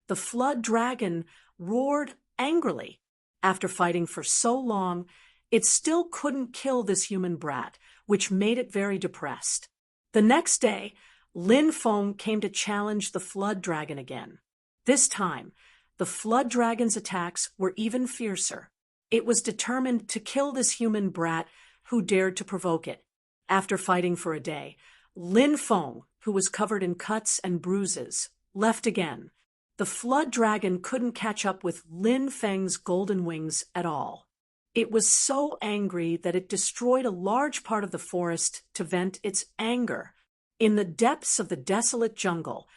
The flood dragon roared angrily. After fighting for so long, it still couldn't kill this human brat, which made it very depressed. The next day, Lin Feng came to challenge the flood dragon again. This time, the flood dragon's attacks were even fiercer. It was determined to kill this human brat who dared to provoke it. After fighting for a day, Lin Feng, who was covered in cuts and bruises, left again. The flood dragon couldn't catch up with Lin Feng's golden wings at all. It was so angry that it destroyed a large part of the forest to vent its anger. In the depths of the desolate jungle,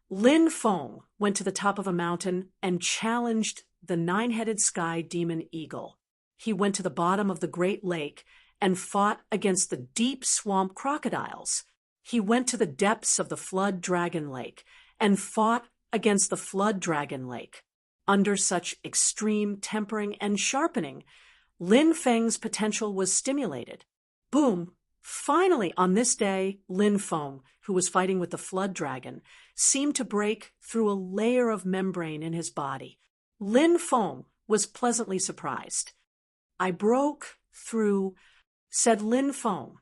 Lin Feng went to the top of a mountain and challenged the 9-headed sky demon eagle. He went to the bottom of the Great Lake and fought against the deep swamp crocodiles. He went to the depths of the flood dragon lake and fought against the flood dragon lake. Under such extreme tempering and sharpening, Lin Feng's potential was stimulated. Boom! Finally, on this day, Lin Feng, who was fighting with the flood dragon, seemed to break through a layer of membrane in his body. Lin Feng was pleasantly surprised. "I broke through," said Lin Feng.